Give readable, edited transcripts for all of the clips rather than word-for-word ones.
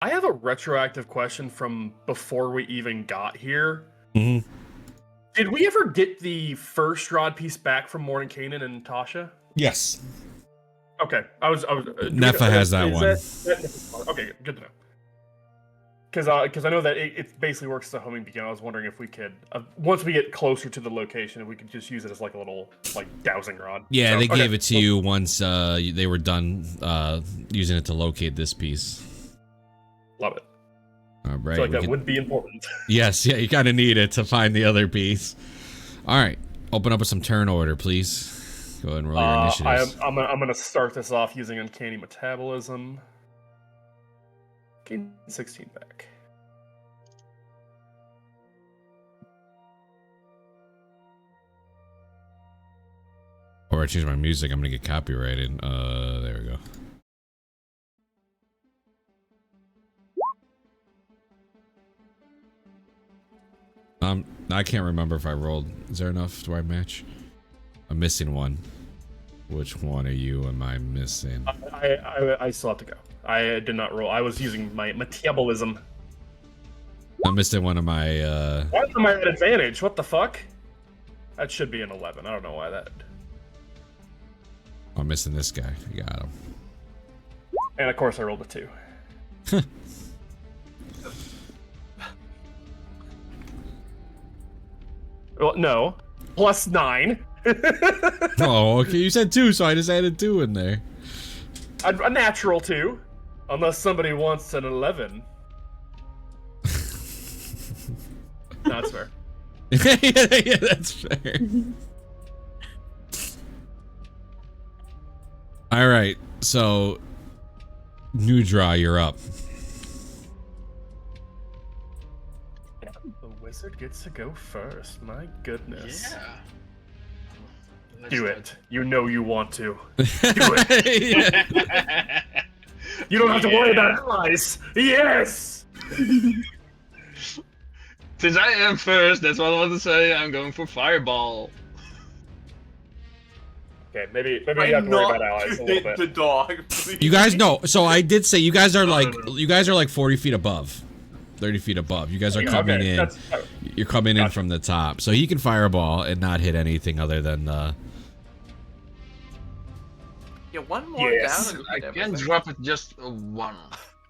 I have a retroactive question from before we even got here. Mm-hmm. Did we ever get the first rod piece back from Mordenkainen and Tasha? Yes. Okay, I was. Nefa has that one. Okay, good to know. Because I know that it basically works as a homing beacon. I was wondering if we could, once we get closer to the location, if we could just use it as like a little dowsing rod. Yeah, so, they gave it to you once they were done using it to locate this piece. Love it. All right. I feel like that would be important. Yes, yeah, you kind of need it to find the other piece. All right, open up with some turn order, please. Go ahead and roll your initiatives. I'm gonna start this off using Uncanny Metabolism. Gain 16 back. Or I change my music, I'm gonna get copyrighted. There we go. I can't remember if I rolled. Is there enough? Do I match? I'm missing one. Which one are you? Am I missing? I still have to go. I did not roll. I was using my metabolism. I'm missing one of my. Why am I at advantage? What the fuck? That should be an 11. I don't know why that. I'm missing this guy. You got him. And of course, I rolled a 2. Well, no. Plus 9. Oh, okay. You said 2, so I just added 2 in there. A natural 2. Unless somebody wants an 11. No, that's fair. Yeah, that's fair. All right, so new draw, you're up. The wizard gets to go first. My goodness. Yeah. Do it. You know you want to. Do it. You don't have to worry about allies. Yes. Since I am first, that's what I want to say. I'm going for Fireball. Okay, maybe you have to worry about allies a little bit. The dog. Please. You guys know. So I did say you guys are like you guys are like 40 feet above, 30 feet above. You guys are coming in. You're coming in from the top, so he can fireball and not hit anything other than the. Yeah, one more down. I can drop it just one,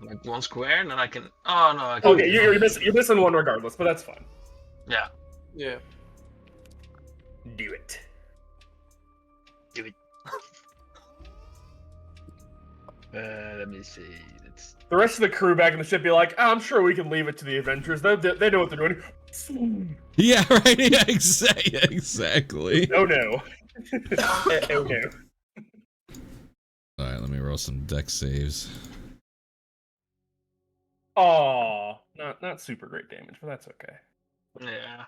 like one square, and then I can. Oh no! I can Okay, you're missing one regardless, but that's fine. Yeah. Yeah. Do it. Do it. Let me see. The rest of the crew back in the ship be like, I'm sure we can leave it to the adventurers. They know what they're doing. Yeah, right. Yeah, exactly. Oh no. Oh no. All right, let me roll some deck saves. Aw, not super great damage, but that's okay. Yeah.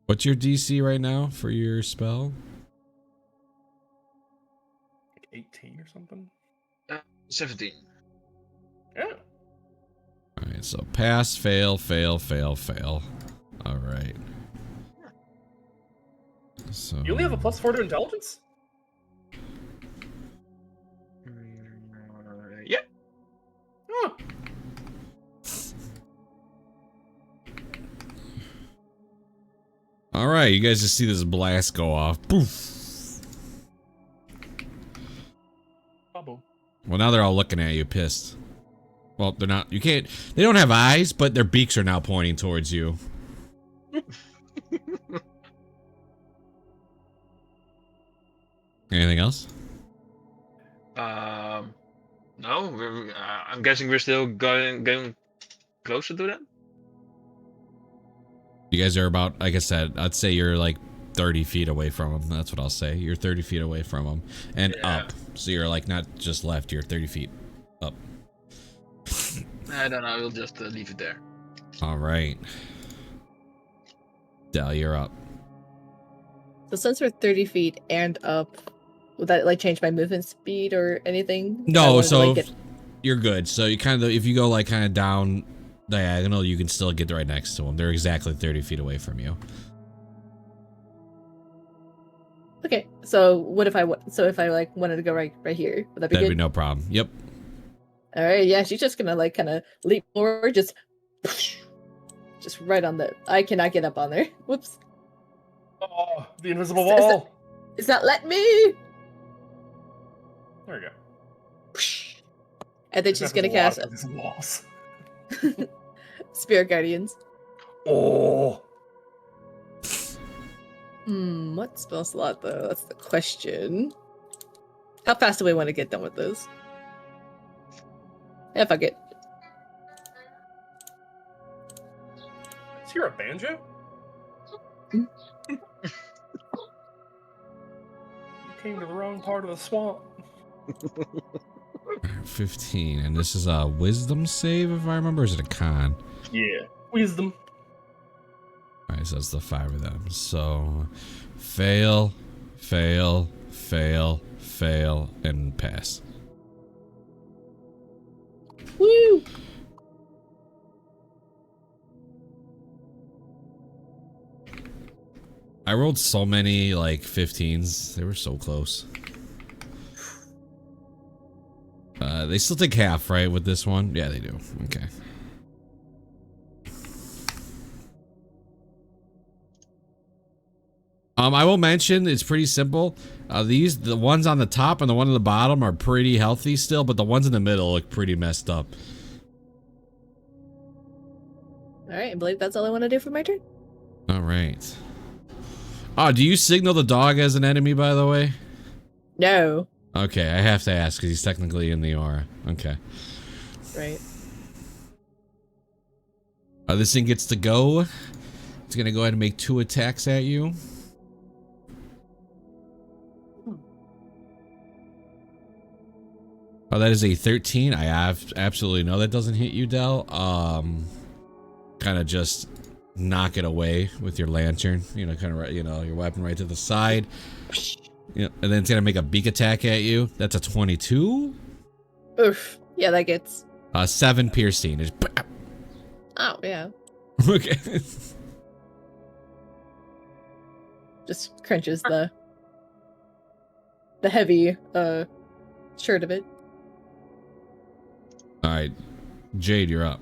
What's your DC right now for your spell? Like 18 or something. 17. Yeah. All right, so pass, fail, fail, fail, fail. All right. So You only have a +4 to intelligence? Yeah. Huh. all right, you guys just see this blast go off. Poof. Bubble. Well, now they're all looking at you, pissed. Well, they're not. You can't. They don't have eyes, but their beaks are now pointing towards you. Anything else? No. I'm guessing we're still going closer to them. You guys are about, like I said, I'd say you're like 30 feet away from them. That's what I'll say. You're 30 feet away from them. And up. So you're like not just left, you're 30 feet up. I don't know, we'll just leave it there. All right. Del, you're up. So since we're 30 feet and up, would that like change my movement speed or anything? No, so like, you're good. So you kind of, if you go like kind of down diagonal, you can still get right next to them. They're exactly 30 feet away from you. Okay, so what if I like wanted to go right here? Would that be That'd good? be no problem. Yep. All right, yeah, she's just gonna like kind of leap forward, just right on the. I cannot get up on there. Whoops. Oh, the invisible wall. It's not letting me. There we go. And then she's gonna cast walls. Spirit Guardians. Oh. What spell slot though? That's the question. How fast do we want to get done with this? Yeah, fuck it. Is here a banjo? Hmm? You came to the wrong part of the swamp. 15, and this is a wisdom save, if I remember. Or is it a con? Yeah, wisdom. All right, so that's the 5 of them. So, fail, fail, fail, fail, and pass. Woo! I rolled so many like 15s. They were so close. They still take half, right, with this one? Yeah, they do. Okay. I will mention it's pretty simple. The ones on the top and the one on the bottom are pretty healthy still, but the ones in the middle look pretty messed up. All right, I believe that's all I want to do for my turn. All right. Oh, do you signal the dog as an enemy, by the way? No. Okay, I have to ask because he's technically in the aura. Okay. Right. This thing gets to go. It's gonna go ahead and make 2 attacks at you. Oh, that is a 13. I absolutely know that doesn't hit you, Del. Kind of just knock it away with your lantern. You know, kind of, you know, your weapon right to the side. Yeah, and then it's gonna make a beak attack at you. That's a 22. Oof. Yeah, that gets. 7 piercing. Just... Oh yeah. Okay. Just crunches the heavy shirt of it. All right, Jade, you're up.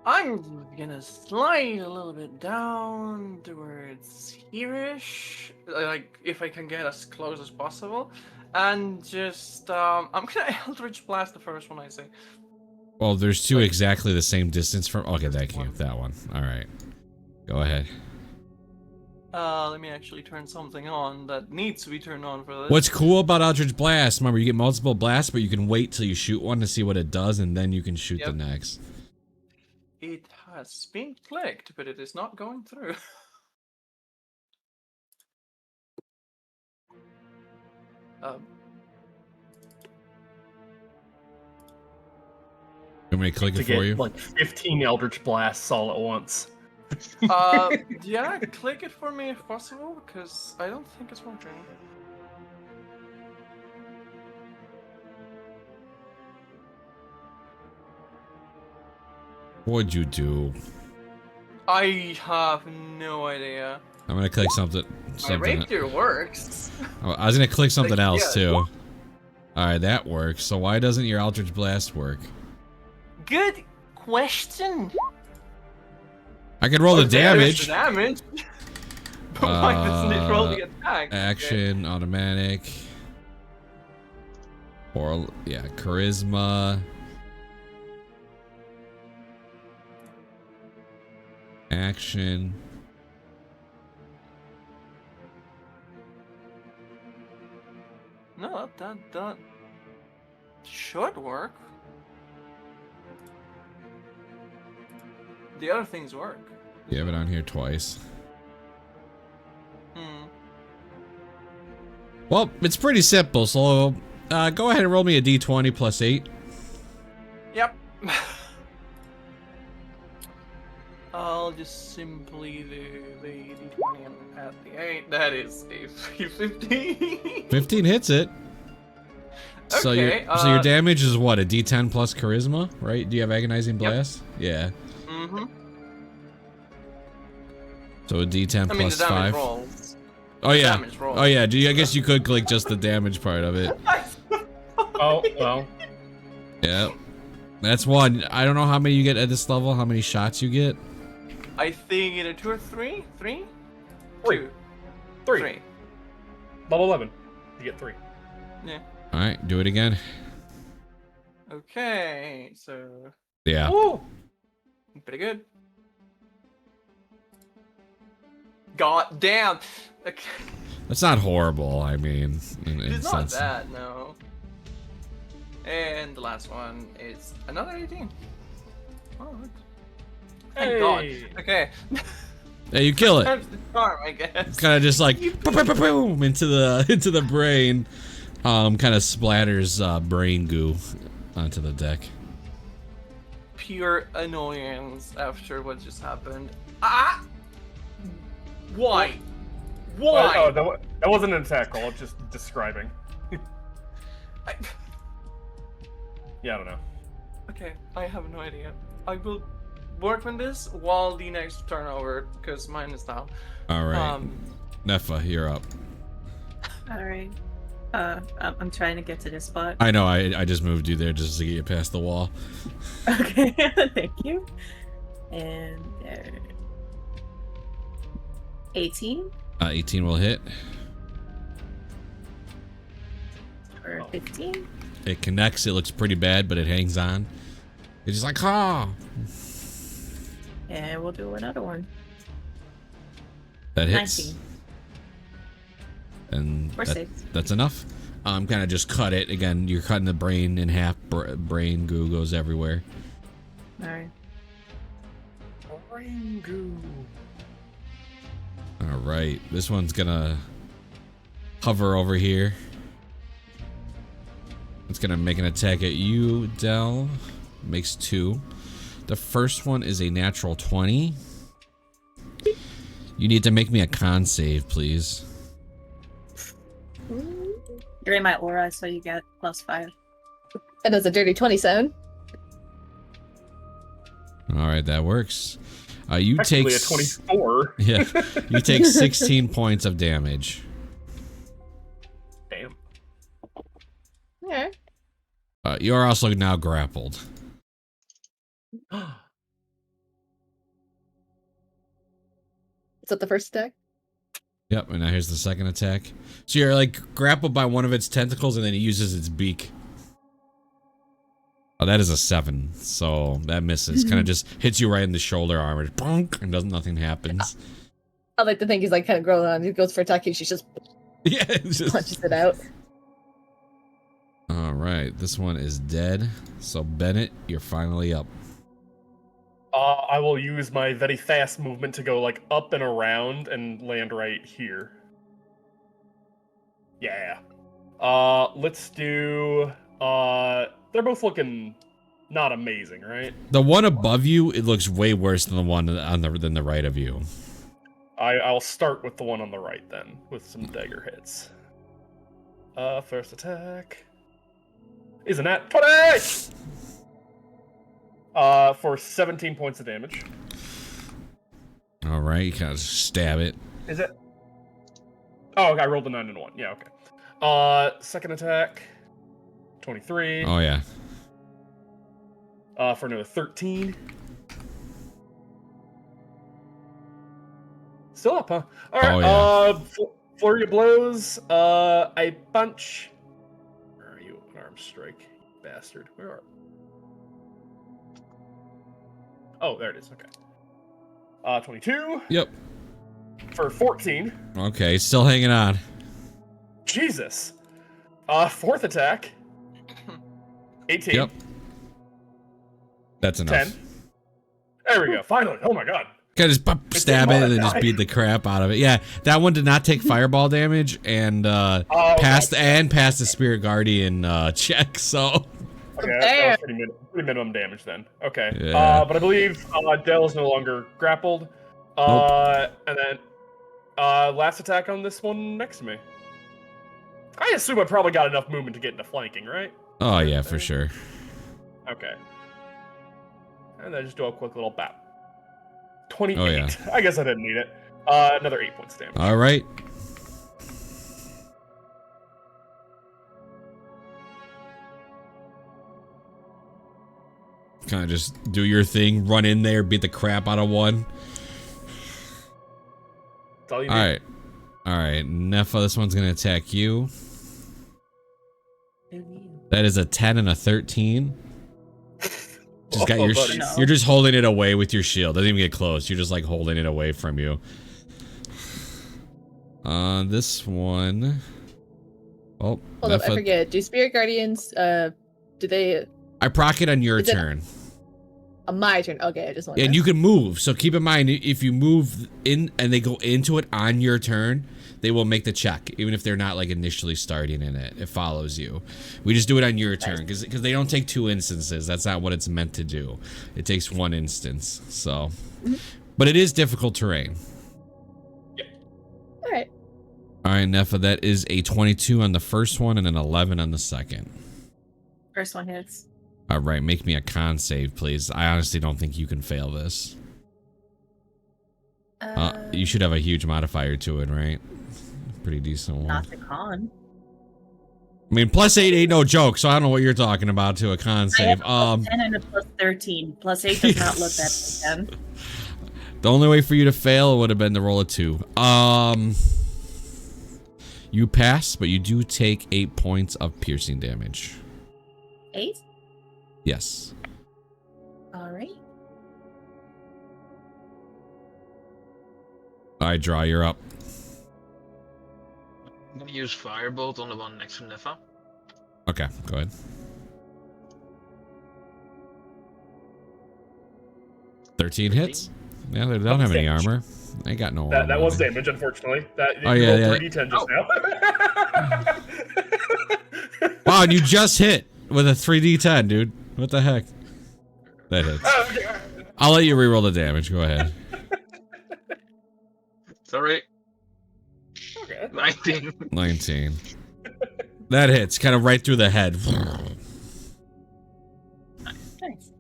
I'm gonna slide a little bit down towards here-ish, like if I can get as close as possible, and just I'm gonna Eldritch Blast the first one I say. Well, there's 2 exactly the same distance from. Okay, thank you. That one. All right, go ahead. Let me actually turn something on that needs to be turned on for this. What's cool about Eldritch Blast, remember, you get multiple blasts, but you can wait till you shoot one to see what it does, and then you can shoot the next. It has been clicked, but it is not going through. You want me to click To it get for you? like 15 Eldritch Blasts all at once. Yeah, click it for me if possible, because I don't think it's working. What'd you do? I have no idea. I'm gonna click something. My rapier works. Oh, I was gonna click something Like, else yeah. too. Alright, that works. So why doesn't your Eldritch Blast work? Good question. I can roll the There's damage. the damage. But why doesn't it roll the attack? Action, automatic. Or, yeah, charisma. Action. No, that should work. The other things work. You have it on here twice. Well, it's pretty simple, so go ahead and roll me a d20 plus 8. Yep. I'll just simply do the d20 and add the 8. That is a 15. 15 hits it. So Okay, your damage is what, a d10 plus charisma, right? Do you have agonizing blast? Yeah. Mm-hmm. So a d10 I mean, plus the damage 5. rolls. Oh yeah. Damage rolls. Oh yeah. I guess you could click just the damage part of it. Oh, well. Yeah. That's one. I don't know how many you get at this level, how many shots you get. I think either 2 or 3? 3? 3. 2. 3. 3. Level 11. You get 3. Yeah. Alright, do it again. Okay, so Yeah. Woo! pretty good. God damn. Okay. That's not horrible, I mean, in It's not sense. bad, no. And the last one is another 18. Oh, look. Thank God. Hey. Okay. Yeah, you kill it. That's the charm, I guess. It's kind of just like boom into the brain. Kind of splatters brain goo onto the deck. Pure annoyance after what just happened. Ah! Why? Why? Oh, that wasn't an attack roll, it's just describing. Yeah, I don't know. Okay, I have no idea. I will work on this while the next turnover, because mine is now. Alright. Nefa, you're up. Alright. I'm trying to get to this spot. I know, I just moved you there just to get you past the wall. Okay, thank you. And 18 18 will hit. or 15. It connects, it looks pretty bad, but it hangs on. It's just like, ah! And we'll do another one. That hits. 19. And Or 6. that's enough. Kind of just cut it. Again, you're cutting the brain in half. Brain goo goes everywhere. Alright. Brain goo. Alright, this one's gonna hover over here. It's gonna make an attack at you, Del. Makes 2. The first one is a natural 20. You need to make me a con save, please. You're in my aura, so you get +5. And it's a dirty 27. Alright, that works. You Actually, take a 24. Yeah, you take 16 points of damage. Damn. Yeah. You are also now grappled. Is that the first attack? Yep, and now here's the second attack. So you're like grappled by one of its tentacles and then it uses its beak. Oh, that is a 7, so that misses. Kind of just hits you right in the shoulder armor, bonk, and nothing happens. I like to think he's like kind of growing on. He goes for attacking. She just Yeah, it's just... punches it out. All right, this one is dead. So Bennett, you're finally up. I will use my very fast movement to go like up and around and land right here. Yeah. Let's do. They're both looking not amazing, right? The one above you, it looks way worse than the one on the right of you. I'll start with the one on the right then, with some dagger hits. First attack. Isn't that 20? For 17 points of damage. All right, you kind of stab it. Is it? Oh, okay, I rolled a 9 and a 1. Yeah, okay. Second attack. 23. Oh yeah. For another 13. Still up, huh? All right. Oh, yeah. Flurry of blows. I punch. Where are you? An arm strike, you bastard. Where are? Oh, there it is. Okay. 22. Yep. For 14. Okay, still hanging on. Jesus. Fourth attack. 18. Yep. That's enough. 10. There we go. Finally. Oh my god. Can just stab it and then just beat the crap out of it. Yeah, that one did not take fireball damage and passed the Spirit Guardian check. So. Okay, that was pretty minimum damage then. Okay. Yeah. But I believe Dell is no longer grappled. Nope. And then last attack on this one next to me. I assume I probably got enough movement to get into flanking, right? Oh yeah, for sure. Okay. And then just do a quick little bap. 28. Oh, yeah. I guess I didn't need it. Another 8 points damage. All right. Kind of just do your thing, run in there, beat the crap out of one. That's all you need. All right, Nefa, this one's gonna attack you. That is a 10 and a 13. Just got you're just holding it away with your shield. Doesn't even get close. You're just like holding it away from you. This one. Oh, hold up, I forget. Do Spirit Guardians? Do they? I proc it on your turn. On my turn. Okay, I just want. And you can move. So keep in mind, if you move in and they go into it on your turn, they will make the check, even if they're not like initially starting in it. It follows you. We just do it on your turn because they don't take 2 instances. That's not what it's meant to do. It takes 1 instance. So, but it is difficult terrain. Yep. All right. All right, Nefa, that is a 22 on the first one and an 11 on the second. First one hits. All right, make me a con save, please. I honestly don't think you can fail this. You should have a huge modifier to it, right? Pretty decent one. Not the con. I mean, +8 ain't no joke, so I don't know what you're talking about to a con save. I have a +10 and a +13. +8 does not look that big then. The only way for you to fail would have been to roll a 2. You pass, but you do take 8 points of piercing damage. 8? Yes. All right. All right, Draw, you're up. I'm gonna use Firebolt on the one next to Nefa. Okay, go ahead. 13 hits? Yeah, they don't have any armor. They ain't got no armor. That was damage, unfortunately. That, oh, yeah, yeah. 3d10 just now. Wow, and you just hit with a 3d10, dude. What the heck? That hits. I'll let you reroll the damage. Go ahead. Sorry. Okay. 19. 19. That hits, kind of right through the head. Nice.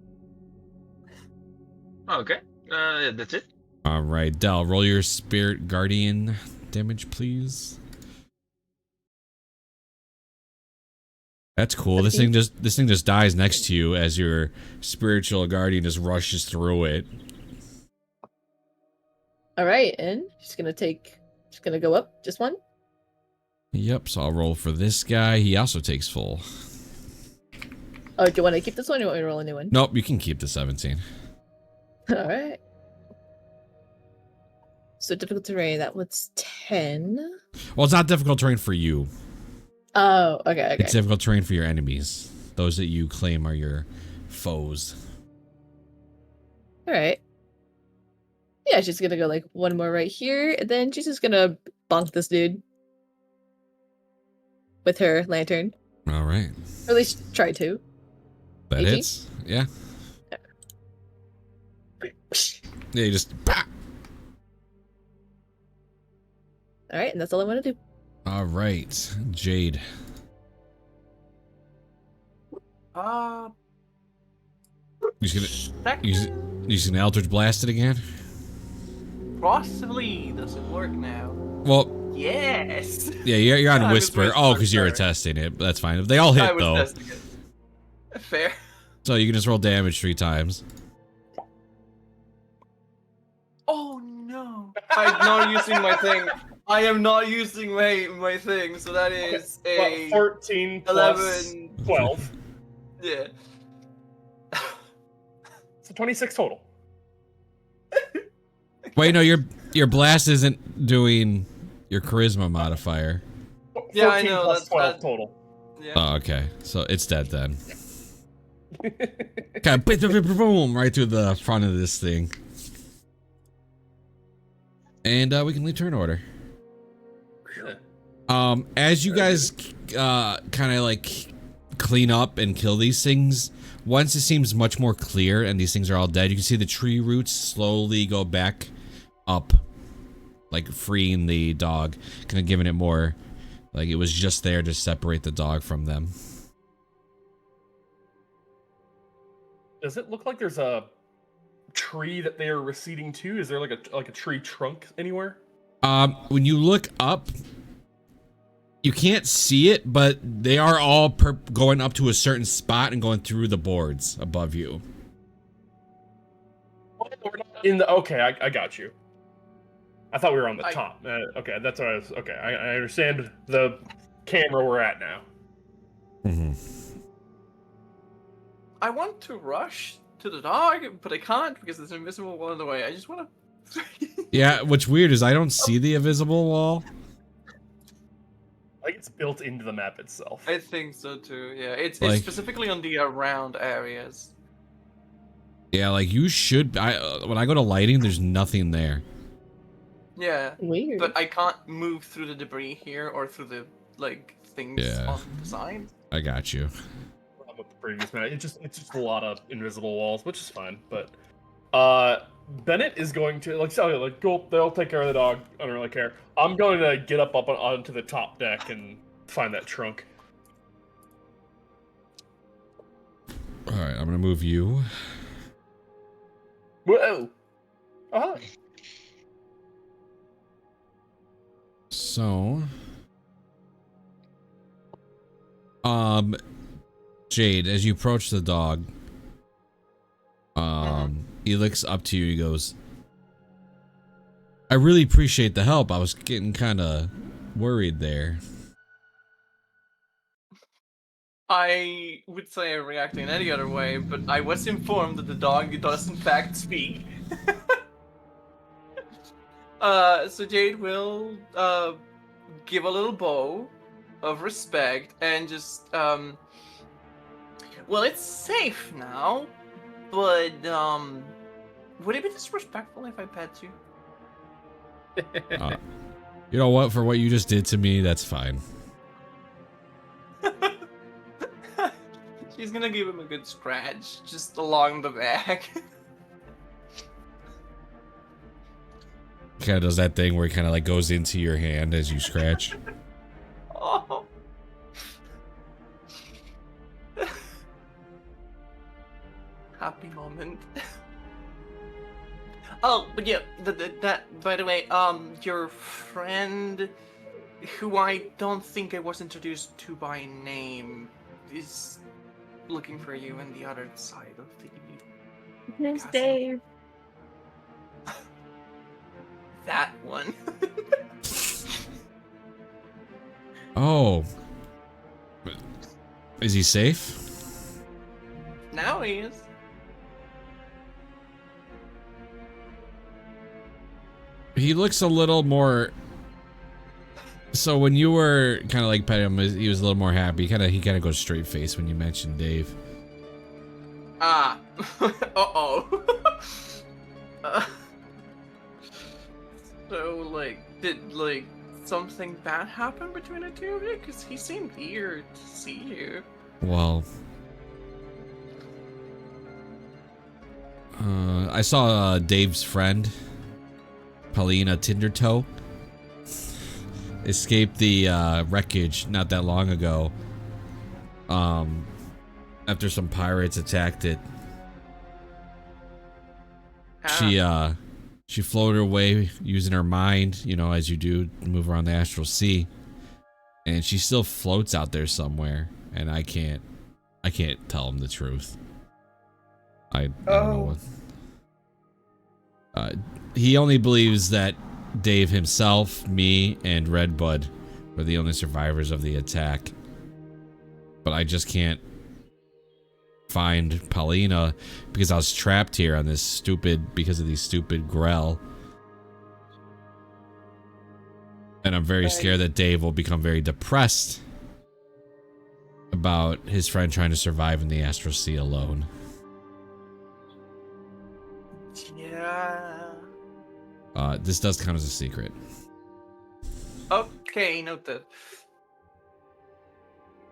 Okay. That's it. All right, Del, roll your Spirit Guardian damage, please. That's cool. This thing just dies next to you as your spiritual guardian just rushes through it. All right, and she's gonna go up just one. Yep. So I'll roll for this guy. He also takes full. Oh, do you want to keep this one or you want me to roll a new one? Nope. You can keep the 17. All right. So difficult terrain, that was 10. Well, it's not difficult terrain for you. Oh, okay. It's difficult terrain for your enemies. Those that you claim are your foes. Alright. Yeah, she's gonna go like one more right here, and then she's just gonna bonk this dude. With her lantern. All right. Or at least try to. That 18? hits. Yeah. Yeah, you just... Alright, and that's all I want to do. All right. Jade. You just gonna Eldritch Blast it again? Possibly. Does it work now? Well, Yes. yeah, you're on I was Whisper. Whisper, Oh, because you're sorry. testing it. That's fine. They all hit, I was though. testing it. Fair. So you can just roll damage 3 times. Oh no! I'm not using my thing. I am not using my thing. So that is a 14 plus 11. 12. Yeah. So 26 total. Wait, no, your blast isn't doing your charisma modifier. Yeah, I 14 know, plus that's 12 bad. total. Yeah. Oh, okay. So it's dead then. Okay, boom, right through the front of this thing. And we can leave turn order. As you guys kind of like clean up and kill these things, once it seems much more clear and these things are all dead, you can see the tree roots slowly go back up, like freeing the dog, kind of giving it more, like it was just there to separate the dog from them. Does it look like there's a tree that they are receding to? Is there like a tree trunk anywhere? When you look up, you can't see it, but they are all going up to a certain spot and going through the boards above you. Oh, we're not in the. Okay, I got you. I thought we were on the I- top. Okay, that's what I was. Okay, I understand the camera we're at now. Mm-hmm. I want to rush to the dog, but I can't because there's an invisible wall in the way. I just want to. Yeah, what's weird is I don't see the invisible wall. Like it's built into the map itself. I think so too. Yeah, it's Like- specifically on the around areas. Yeah, like you should. When I go to lighting, there's nothing there. Yeah, Weird. but I can't move through the debris here or through the like things Yeah. on the side. I got you. With the previous map, it's just a lot of invisible walls, which is fine. But Bennett is going to go. They'll take care of the dog. I don't really care. I'm going to get up onto the top deck and find that trunk. All right, I'm gonna move you. Whoa! Oh, So, Jade, as you approach the dog, he looks up to you. He goes, "I really appreciate the help. I was getting kind of worried there." I would say I'm reacting any other way, but I was informed that the dog does in fact speak. So Jade will give a little bow of respect and just well, it's safe now, but would it be disrespectful if I pet you? You know what? For what you just did to me, that's fine. She's gonna give him a good scratch just along the back. Kind of does that thing where it kind of like goes into your hand as you scratch. Oh. Happy moment. Oh, but yeah, that by the way, your friend, who I don't think I was introduced to by name, is looking for you on the other side of the Name's Castle. Dave. that one. Oh, is he safe? Now he is. He looks a little more. So when you were kind of like petting him, he was a little more happy. He kind of goes straight face when you mentioned Dave. Ah. Uh-oh. So, like, did, like, something bad happen between the two of you? Because he seemed eager to see you. Well, I saw Dave's friend, Paulina Tindertoe, escape the wreckage not that long ago. After some pirates attacked it. She floated away using her mind, you know, as you do, move around the astral sea. And she still floats out there somewhere, and I can't tell him the truth. I don't know what. He only believes that Dave himself, me, and Redbud were the only survivors of the attack. But I just can't find Paulina because I was trapped here on this because of these stupid Grell. And I'm very scared that Dave will become very depressed about his friend trying to survive in the astral sea alone. Yeah. This does count as a secret. Okay, noted.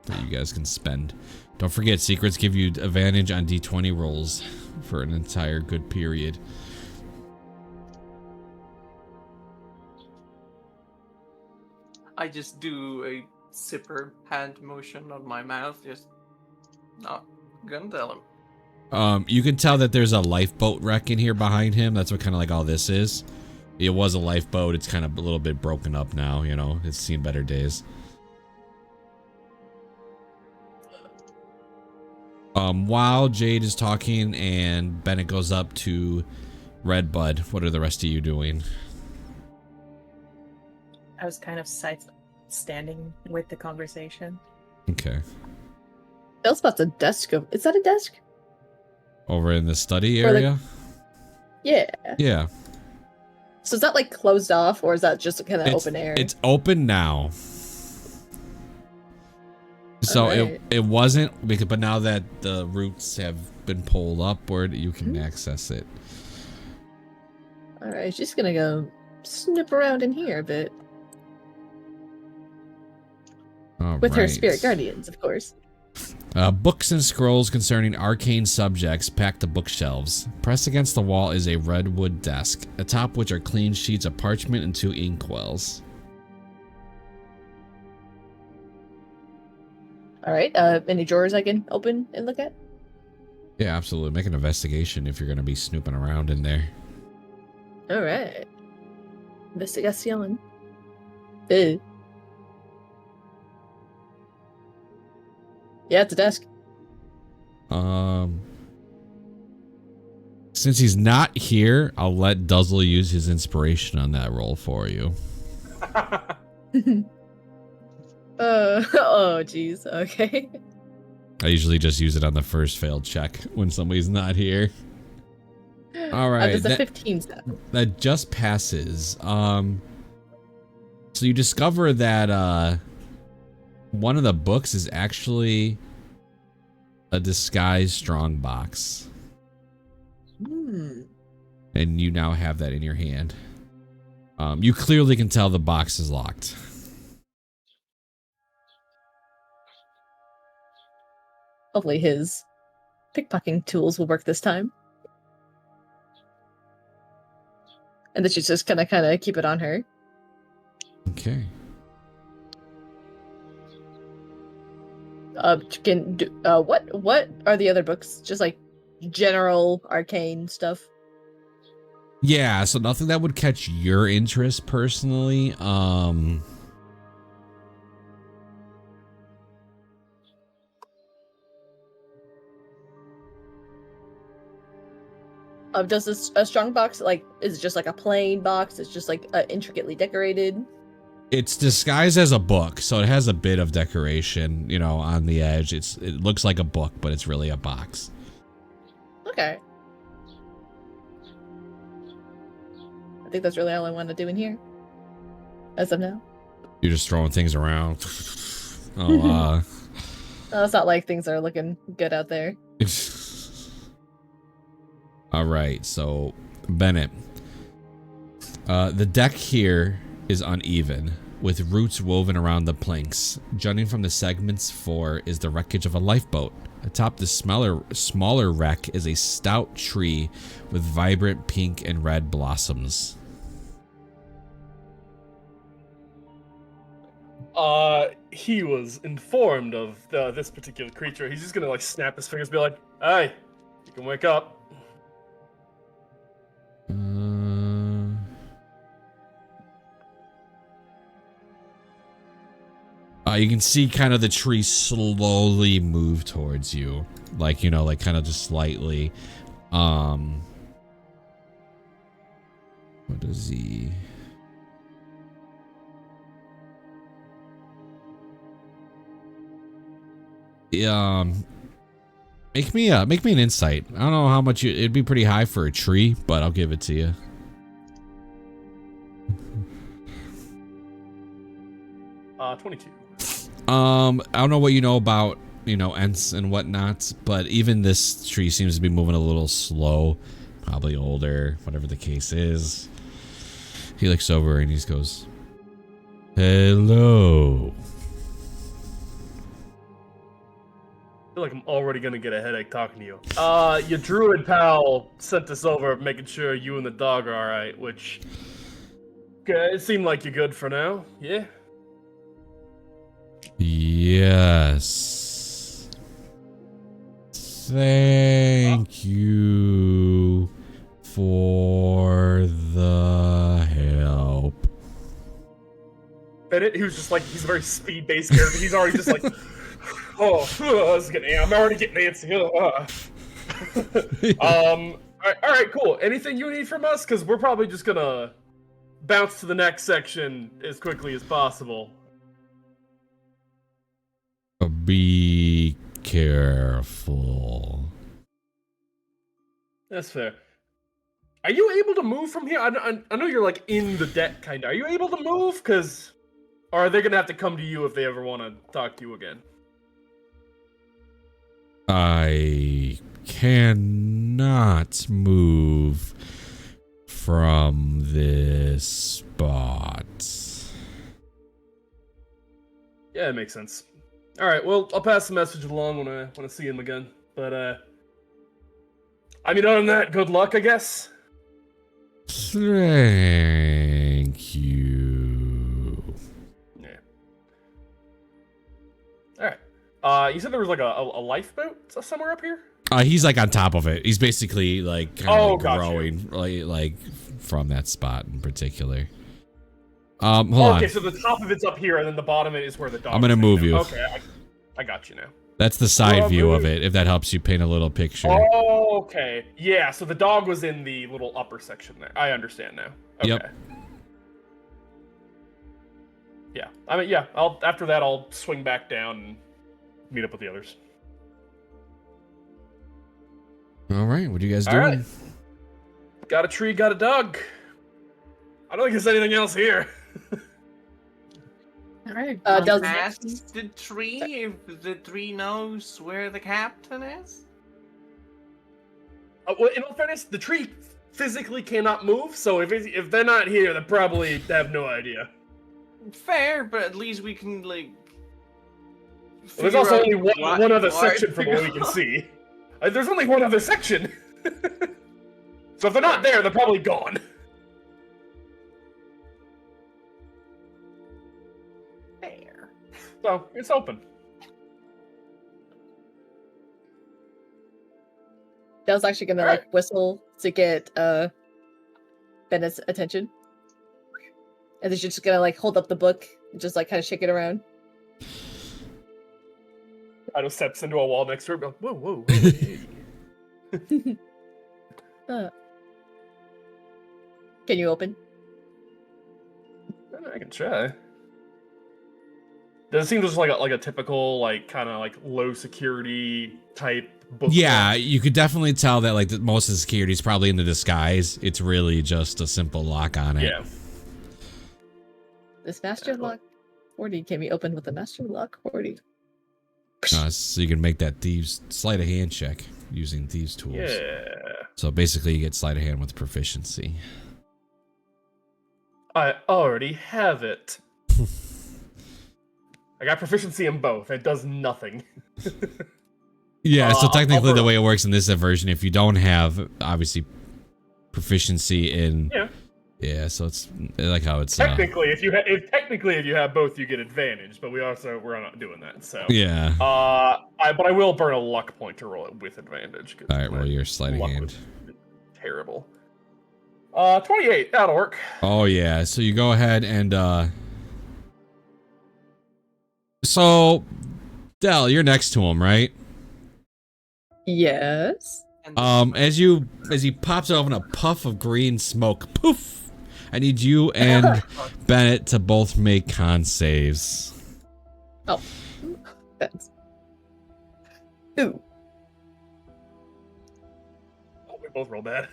That you guys can spend. Don't forget, secrets give you advantage on D20 rolls for an entire good period. I just do a zipper hand motion on my mouth, just not gonna tell him. You can tell that there's a lifeboat wreck in here behind him. That's what kind of like all this is. It was a lifeboat. It's kind of a little bit broken up now, you know. It's seen better days. While Jade is talking and Bennett goes up to Redbud, what are the rest of you doing? I was kind of standing with the conversation. Okay. Elspeth's a desk. Is that a desk? Over in the study Or, like- area? Yeah. Yeah. So is that like closed off, or is that just kind of open air? It's open now. So Alright. it wasn't, but now that the roots have been pulled upward, you can access it. All right, she's gonna go snip around in here a bit All with her right. spirit guardians, of course. Books and scrolls concerning arcane subjects pack the bookshelves. Pressed against the wall is a redwood desk, atop which are clean sheets of parchment and 2 inkwells. All right, any drawers I can open and look at? Yeah, absolutely. Make an investigation if you're going to be snooping around in there. All right, investigación. Ew. Yeah, it's a desk. Since he's not here, I'll let Duzzle use his inspiration on that roll for you. Oh, jeez. Okay. I usually just use it on the first failed check when somebody's not here. All right. Does a 15 sound? That just passes. So you discover that one of the books is actually a disguised strong box. And you now have that in your hand. You clearly can tell the box is locked. Hopefully his pickpocketing tools will work this time. And then she's just gonna kind of keep it on her. Okay. What are the other books? Just like general arcane stuff. Yeah, so nothing that would catch your interest personally. Does this a strong box is it just like a plain box? It's just like intricately decorated. It's disguised as a book, so it has a bit of decoration, you know, on the edge. It looks like a book, but it's really a box. Okay. think that's really all I want to do in here. As of now. You're just throwing things around. Oh, It's not like things are looking good out there. all right, so Bennett. The deck here is uneven, with roots woven around the planks. Jutting from the segments four is the wreckage of a lifeboat. Atop the smaller wreck is a stout tree with vibrant pink and red blossoms. He was informed of this particular creature. He's just gonna like snap his fingers, and be like, "Hey, you can wake up." You can see kind of the tree slowly move towards you, like, you know, like kind of just slightly. What is he? Make me an insight. I don't know how much it'd be pretty high for a tree, but I'll give it to you. 22. I don't know what you know about, you know, Ents and whatnot, but even this tree seems to be moving a little slow. Probably older, whatever the case is. He looks over and he just goes, "Hello." I feel like I'm already gonna get a headache talking to you. Your druid pal sent us over making sure you and the dog are alright, which... Okay, it seemed like you're good for now, yeah? Yes. Thank you for the help. Bennett, who's just like, he's a very speed-based character, he's already just like... this is getting, I'm already getting antsy. Alright, cool. Anything you need from us? Because we're probably just gonna bounce to the next section as quickly as possible. Be careful. That's fair. Are you able to move from here? I know you're like in the deck, kinda. Are you able to move? Because, or are they gonna have to come to you if they ever want to talk to you again? I cannot move from this spot. Yeah, it makes sense. All right, well, I'll pass the message along when I see him again. But I mean, other than that, good luck, I guess. Thank you. Yeah. All right. You said there was like a lifeboat somewhere up here? He's like on top of it. He's basically like kind of gotcha. growing like from that spot in particular. Hold on. Okay, so the top of it's up here, and then the bottom of it is where the dog. I'm gonna move you. Okay, I got you now. That's the side view of it, if that helps you paint a little picture. Oh, okay. Yeah, so the dog was in the little upper section there. I understand now. Okay. Yep. Yeah. I mean, yeah. After that, I'll swing back down and meet up with the others. All right, what are you guys All doing? right. Got a tree, got a dog. I don't think there's anything else here. Alright. Does- Ask the tree if the tree knows where the captain is? Well, in all fairness, the tree physically cannot move, so if they're not here, they probably have no idea. Fair, but at least we can, like... Well, there's also only figure out one other what section from what we can see. There's only one other section. So if they're not there, they're probably gone. Fair. So it's open. Dell's actually gonna Alright. like whistle to get Bennett's attention. And then she's just gonna like hold up the book and just like kind of shake it around. Ido steps into a wall next to her. Goes, whoa, whoa, hey. Can you open? I can try. Does it seem just like a typical, like, kind of like low security type book. Yeah, you could definitely tell that like most of the security is probably in the disguise. It's really just a simple lock on it. Yeah. This master lock 40 can be opened with a master lock 40. So you can make that thieves sleight of hand check using thieves tools. Yeah. So basically, you get sleight of hand with proficiency. I already have it. I got proficiency in both. It does nothing. Yeah, so technically I'll the way it works in this version, if you don't have, obviously, proficiency in... Yeah, so it's like how it's... Technically, if you have both, you get advantage, but we're not doing that, so... Yeah. But I will burn a luck point to roll it with advantage. Alright, well, you're sleight of hand. Terrible. 28, that'll work. Oh, yeah, so you go ahead and, So, Del, you're next to him, right? Yes. As he pops open a puff of green smoke, poof! I need you and Bennett to both make con saves. Oh. Thanks. Ooh. Oh, we both rolled bad.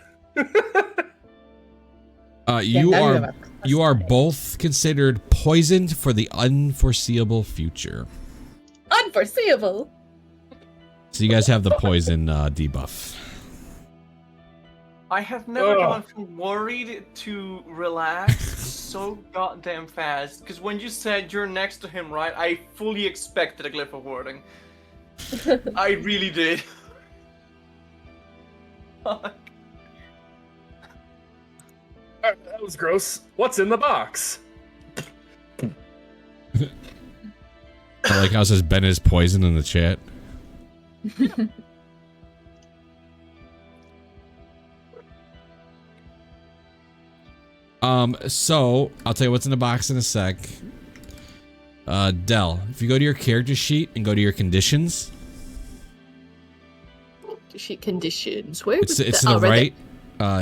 You are both considered poisoned for the unforeseeable future. Unforeseeable. So you guys have the poison debuff. I have never gone from worried to relaxed so goddamn fast. Because when you said you're next to him, right, I fully expected a glyph of wording. I really did. That was gross. What's in the box? I like how it says Ben is poison in the chat. So I'll tell you what's in the box in a sec. Del, if you go to your character sheet and go to your conditions. Sheet conditions. Where it's to the right.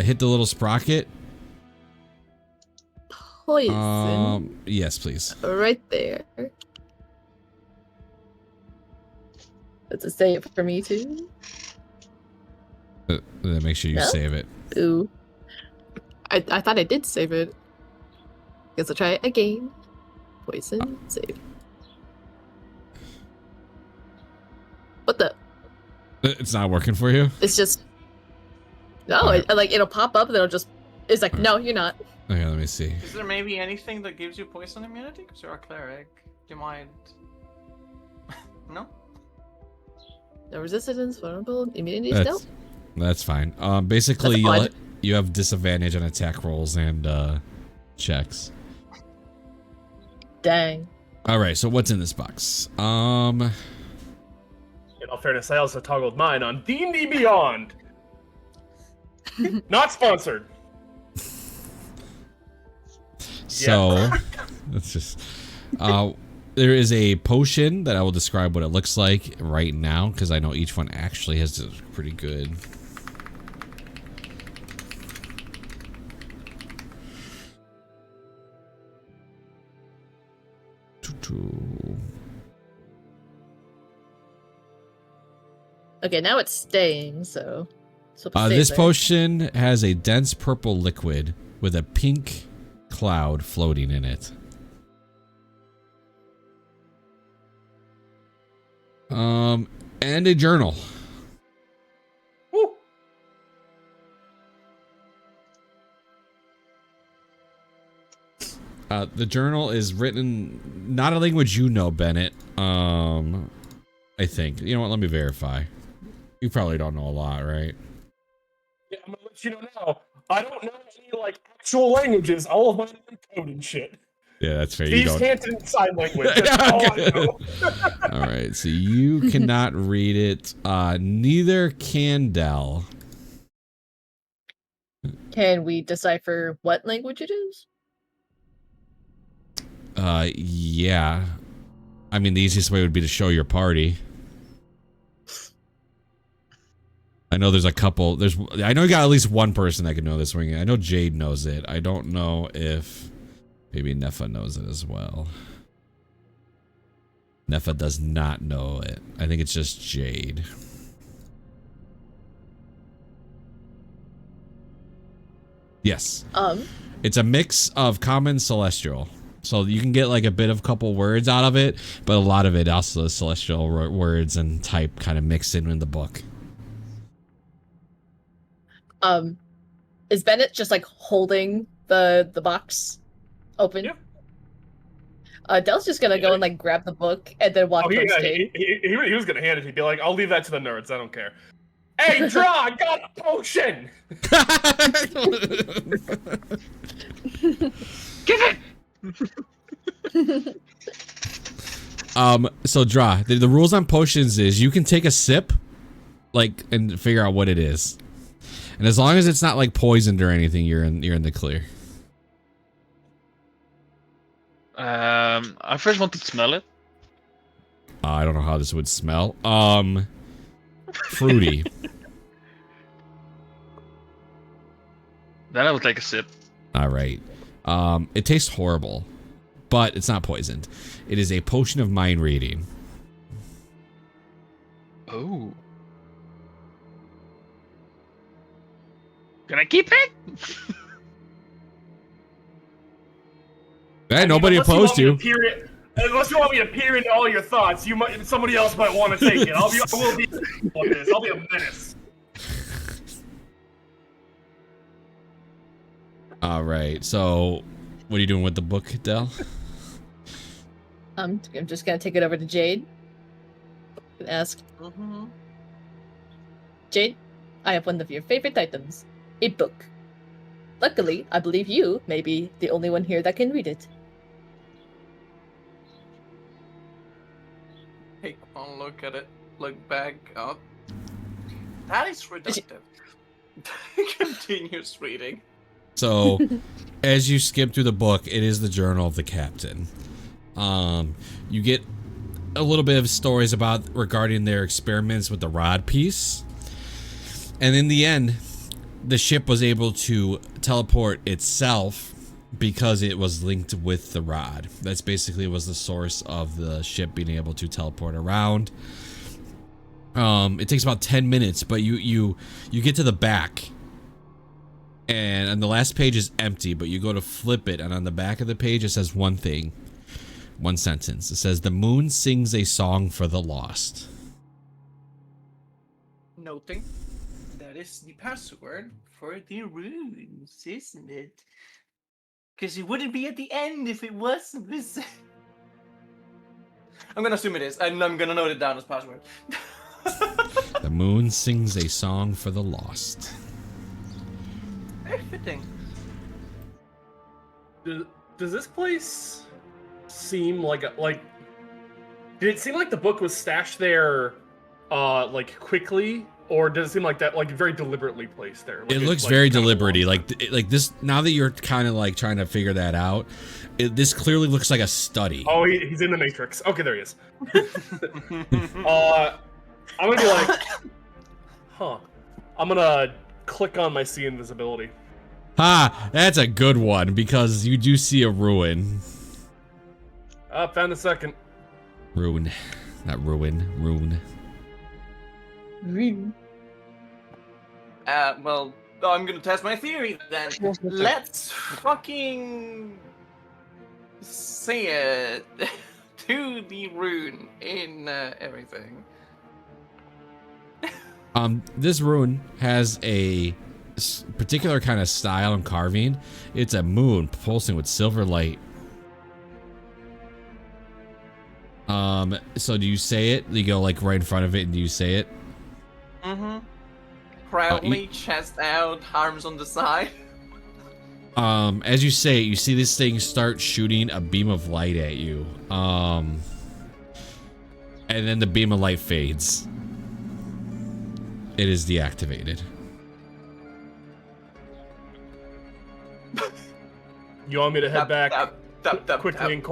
Hit the little sprocket. Poison. Yes, please. Right there. Does it say it for me too? Then make sure you save it. Ooh. I thought I did save it. Guess I'll try it again. Poison, save. What the? It's not working for you? It's just... No, it'll pop up and it'll just... It's like, no, you're not. Okay, let me see. Is there maybe anything that gives you poison immunity? Because you're a cleric. You might... No? No resistance, vulnerable, immunity still? That's fine. Basically, you have disadvantage on attack rolls and checks. Dang. Alright, so what's in this box? In all fairness, I also toggled mine on D&D Beyond. Not sponsored. So, let's just... there is a potion that I will describe what it looks like right now, because I know each one actually has a pretty good... Okay, now it's staying, so this potion has a dense purple liquid with a pink cloud floating in it. And a journal. Woo. The journal is written not a language you know, Bennett. I think. You know what? Let me verify. You probably don't know a lot, right? Yeah, I'm gonna let you know now. I don't know any like actual languages. All of mine are code and shit. Yeah, that's fair. These Canton sign language. That's all I know. All right, so you cannot read it. Neither can Del. Can we decipher what language it is? Yeah. I mean, the easiest way would be to show your party. I know there's a couple. I know you got at least one person that can know this ring. I know Jade knows it. I don't know if maybe Nefa knows it as well. Nefa does not know it. I think it's just Jade. Yes. Um, It's a mix of common celestial. So you can get like a bit of couple words out of it, but a lot of it also is celestial words and type kind of mixed in the book. Is Bennett just like holding the box open? Yeah. Dell's just gonna go and like grab the book and then walk Oh, towards Jade. he was gonna hand it. He'd be like, "I'll leave that to the nerds. I don't care." Hey, draw! I got a potion. Give it. So Dra, the rules on potions is you can take a sip, like, and figure out what it is, and as long as it's not like poisoned or anything, you're in the clear. I first want to smell it. I don't know how this would smell. Fruity. Then I will take a sip. All right. It tastes horrible, but it's not poisoned. It is a potion of mind reading. Oh. Can I keep it? Hey, nobody opposed you. Unless you want me to peer into all your thoughts, somebody else might want to take it. I will be on this. I'll be a menace. All right. So, what are you doing with the book, Del? I'm just gonna take it over to Jade and ask, Jade, I have one of your favorite items, a book. Luckily, I believe you may be the only one here that can read it. Take one look at it. Look back up. That is reductive. Continuous reading. So, as you skip through the book, it is the journal of the captain. You get a little bit of stories regarding their experiments with the rod piece. And in the end, the ship was able to teleport itself because it was linked with the rod. That's basically was the source of the ship being able to teleport around. It takes about 10 minutes, but you get to the back. And on the last page is empty, but you go to flip it, and on the back of the page it says one thing. One sentence. It says, "The moon sings a song for the lost." Noting that is the password for the runes, isn't it? Because it wouldn't be at the end if it wasn't. I'm gonna assume it is, and I'm gonna note it down as password. The moon sings a song for the lost. Very fitting. Does this place seem like did it seem like the book was stashed there like quickly, or does it seem like that like very deliberately placed there? Like It looks like, very kind of deliberately, alongside? like this. Now that you're kind of like trying to figure that out, this clearly looks like a study. Oh, he's in the Matrix. Okay, there he is. I'm gonna be like, huh. I'm gonna click on my see invisibility. Ha! That's a good one because you do see a ruin. Found a second. Ruin, not ruin. Rune. Well, I'm gonna test my theory then. Let's fucking say it to the rune in everything. This rune has a particular kind of style and carving. It's a moon pulsing with silver light. So do you say it? You go like right in front of it and do you say it? Proudly, chest out, arms on the side. As you say it, you see this thing start shooting a beam of light at you. And then the beam of light fades. It is deactivated. You want me to head back quickly and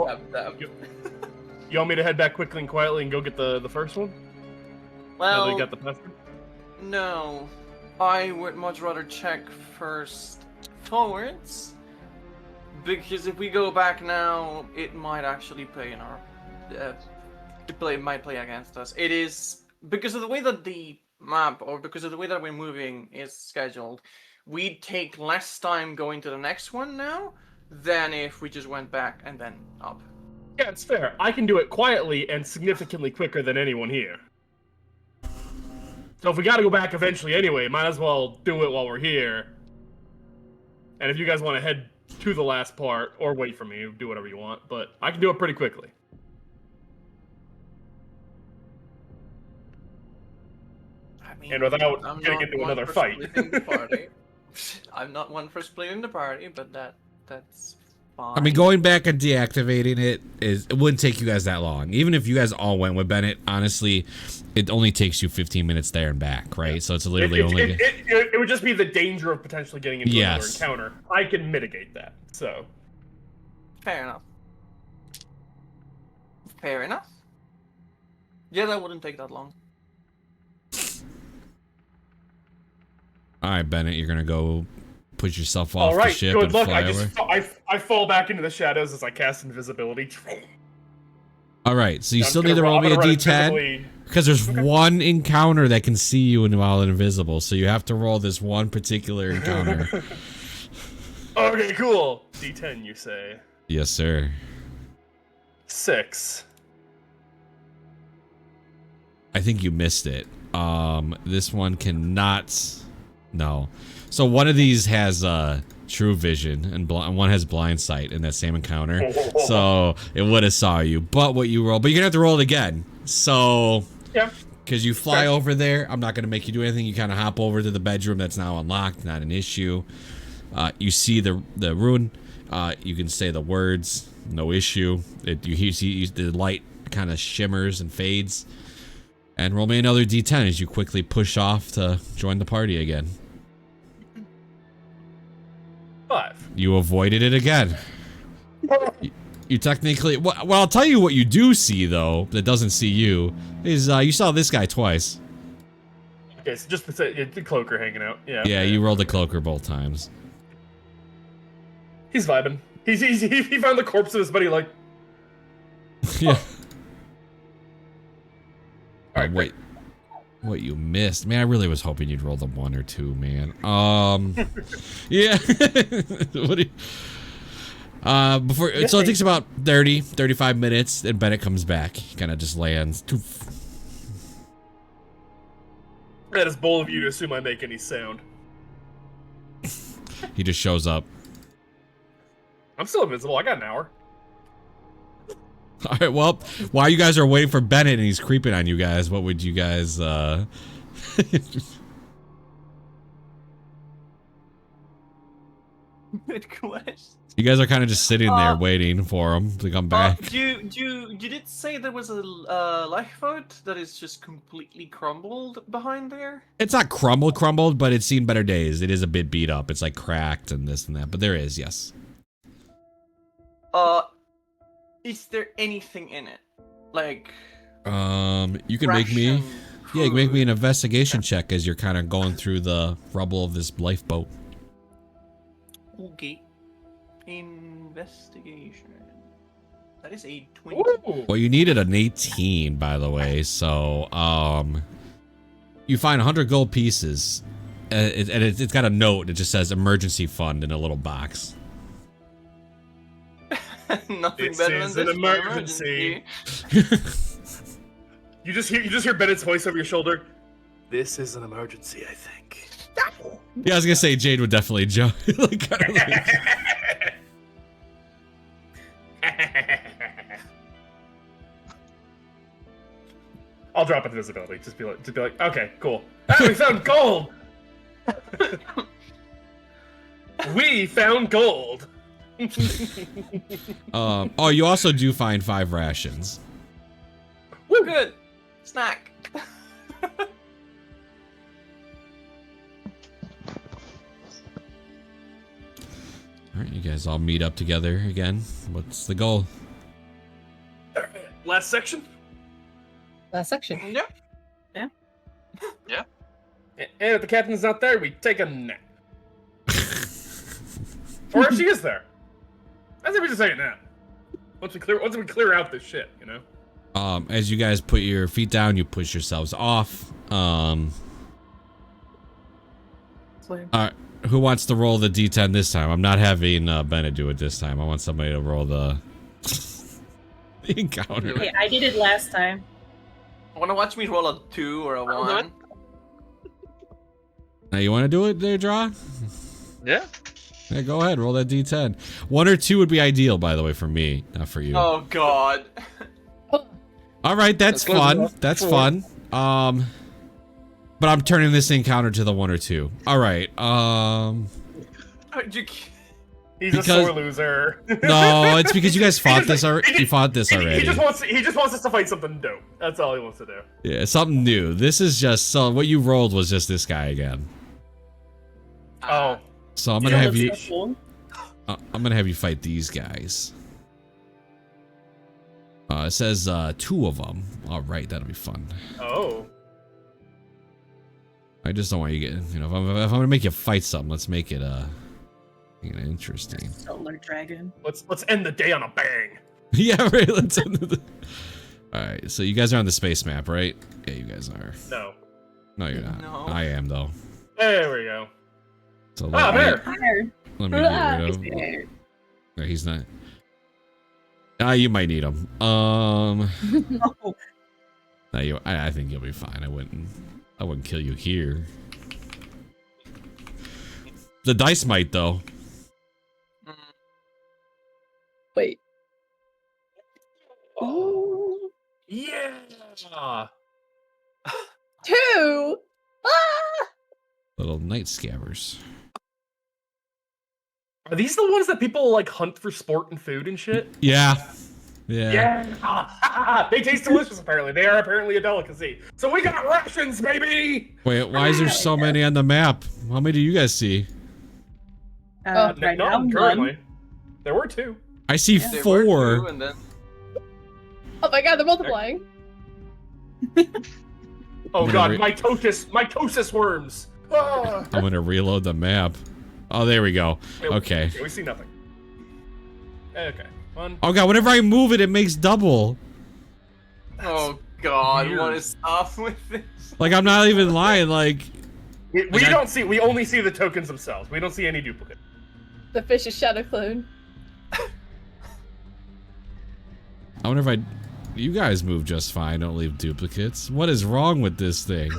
You want me to head back quickly and quietly and go get the first one? Now that you Well, got the password? no. I would much rather check first forwards. Because if we go back now, it might actually play in our... might play against us. It is... Because of the way that the map, or because of the way that we're moving is scheduled, we'd take less time going to the next one now than if we just went back and then up. Yeah, it's fair. I can do it quietly and significantly quicker than anyone here. So if we gotta go back eventually anyway, might as well do it while we're here. And if you guys want to head to the last part, or wait for me, do whatever you want, but I can do it pretty quickly. I mean, And without I'm getting not into one another for fight. splitting the party. I'm not one for splitting the party, but that's fine. I mean, going back and deactivating it wouldn't take you guys that long. Even if you guys all went with Bennett, honestly, it only takes you 15 minutes there and back, right? So it's literally only. It would just be the danger of potentially getting into another Yes. encounter. I can mitigate that. So Fair enough. Fair enough. Yeah, that wouldn't take that long. All right, Bennett, you're gonna go put yourself off all right, the ship good and luck. fly I over. just I fall back into the shadows as I cast invisibility. All right, so you I'm still gonna need to run- roll I'm me a gonna run d10 invisibly. because there's one encounter that can see you while invisible. So you have to roll this one particular encounter. Okay, cool. D10, you say? Yes, sir. 6. I think you missed it. This one cannot. No. So one of these has true vision and one has blind sight in that same encounter. So it would have saw you. But what you roll, but you're gonna have to roll it again. So Yeah. because you fly Okay. over there, I'm not gonna make you do anything. You kind of hop over to the bedroom that's now unlocked, not an issue. You see the rune. You can say the words, no issue. You see the light kind of shimmers and fades. And roll me another d10 as you quickly push off to join the party again. 5. You avoided it again. You technically... Well, I'll tell you what you do see, though, that doesn't see you, is you saw this guy twice. Okay, so just the cloaker hanging out. Yeah. Yeah, you rolled the cloaker both times. He's vibing. He found the corpse of his buddy. Like, Yeah. all right, Wait. What you missed. Man, I really was hoping you'd roll the 1 or 2, man. Yeah. What do you... Before, so it takes about 35 minutes, and Bennett comes back. He kind of just lands. that is bold of you to assume I make any sound. He just shows up. I'm still invisible. I got an hour. All right, well, while you guys are waiting for Bennett and he's creeping on you guys, what would you guys, Good question. You guys are kind of just sitting there waiting for him to come back. You did say there was a lifeboat that is just completely crumbled behind there? It's not crumbled, but it's seen better days. It is a bit beat up. It's like cracked and this and that, but there is, yes. Is there anything in it? Like, You can make me... ration, Yeah, you can make me an food? investigation check as you're kind of going through the rubble of this lifeboat. Okay. Investigation. That is a 20. Ooh. Well, you needed an 18, by the way, so, you find 100 gold pieces, and it's got a note that just says emergency fund in a little box. Nothing This better is than an this emergency. You just hear Bennett's voice over your shoulder. This is an emergency, I think. Yeah, I was gonna say Jade would definitely jump. Like, kinda like- I'll drop invisibility. Just be like, okay, cool. Ah, we found gold. We found gold. oh, you also do find 5 rations. Woo, good. Snack. All right, you guys all meet up together again. What's the goal? Last section. Last section. Yep. And if the captain's not there, we take a nap. Or if she is there. I think we just take a nap. Once we clear out this shit, you know. As you guys put your feet down, you push yourselves off. Swear. All Who wants to roll the D10 this time? I'm not having Bennett do it this time. I want somebody to roll the encounter. Okay, I did it last time. Wanna watch me roll a 2 or a I'll do 1? Now you want to do it there, Draw? Yeah. Yeah, go ahead. Roll that D10. 1 or 2 would be ideal, by the way, for me, not for you. Oh god. All right, that's close fun. enough. That's 4. fun. But I'm turning this encounter to the 1 or 2. All right. He's Because- a sore loser. No, it's because you guys fought just- this already. he You fought this already. He just wants us to fight something dope. That's all he wants to do. Yeah, something new. This is just so. What you rolled was just this guy again. Oh. So I'm You gonna know have you. what's so cool? I'm gonna have you fight these guys. It says 2 of them. All right, that'll be fun. Oh. I just don't want you getting. You know, if I'm gonna make you fight something, let's make it interesting. Solar dragon. Let's end the day on a bang. Yeah, right. Let's end the. All right, so you guys are on the space map, right? Yeah, you guys are. No. No, you're not. No. I am though. There we go. So Ah, there. let me get rid of. No, he's not. You might need him. No, I think you'll be fine. I wouldn't kill you here. The dice might though. Wait. Ooh. Yeah. 2. Ah! Little night scabbers. Are these the ones that people like hunt for sport and food and shit? Yeah. Yeah. Yeah. They taste delicious. Apparently, they are apparently a delicacy. So we got rations, baby. Wait, why is there so many on the map? How many do you guys see? Right now, None currently. There were 2. I see There were 4. 2 and then... Oh my god, they're multiplying. Oh I'm god, gonna mitosis worms. Ah. I'm gonna reload the map. Oh, there we go. Wait, Okay. We see nothing. Okay. 1. Oh god, whenever I move it, it makes double. Oh god, weird. what is up with this? Like, I'm not even lying, like... We Okay. don't see. We only see the tokens themselves. We don't see any duplicate. The fish is shadow clone. I wonder if you guys move just fine, don't leave duplicates. What is wrong with this thing?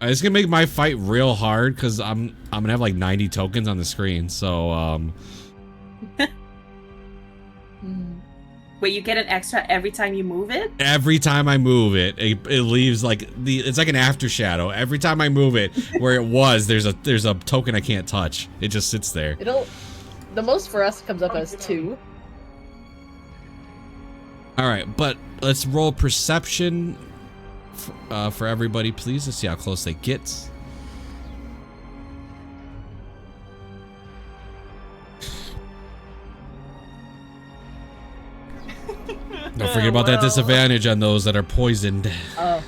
It's gonna make my fight real hard, because I'm gonna have like 90 tokens on the screen, so, Wait, you get an extra every time you move it? every time I move it, it leaves like it's like an after shadow. Every time I move it, where it was, there's a token I can't touch. It just sits there. The most for us comes up as 2. All right, but let's roll perception for everybody, please. Let's see how close they get. Don't forget about that disadvantage on those that are poisoned. Oh.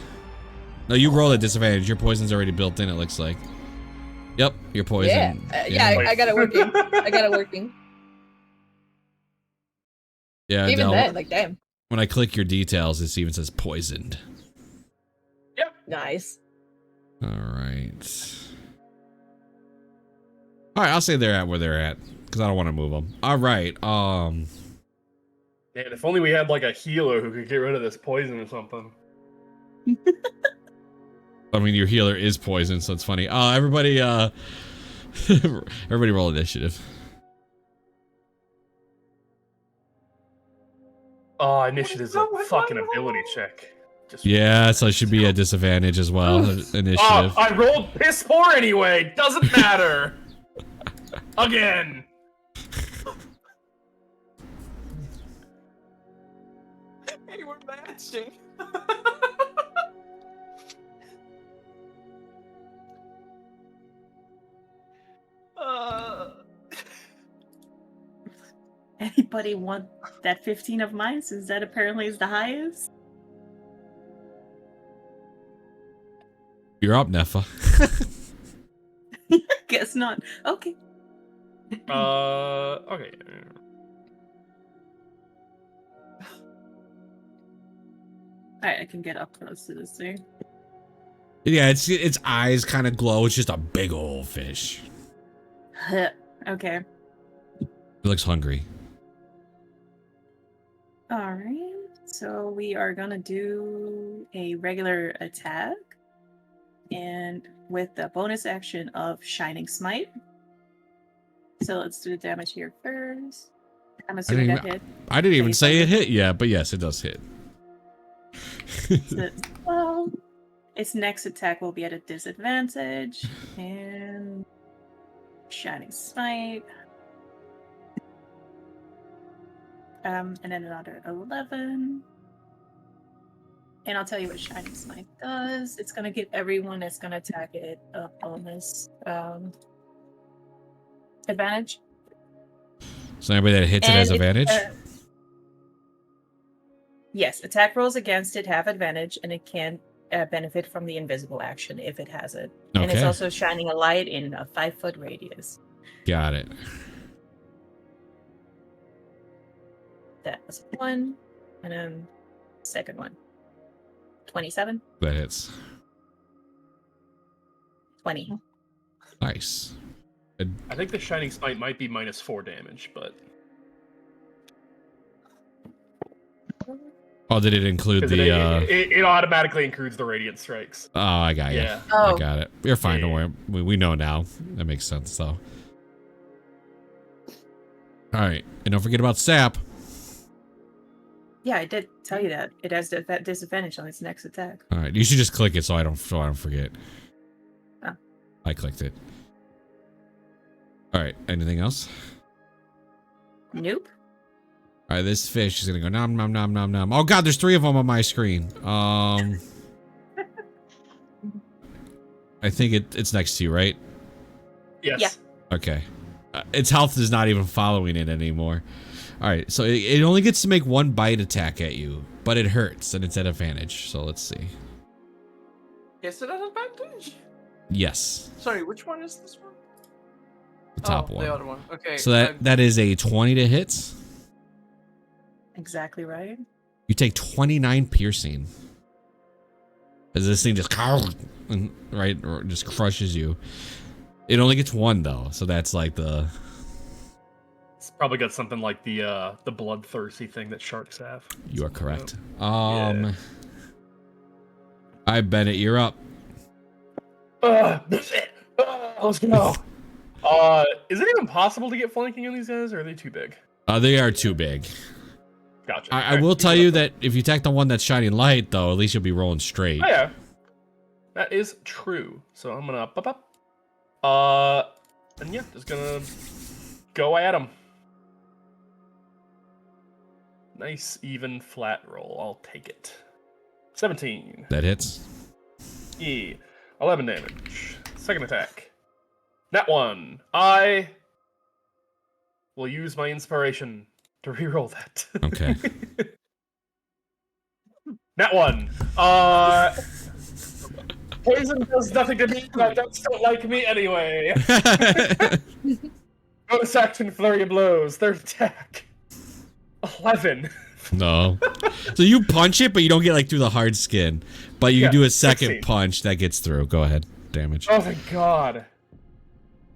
No, you roll a disadvantage. Your poison's already built in, it looks like. Yep, you're poisoned. I got it working. I got it working. Yeah, Even Del, then, like, damn. when I click your details, it even says poisoned. Nice. All right. All right, I'll say they're at where they're at, because I don't want to move them. All right, Man, if only we had like a healer who could get rid of this poison or something. I mean, your healer is poisoned, so it's funny. Everybody, everybody roll initiative. Oh, initiative's a fucking ability check. Just Yeah, so it should be a disadvantage as well. Initiative. Oh, I rolled piss poor anyway. Doesn't matter. Again. Hey, we're matching. Anybody want that 15 of mine, since that apparently is the highest? You're up, Nefa. Guess not. Okay. Okay. Alright, I can get up close to this thing. Yeah, its eyes kind of glow. It's just a big old fish. Okay. It looks hungry. All right. So we are gonna do a regular attack, and with the bonus action of Shining Smite. So let's do the damage here first. I'm assuming that hit. I didn't even say it 27. hit yet, but yes, it does hit. So, well, its next attack will be at a disadvantage, and Shining Smite. And then another 11. And I'll tell you what Shining Smite does. It's going to give everyone that's going to attack it a bonus advantage. So everybody that hits it has advantage? Yes, attack rolls against it have advantage, and it can benefit from the invisible action if it has it. And it's Okay. also shining a light in a 5-foot radius. Got it. That was 1. And then second one. 27? That hits. 20. Nice. I think the Shining Smite might be -4 damage, but Oh, did it include 'cause the it automatically includes the radiant strikes. Oh, I got you. Yeah. I Oh. got it. You're fine, don't Yeah. worry. We know now. That makes sense though. Alright. And don't forget about sap. Yeah, I did tell you that. It has that disadvantage on its next attack. Alright. You should just click it so I don't forget. Oh. I clicked it. Alright, anything else? Nope. All right, this fish is gonna go nom nom nom nom nom. Oh god, there's 3 of them on my screen. I think it's next to you, right? Yes. Yeah. Okay. Its health is not even following it anymore. All right, so it only gets to make 1 bite attack at you, but it hurts and it's at advantage. So let's see. Is it an advantage? Yes, Sorry, which one is this one? the top oh, one. The other one. Okay. So that is a 20 to hit. Exactly right. You take 29 piercing. As this thing just right or just crushes you. It only gets 1 though, so that's like the. It's probably got something like the bloodthirsty thing that sharks have. You are correct. Yeah. I Bennett, you're up. Let's go. Is it even possible to get flanking on these guys, or are they too big? They are too big. Gotcha. I will tell you that if you attack the one that's shining light, though, at least you'll be rolling straight. Oh, yeah, that is true. So I'm gonna up. And yeah, just gonna go at him. Nice even flat roll. I'll take it. 17. That hits. Yeah. 11 damage. Second attack. That one. I will use my inspiration to reroll that. Okay. That one. Poison does nothing to me. My ducks don't like me anyway. Bonus action, flurry of blows. Third attack. 11. No. So you punch it, but you don't get like through the hard skin. But you Yeah, do a second 16. punch that gets through. Go ahead. Damage. Oh my god.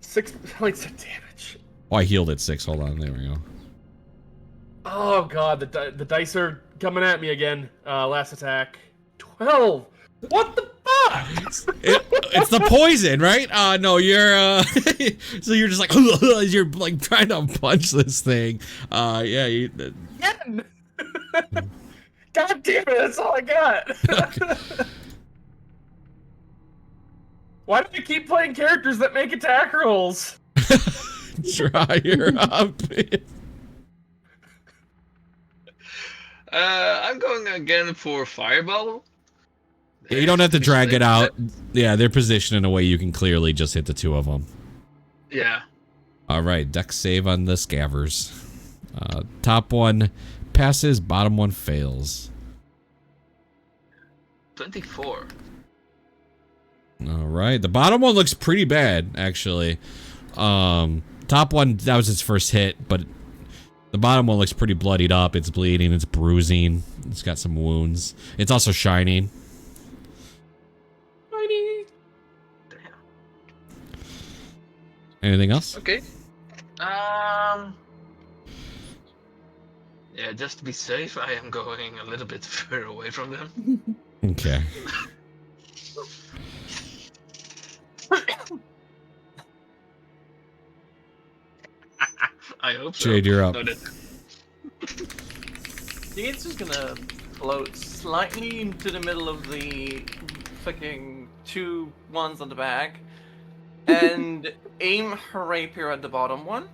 6 points of damage. Oh, I healed at 6. Hold on. There we go. Oh god, the dice are coming at me again. Last attack. 12. What the fuck? It's the poison, right? No, you're so you're just like you're like trying to punch this thing. Yeah, Again. God damn it, that's all I got. Why do we keep playing characters that make attack rolls? try your up. I'm going again for Fireball. Yeah, you don't have to drag it out. Yeah, they're positioned in a way you can clearly just hit the 2 of them. Yeah. All right, dex save on the scavers. Top one passes, bottom one fails. 24. All right, the bottom one looks pretty bad, actually. Top one, that was its first hit, but the bottom one looks pretty bloodied up. It's bleeding, it's bruising, it's got some wounds. It's also shining. Anything else? Okay. Yeah, just to be safe, I am going a little bit further away from them. Okay. I hope so. Jade, you're up. No, that, I think it's just gonna float slightly into the middle of the fucking two ones on the back and aim her rapier at the bottom one.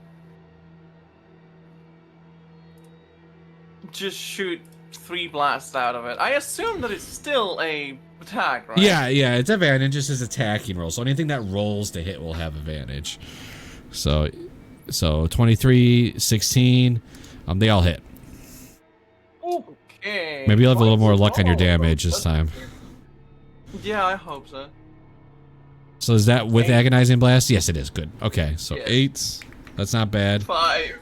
Just shoot 3 blasts out of it. I assume that it's still a attack, right? Yeah, it's advantage. It's his attacking roll. So anything that rolls to hit will have advantage. So 23, 16, they all hit. Okay. Maybe you'll have a little more What's luck on your all damage of this them? time. Yeah, I hope so. So is that with 8. agonizing blast? Yes, it is. Good. Okay, so Yes. 8. That's not bad. 5.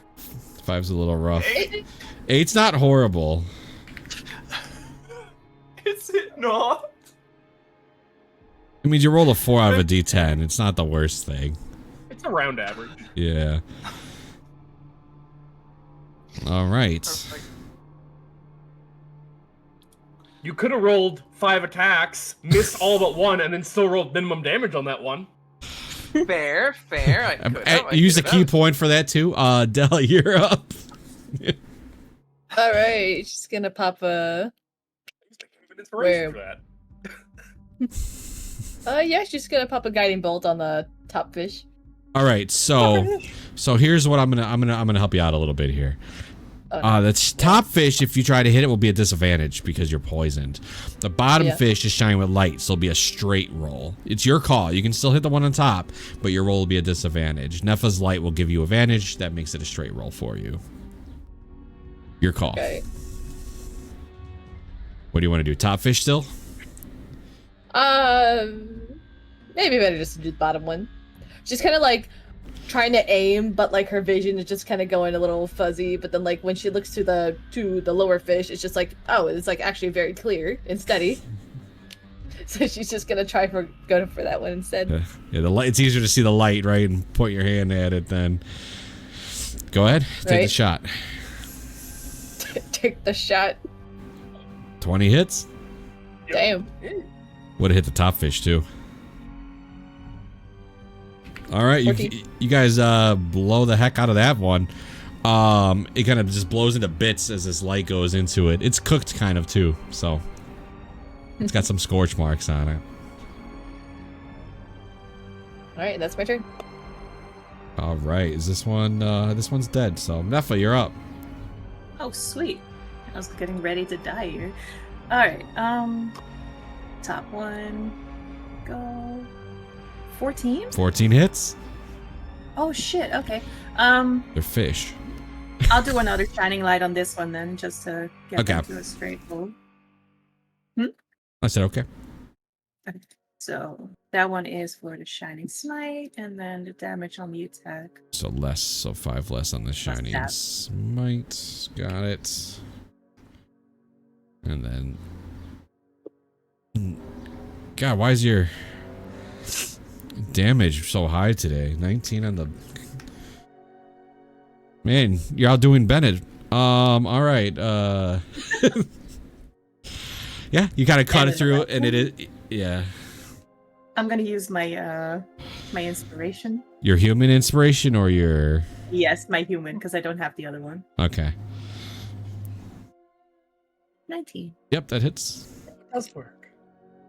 5's a little rough. 8. 8's not horrible. Is it not? It means you roll a 4 out of a D10. It's not the worst thing. It's around average. Yeah. All right. Perfect. You could have rolled 5 attacks, missed all but 1, and then still rolled minimum damage on that one. Fair. I could have, I Use a could key have. point for that too. Del, you're up. All right, she's gonna pop a. Inspiration for that. Yeah, she's gonna pop a guiding bolt on the top fish. All right, so here's what I'm gonna help you out a little bit here. The top fish, if you try to hit it, will be a disadvantage because you're poisoned. The bottom fish is shining with light, so it'll be a straight roll. It's your call. You can still hit the one on top, but your roll will be a disadvantage. Nefa's light will give you advantage. That makes it a straight roll for you. Your call. Okay. What do you want to do? Top fish still? Maybe better just to do the bottom one. She's kind of like trying to aim, but like her vision is just kind of going a little fuzzy. But then like when she looks to the lower fish, it's just like, oh, it's like actually very clear and steady. So she's just gonna go for that one instead. Yeah, the light. It's easier to see the light, right, and point your hand at it. Then go ahead, take the shot. Take the shot. 20 hits. Damn. Would have hit the top fish too. All right, you guys blow the heck out of that one. It kind of just blows into bits as this light goes into it. It's cooked kind of too, so it's got some scorch marks on it. All right, that's my turn. All right, is this one? This one's dead. So Nefa, you're up. Oh, sweet. I was getting ready to die here. Alright, top one. Go. 14? 14 hits. Oh, shit, okay. They're fish. I'll do another shining light on this one then, just to get them to a straight roll. I said okay. Okay. So that one is for the shining smite, and then the damage on the attack. So less, so 5 less on the shining that. smite. Got it. And then, God, why is your damage so high today? 19 on the. Man, you're outdoing Bennett. All right. Yeah, you kind of cut it through, and it is. Yeah. I'm gonna use my my inspiration. Your human inspiration or your. Yes, my human, because I don't have the other one. Okay. 19. Yep, that hits. It does work.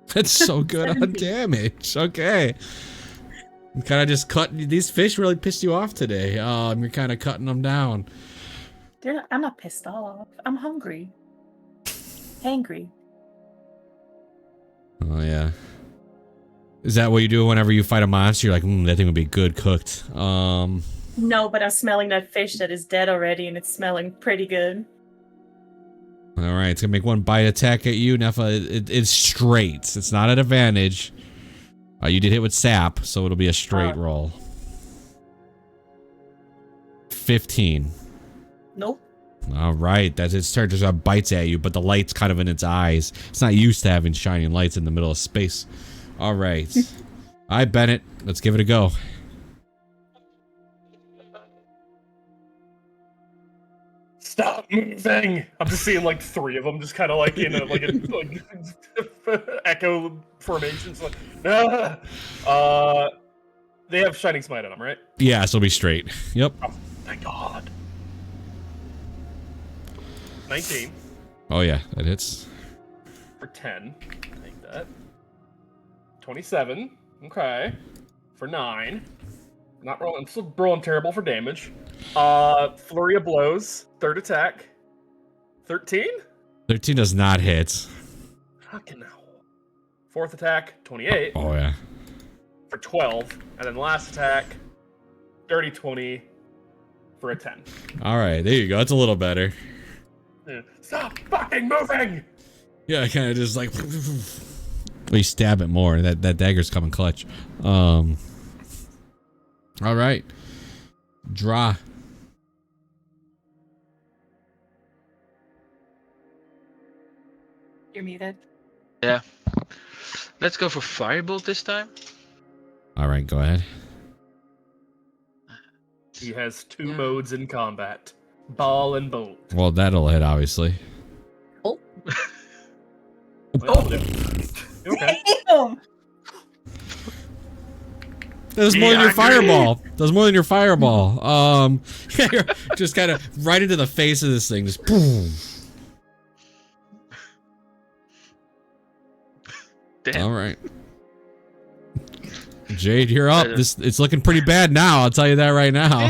That's so good on damage. Okay. I'm kind of just cutting. These fish really pissed you off today. You're kind of cutting them down. I'm not pissed off. I'm hungry. Hangry. Oh, yeah. Is that what you do whenever you fight a monster? You're like, that thing would be good cooked. No, but I'm smelling that fish that is dead already, and it's smelling pretty good. All right, it's gonna make one bite attack at you, Nefa. It's straight. It's not an advantage. You did hit with sap, so it'll be a straight roll. 15. Nope. All right, that's its turn. Just bites at you, but the light's kind of in its eyes. It's not used to having shining lights in the middle of space. All right. All right, Bennett, let's give it a go. Stop moving! I'm just seeing like 3 of them, just kind of like in a like echo formations. Like, they have Shining Smite on them, right? Yeah, so be straight. Yep. Oh, thank God. 19 Oh yeah, that hits. for 10. Take that. 27. Okay. For 9. Not rolling. I'm still rolling terrible for damage. Flurry of blows. 3rd attack. 13? 13 does not hit. Fucking hell. 4th attack. 28. Oh yeah. For 12. And then last attack. Dirty 20. For a 10. All right, there you go. That's a little better. Yeah. Stop fucking moving! Yeah, kind of just like we stab it more. That dagger's coming clutch. All right, draw. You're muted. Yeah. Let's go for Firebolt this time. All right, go ahead. He has 2 modes in combat. Ball and bolt. Well, that'll hit obviously. Oh. Well, okay. Damn! That's more than your fireball. That's more than your fireball. Just kind of right into the face of this thing. Just boom. Damn. All right. Jade, you're up. It's looking pretty bad now. I'll tell you that right now.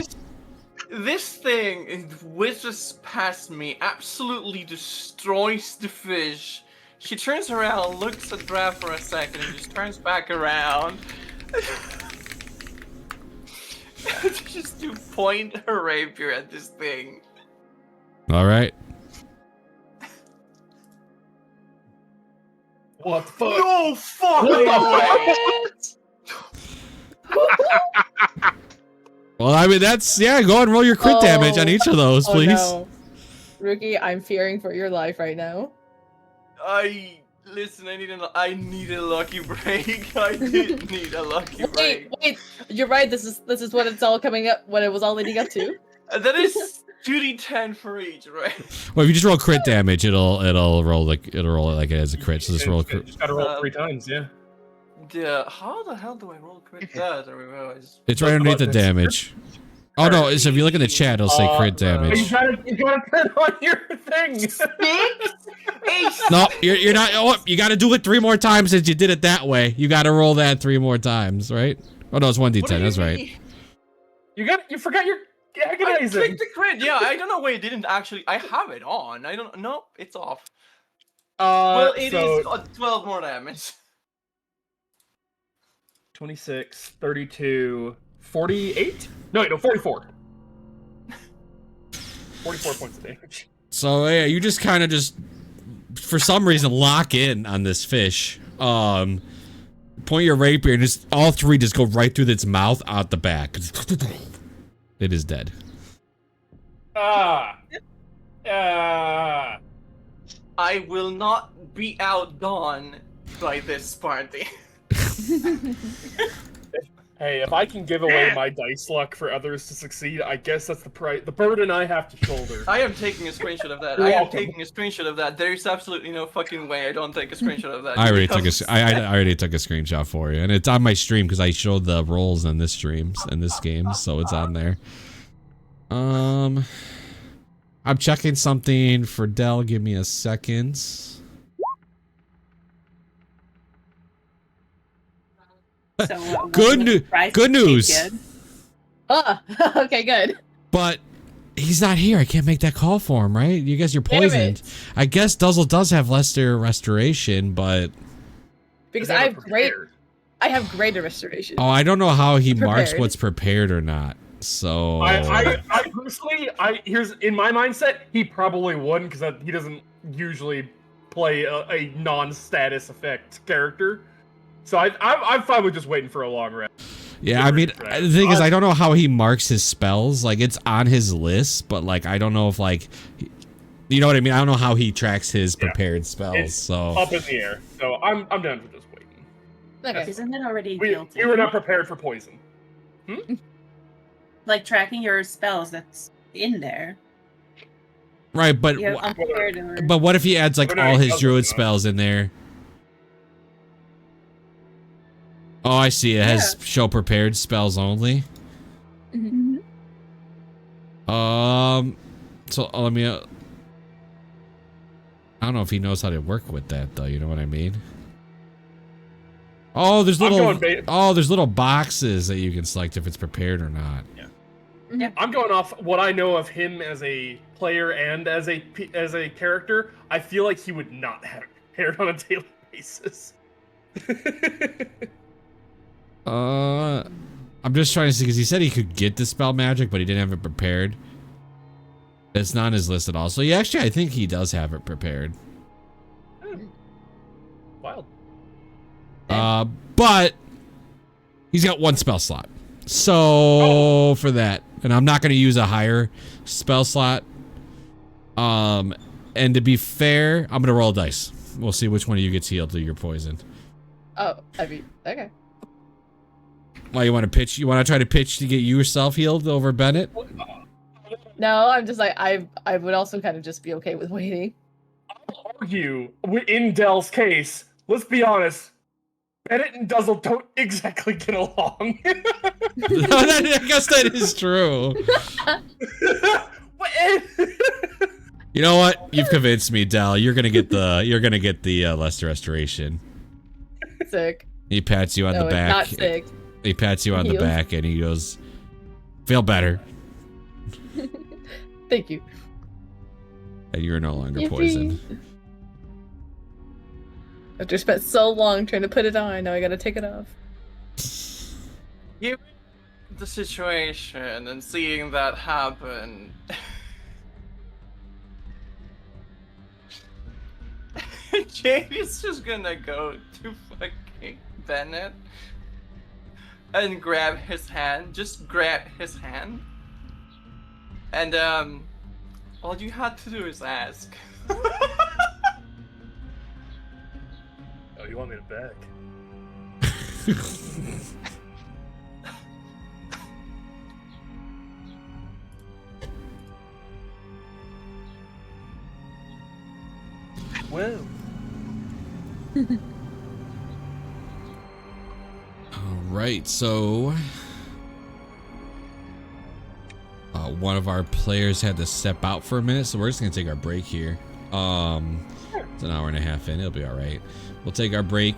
This thing whizzes past me, absolutely destroys the fish. She turns around, looks at Drav for a second, and just turns back around. Just to point her rapier at this thing. All right. What the fuck? No fucking way! Well, I mean, that's, yeah, go and roll your crit damage on each of those, Oh, please. no. Rookie, I'm fearing for your life right now. Listen, I need a lucky break. I did need a lucky break. Wait, you're right. This is what it's all coming up. What it was all leading up to. That is 2d10 for each, right? Well, if you just roll crit damage, it'll roll it like it as a crit. So just roll a crit. Just gotta roll 3 times, yeah. How the hell do I roll crit that? It's right underneath the damage. Oh no! So if you look in the chat, it'll say crit damage. You gotta put on your thing. No, you're not. Oh, you got to do it 3 more times since you did it that way. You got to roll that 3 more times, right? Oh no, it's 1d10. That's right. You forgot your I agonizing. clicked the crit. Yeah, I don't know why it didn't actually. I have it on. I don't. No, it's off. Well, it is 12 more damage. 26, 32, 48? No, wait, no, 44. 44 points of damage. So yeah, you just kind of for some reason lock in on this fish. Point your rapier and just all 3 just go right through its mouth out the back. It is dead. I will not be outdone by this party. Hey, if I can give away my dice luck for others to succeed, I guess that's the burden I have to shoulder. I am taking a screenshot of that. You're I am welcome. taking a screenshot of that. There's absolutely no fucking way I don't take a screenshot of that. I already took I already took a screenshot for you, and it's on my stream because I showed the rolls in this streams in this game, so it's on there. I'm checking something for Dell. Give me a second. So, Good news. Good. Okay, good. But he's not here. I can't make that call for him, right? You guys, you're Damn poisoned. it. I guess Duzzle does have lesser restoration, but Because Never I have prepared. greater restoration. oh, I don't know how he marks Prepared. what's prepared or not. So I personally, here's in my mindset, he probably wouldn't because he doesn't usually play a non-status effect character. So I'm fine with just waiting for a long rest. yeah, I mean, the thing is, I don't know how he marks his spells. Like, it's on his list, but like, I don't know if like, you know what I mean? I don't know how he tracks his prepared spells. It's So up in the air. So I'm done with just waiting. Okay. Isn't it already We built in? were not prepared for poison. Like tracking your spells that's in there. Right, but Yeah, unprepared or... but what if he adds like But no, all he his doesn't, druid though. spells in there? Oh, I see. It has show prepared spells only. Mhm. So let me. I don't know if he knows how to work with that though. You know what I mean? Oh, there's there's little boxes that you can select if it's prepared or not. I'm going off what I know of him as a player and as a character. I feel like he would not have it prepared on a daily basis. I'm just trying to see because he said he could get Dispel Magic, but he didn't have it prepared. It's not on his list at all. So yeah, actually, I think he does have it prepared. Wild. But he's got one spell slot. So for that, and I'm not going to use a higher spell slot. And to be fair, I'm going to roll a dice. We'll see which one of you gets healed till you're poisoned. Oh, I mean, okay. Why you want to pitch? You want to try to pitch to get yourself healed over Bennett? No, I'm just like I would also kind of just be okay with waiting. I'll argue in Dell's case. Let's be honest. Bennett and Duzzle don't exactly get along. I guess that is true. You know what? You've convinced me, Dell. You're gonna get the Lester restoration. Sick. He pats you on No, the it's back. not sick. He pats you on the Healed. back and he goes, "Feel better." Thank you. And you're no longer Yippee. poisoned. After spent so long trying to put it on, now I gotta take it off. Given the situation and seeing that happen, Jamie's just gonna go to fucking Bennett and grab his hand. Just grab his hand. And all you had to do is ask. Oh, you want me to beg? Well. Alright, so one of our players had to step out for a minute, so we're just gonna take our break here. It's an hour and a half in, it'll be alright. We'll take our break.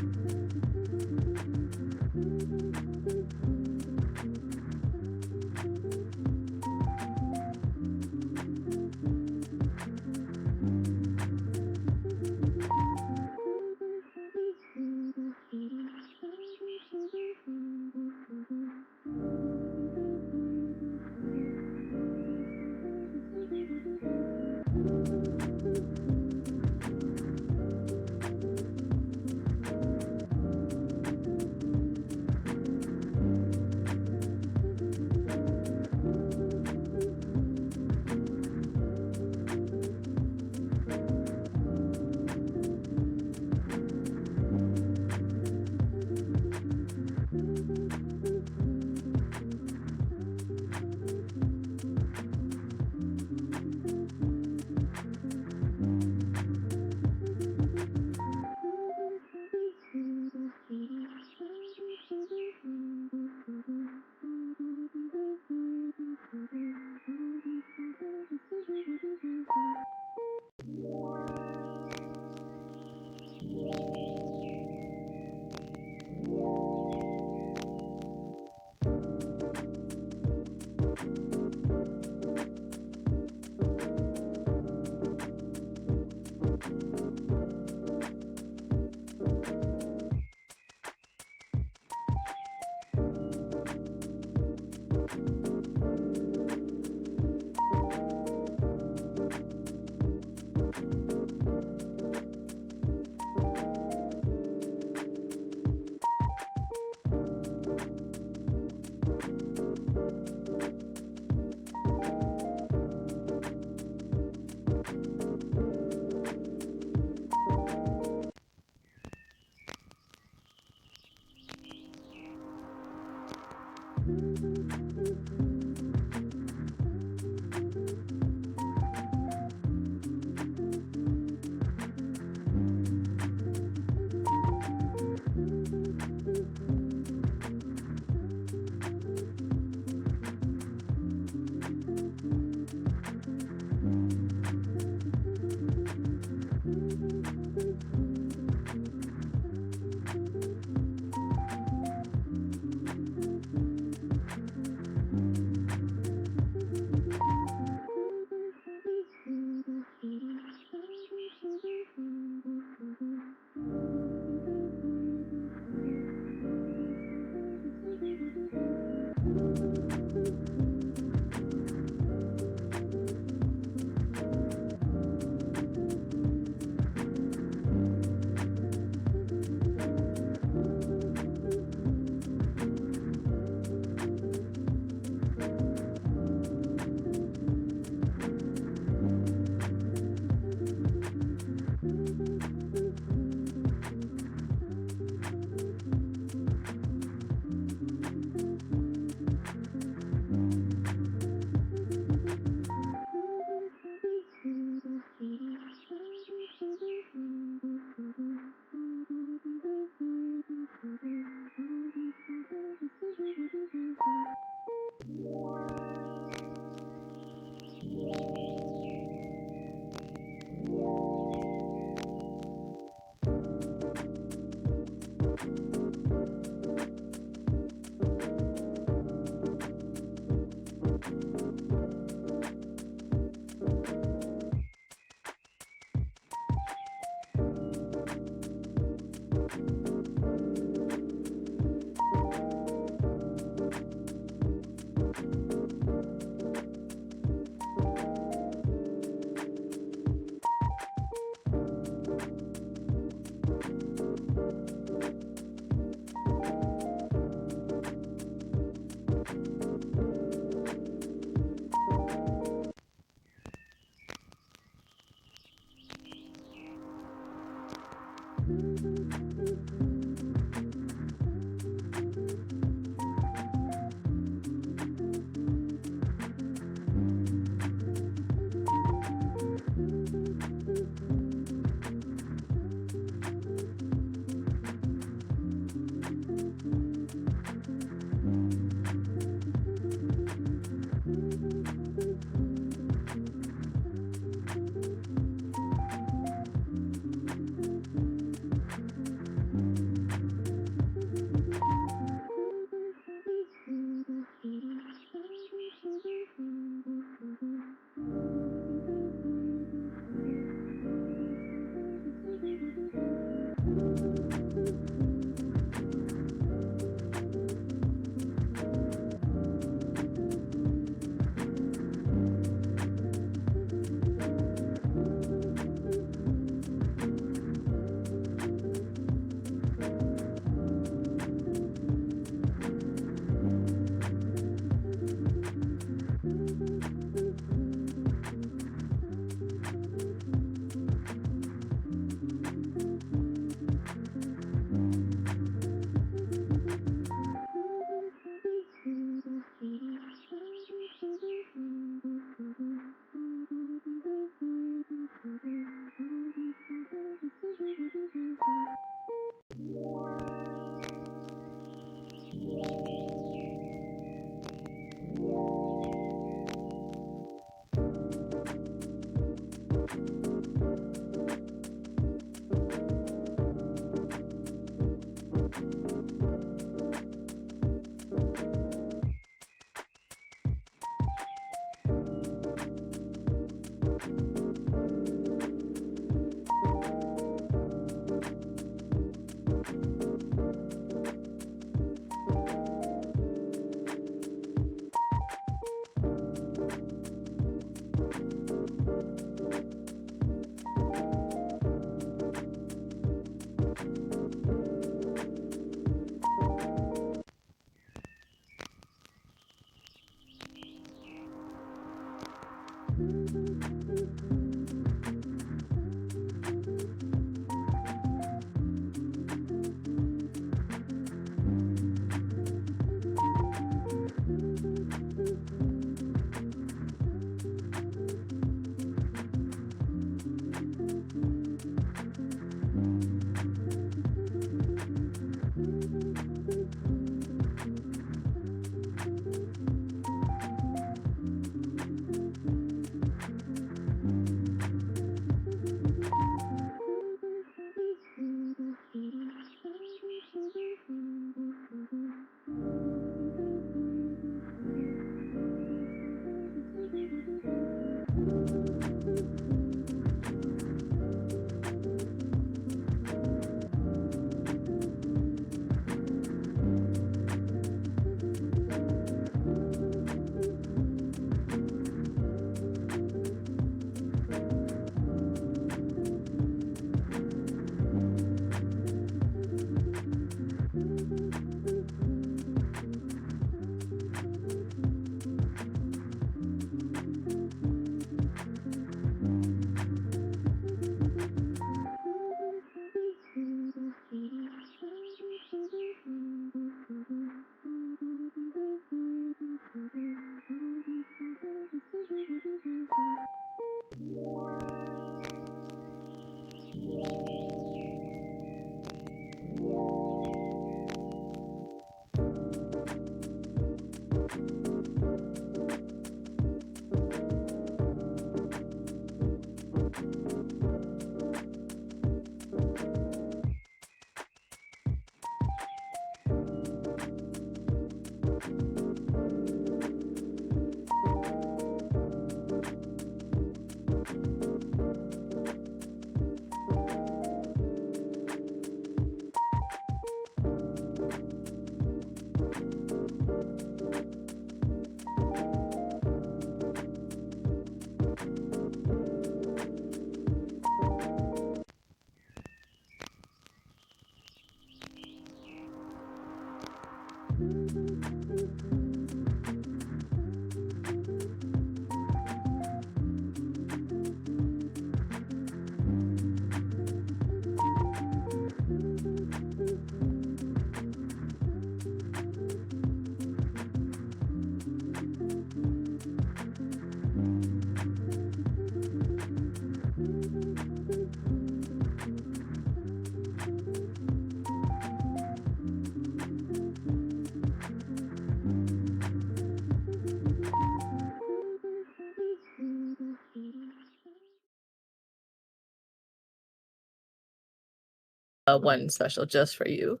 One special just for you.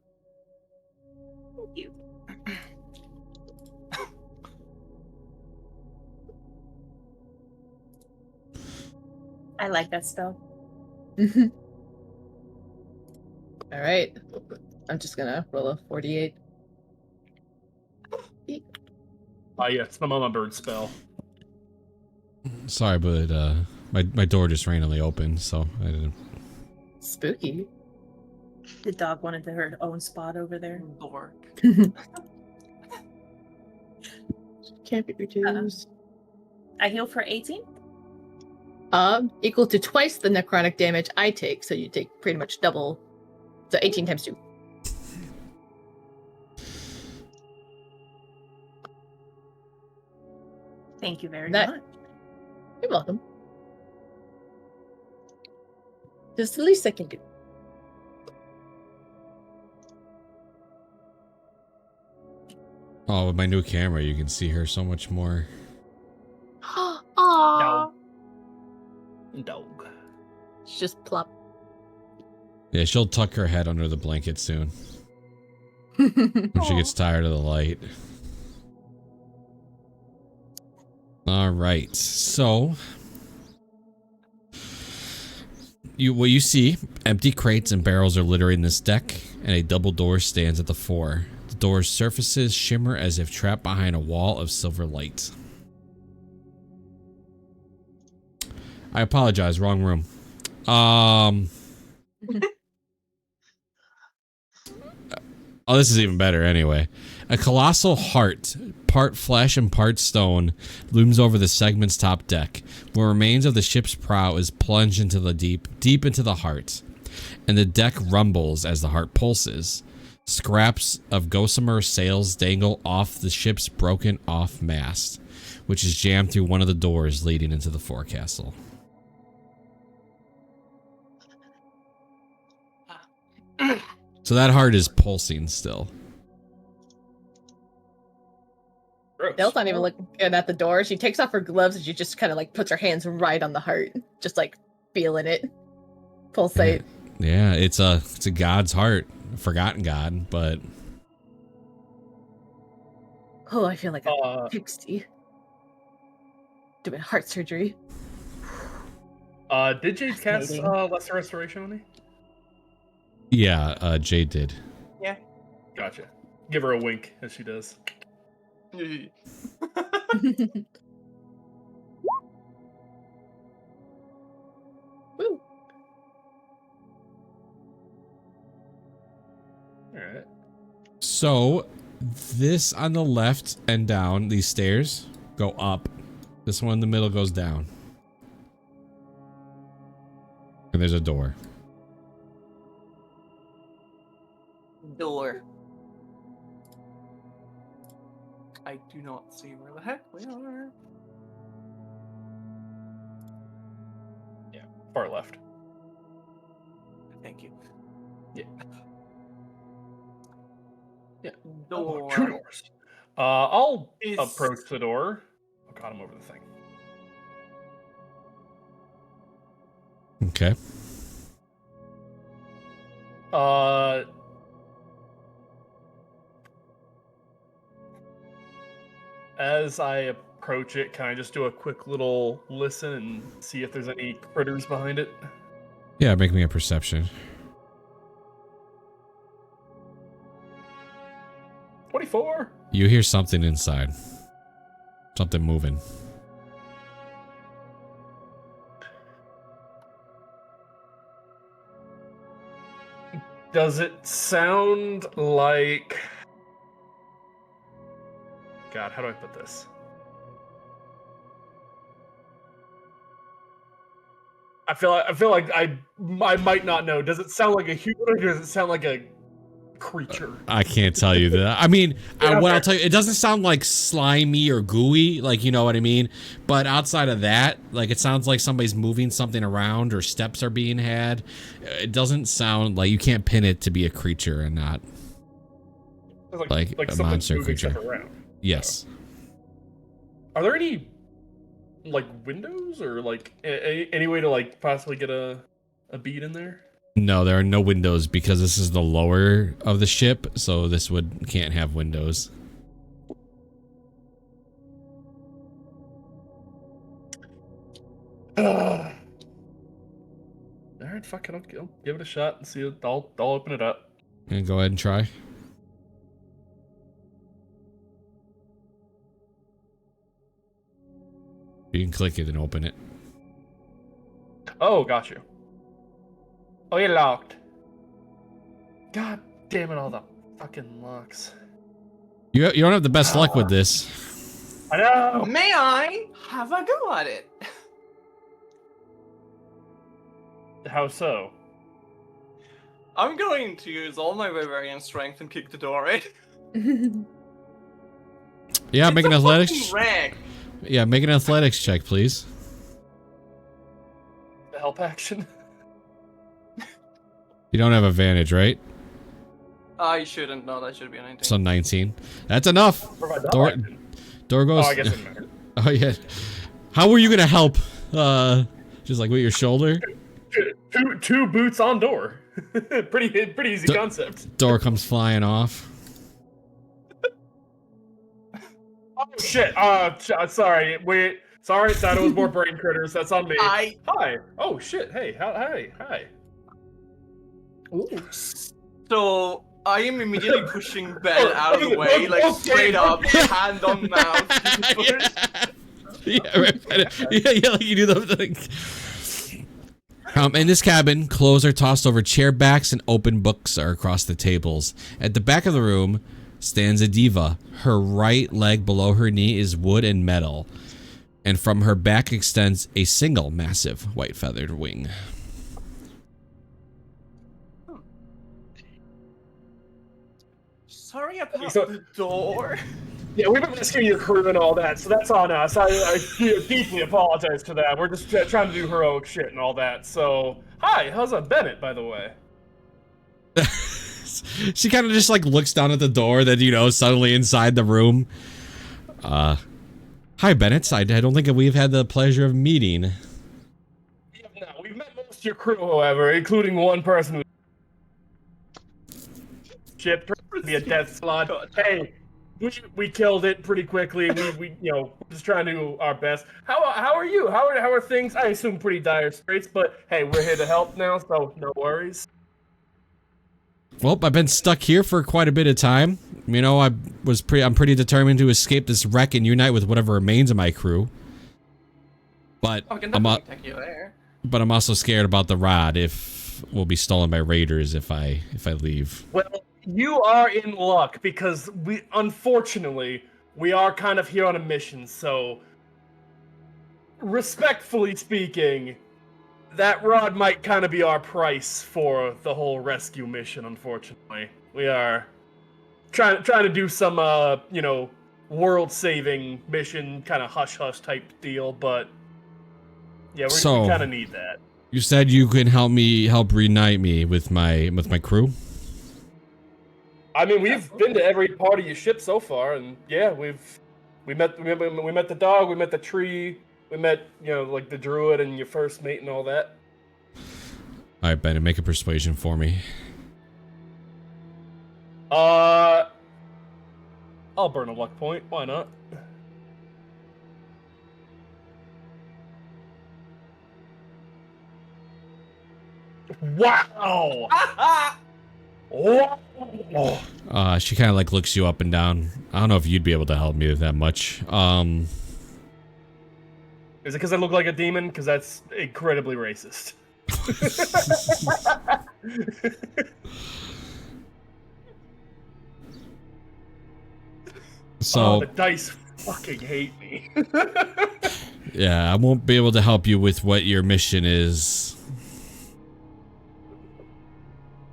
Thank you. I like that spell. All right. I'm just gonna roll a 48. Yeah, it's the Mama Bird spell. Sorry, but my door just randomly opened, so I didn't. Spooky. The dog wanted her own spot over there. Dork. Can't be reduced. I heal for 18. Equal to twice the necrotic damage I take, so you take pretty much double. So 18 times 2. Thank you very That- much. You're welcome. Just the least I can do. Oh, with my new camera, you can see her so much more. Aww. Dog. It's just plop. Yeah, she'll tuck her head under the blanket soon when she gets tired of the light. All right, so what you see, empty crates and barrels are littering this deck, and a double door stands at the fore. The door's surfaces shimmer as if trapped behind a wall of silver light. I apologize, wrong room. Oh, this is even better anyway. A colossal heart, part flesh and part stone, looms over the segment's top deck. What remains of the ship's prow is plunged into the deep into the heart, and the deck rumbles as the heart pulses. Scraps of gossamer sails dangle off the ship's broken off mast, which is jammed through one of the doors leading into the forecastle. So that heart is pulsing still. Gross. Dell's not even looking at the door. She takes off her gloves and she just kind of like puts her hands right on the heart, just like feeling it pulsate. Yeah, it's a god's heart, a forgotten god, but Oh, I feel like a Uh, pixie doing heart surgery. did Jade cast Fascinating. Lesser Restoration on me? yeah, Jade did. Gotcha. Give her a wink as she does. Woo. Alright. So this on the left and down, these stairs go up. This one in the middle goes down. And there's a door. Door. I do not see where the heck we are. Far left. Thank you. Yeah. Yeah. Door. Two doors. I'll Is- approach the door. Oh god, I'm over the thing. Okay. As I approach it, can I just do a quick little listen and see if there's any critters behind it? Yeah, make me a perception. 24. You hear something inside. Something moving. Does it sound like God, how do I put this? I feel like I might not know. Does it sound like a human or does it sound like a creature? I can't tell you that. I mean, Yeah, what I'll fair. tell you, it doesn't sound like slimy or gooey, like, you know what I mean? But outside of that, like, it sounds like somebody's moving something around or steps are being had. It doesn't sound like you can't pin it to be a creature and not It's like a something's monster moving creature. stuff around. Yes. Are there any like windows or like any way to like possibly get a bead in there? No, there are no windows because this is the lower of the ship, so this can't have windows. All right, fuck it. I'll give it a shot and see it. I'll open it up. And go ahead and try. You can click it and open it. Oh, got you. Oh, you're locked. God damn it, all the fucking locks. You don't have the best luck with this. I know. May I have a go at it? How so? I'm going to use all my Bavarian strength and kick the door in. Yeah, make an It's a athletics. fucking wreck. Yeah, make an athletics check, please. The help action. You don't have advantage, right? I shouldn't. No, that should be a 19. So 19. That's enough. Provide the Door, help action. door goes. Oh, I guess it matters. Oh yeah. How were you gonna help? Just like with your shoulder? Two boots on door. pretty easy concept. Door comes flying off. Oh shit. Sorry. Wait. Sorry. Thought it was more brain critters. That's on me. Hi. Oh shit. Hey. Hi. Ooh. So I am immediately pushing Ben out of the way, like straight up, hand on mouth. Yeah, right. Yeah, like you do the thing. In this cabin, clothes are tossed over chair backs and open books are across the tables. At the back of the room stands a diva. Her right leg below her knee is wood and metal, and from her back extends a single massive white feathered wing. Sorry about So- the door. Yeah, we've been rescuing your crew and all that, so that's on us. I deeply apologize for that. We're just trying to do heroic shit and all that. So, hi, how's Bennett, by the way? She kind of just like looks down at the door, then suddenly inside the room. Hi Bennett. I don't think we've had the pleasure of meeting. Yeah, no, we've met most of your crew, however, including one person who ship to be a death slot. Hey, we killed it pretty quickly. We just trying to do our best. How are you? How are things? I assume pretty dire straits, but hey, we're here to help now, so no worries. Well, I've been stuck here for quite a bit of time. I'm pretty determined to escape this wreck and unite with whatever remains of my crew. But I can I'm definitely take you there. but I'm also scared about the rod if we'll be stolen by raiders if I leave. Well, you are in luck because unfortunately, we are kind of here on a mission, so respectfully speaking, that rod might kind of be our price for the whole rescue mission, unfortunately. We are trying to do some world-saving mission, kind of hush-hush type deal, but yeah, we kind of need that. You said you can help reunite me with my crew? I mean, we've been to every part of your ship so far, and yeah, we met the dog, we met the tree, we met like the druid and your first mate and all that. All right, Bennett, make a persuasion for me. I'll burn a luck point. Why not? Wow! Oh. She kind of like looks you up and down. I don't know if you'd be able to help me with that much. Is it because I look like a demon? Because that's incredibly racist. So the dice fucking hate me. yeah, I won't be able to help you with what your mission is,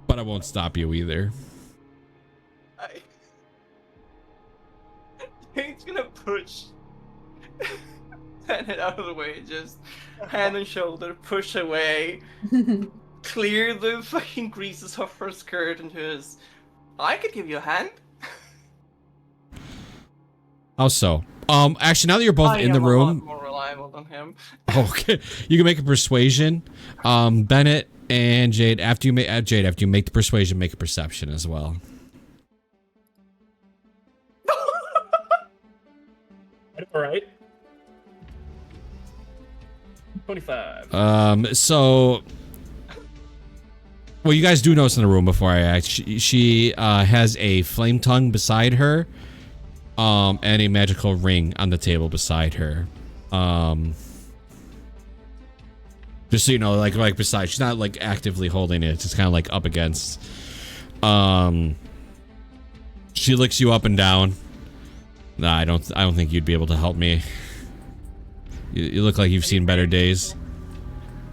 but I won't stop you either. He's gonna push Bennett out of the way, just hand and shoulder, push away, clear the fucking creases of her skirt and just, I could give you a hand. How so? Actually, now that you're both I in the am a room, lot more reliable than him. okay, you can make a persuasion. Bennett and Jade, after you make the persuasion, make a perception as well. All right. 25. So, well, you guys do notice in the room before I act, she has a flame tongue beside her, and a magical ring on the table beside her. Just so you know, like beside, she's not like actively holding it, it's just kind of like up against. She licks you up and down. Nah, I don't think you'd be able to help me. You look like you've seen better days.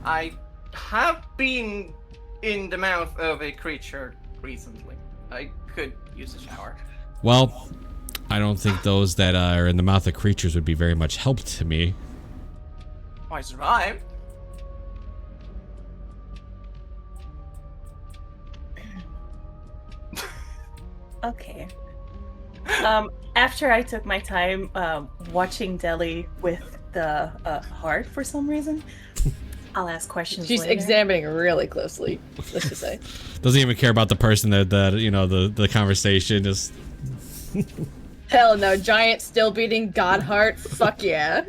I have been in the mouth of a creature recently. I could use a shower. Well, I don't think those that are in the mouth of creatures would be very much help to me. I survived. Okay. After I took my time watching Deli with the heart for some reason, I'll ask questions She's later. examining really closely, let's just say. Doesn't even care about the person that you know, the conversation. Just Hell no, giant still beating God heart. Fuck yeah.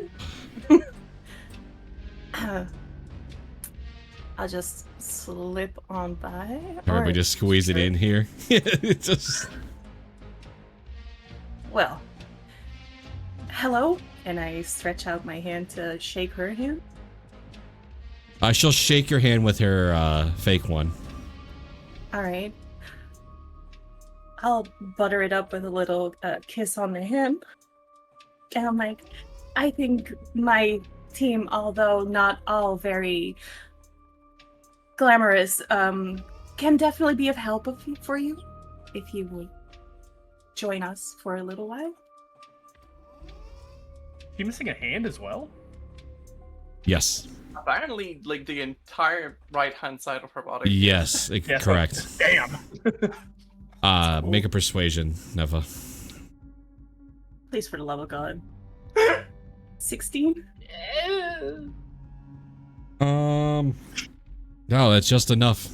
I'll just slip on by. everybody or just squeeze it in here. It's just Well, hello, and I stretch out my hand to shake her hand. she'll shake your hand with her fake one. All right. I'll butter it up with a little kiss on the hand. And I'm like, I think my team, although not all very glamorous, can definitely be of help for you if you would join us for a little while. You missing a hand as well? Yes. Apparently, like the entire right-hand side of her body. Yes. Yes, Correct. Damn. Make a persuasion, Neva. Please, for the love of God. 16? No, that's just enough.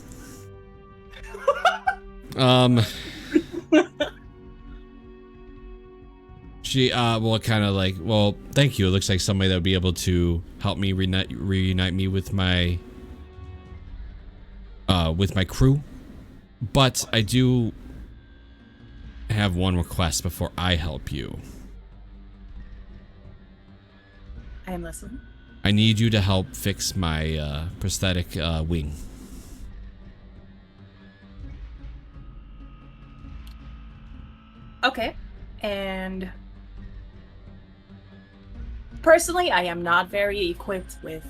She well, kind of like, well, thank you. It looks like somebody that would be able to help me reunite me with my crew. But I do have one request before I help you. I am listening. I need you to help fix my prosthetic wing. Okay. And personally, I am not very equipped with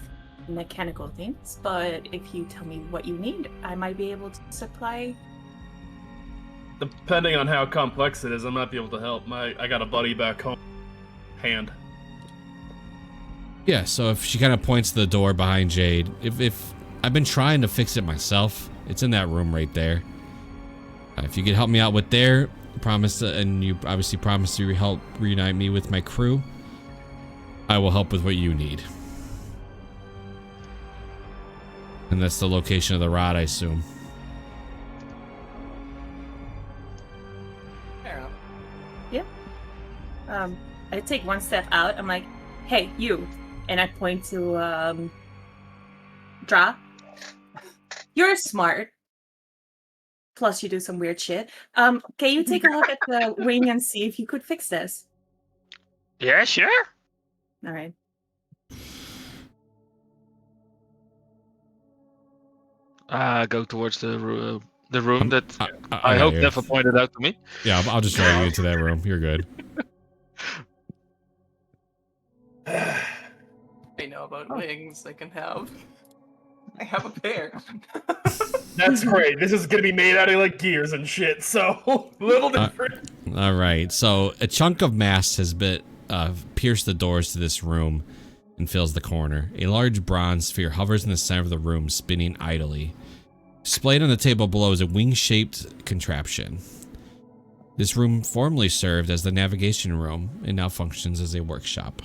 mechanical things, but if you tell me what you need, I might be able to supply. Depending on how complex it is, I might be able to help. I got a buddy back home. Hand. Yeah, so if she kind of points to the door behind Jade, if I've been trying to fix it myself, it's in that room right there. If you could help me out with there, promise, and you obviously promise to help reunite me with my crew, I will help with what you need. And that's the location of the rod, I assume. Fair enough. Yeah. I take one step out. I'm like, hey, you. And I point to Dra. You're smart. Plus you do some weird shit. Can you take a look at the wing and see if you could fix this? Yeah, sure. All right. Go towards the room that I I got hope you. Neva pointed out to me. Yeah, I'll just drag you into that room. You're good. I know about wings. I can have. I have a pair. That's great. This is gonna be made out of like gears and shit, so a little different. All right. So a chunk of mast has been pierced the doors to this room and fills the corner. A large bronze sphere hovers in the center of the room, spinning idly. Displayed on the table below is a wing-shaped contraption. This room formerly served as the navigation room and now functions as a workshop.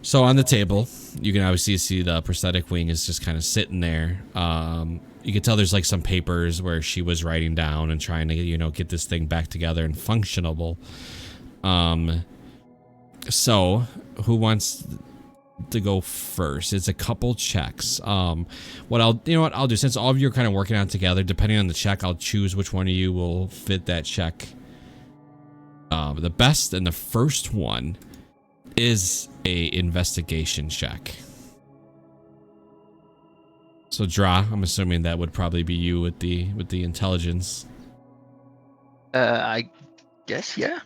So on the table, you can obviously see the prosthetic wing is just kind of sitting there. You can tell there's like some papers where she was writing down and trying to, you know, get this thing back together and functionable. So who wants to go first? It's a couple checks. What I'll do, since all of you are kind of working on it together, depending on the check, I'll choose which one of you will fit that check the best. And the first one is a investigation check. So Dra, I'm assuming that would probably be you with the intelligence. I guess, yeah.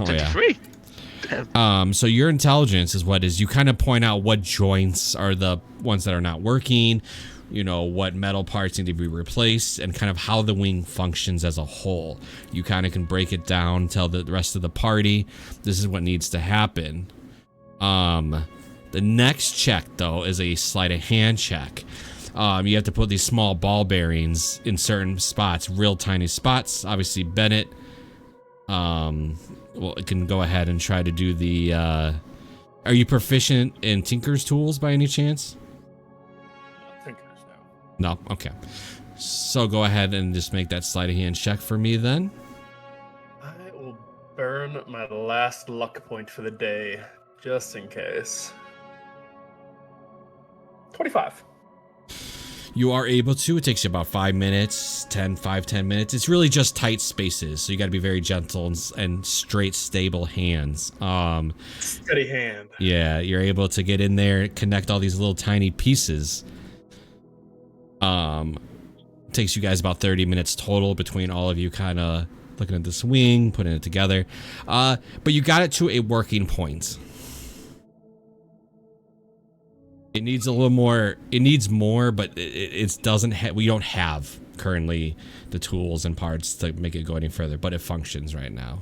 Oh yeah. 23. So your intelligence is what is you kind of point out what joints are the ones that are not working, you know, what metal parts need to be replaced, and kind of how the wing functions as a whole. You kind of can break it down, tell the rest of the party this is what needs to happen. The next check though is a sleight of hand check. You have to put these small ball bearings in certain spots, real tiny spots. Obviously Bennett well, it can go ahead and try to do the are you proficient in Tinker's tools by any chance? Thinkers now. No, okay. So go ahead and just make that sleight of hand check for me then. I will burn my last luck point for the day, just in case. 25. You are able to. It takes you about 5 minutes, 10 minutes. It's really just tight spaces, so you got to be very gentle and straight, stable hands. Steady hand. Yeah, you're able to get in there, connect all these little tiny pieces. Takes you guys about 30 minutes total between all of you kind of looking at this wing, putting it together. But you got it to a working point. It needs a little more. It needs more, but it doesn't. We don't have currently the tools and parts to make it go any further. But it functions right now.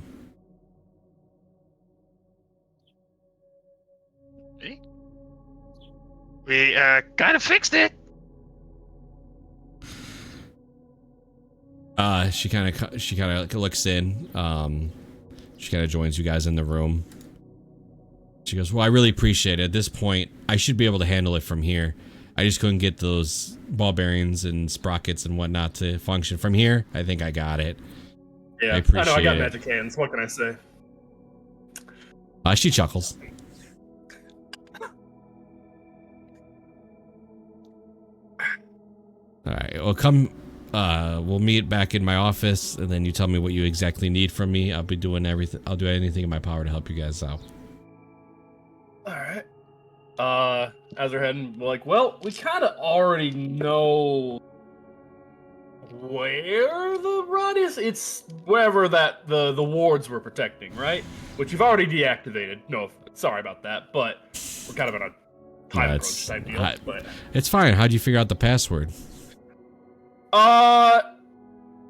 We kind of fixed it. She kind of looks in. She kind of joins you guys in the room. She goes, well, I really appreciate it. At this point, I should be able to handle it from here. I just couldn't get those ball bearings and sprockets and whatnot to function. From here, I think I got it. Yeah, I appreciate I know, I got it. magic hands. What can I say? She chuckles. All right, well, come. We'll meet back in my office, and then you tell me what you exactly need from me. I'll be doing everything. I'll do anything in my power to help you guys out. All right. As we're heading, we're like, well, we kind of already know where the rod is. It's wherever that the wards were protecting, right? Which you've already deactivated. No, sorry about that, but we're kind of in a time approach type deal. But it's fine. How'd you figure out the password?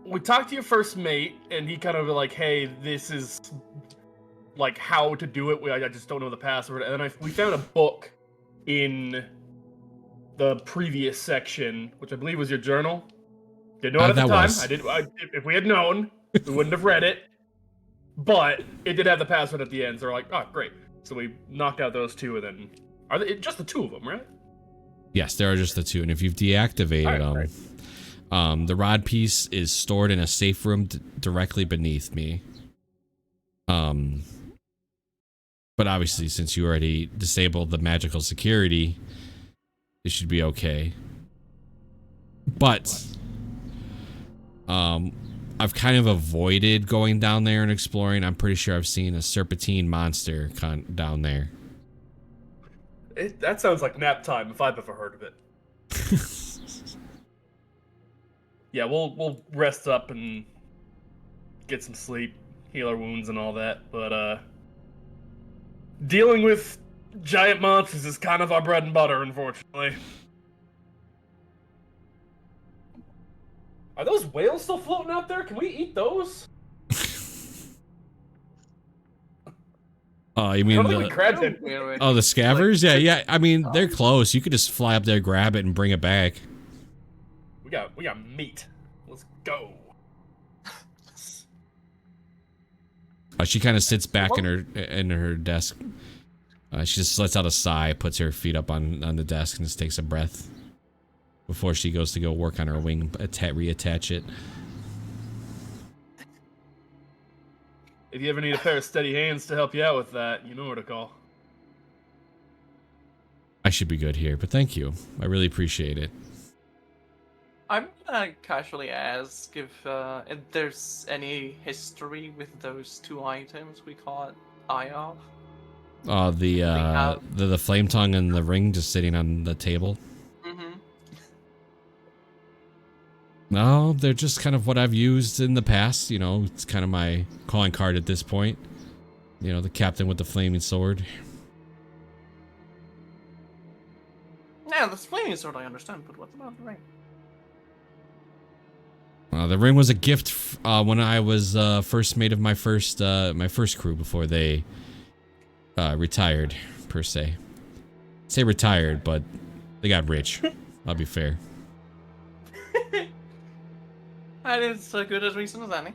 we talked to your first mate, and he kind of like, hey, this is like how to do it. I just don't know the password. And then we found a book in the previous section, which I believe was your journal. Didn't know it at the time. If we had known, we wouldn't have read it. But it did have the password at the end, so we're like, oh, great. So we knocked out those two, and then are they just the two of them, right? Yes, there are just the two, and if you've deactivated them, the rod piece is stored in a safe room directly beneath me. But obviously, since you already disabled the magical security, it should be okay. But I've kind of avoided going down there and exploring. I'm pretty sure I've seen a serpentine monster down there. That sounds like nap time if I've ever heard of it. yeah, we'll rest up and get some sleep, heal our wounds and all that. But dealing with giant monsters is kind of our bread and butter, unfortunately. Are those whales still floating out there? Can we eat those? Oh, you I mean don't think we grabbed No, it. we're the scavers? like- Yeah. I mean, they're close. You could just fly up there, grab it, and bring it back. We got meat. Let's go. She kind of sits back in her desk. She just lets out a sigh, puts her feet up on the desk, and just takes a breath before she goes to go work on her wing, reattach it. If you ever need a pair of steady hands to help you out with that, you know where to call. I should be good here, but thank you. I really appreciate it. I'm gonna casually ask if there's any history with those two items we caught eye of. The flame tongue and the ring just sitting on the table. Mm-hmm. No, they're just kind of what I've used in the past. You know, it's kind of my calling card at this point. You know, the captain with the flaming sword. Yeah, the flaming sword I understand, but what about the ring? The ring was a gift when I was first mate of my first crew before they retired, per se. Say retired, but they got rich. I'll be fair. That is as good a reason as any.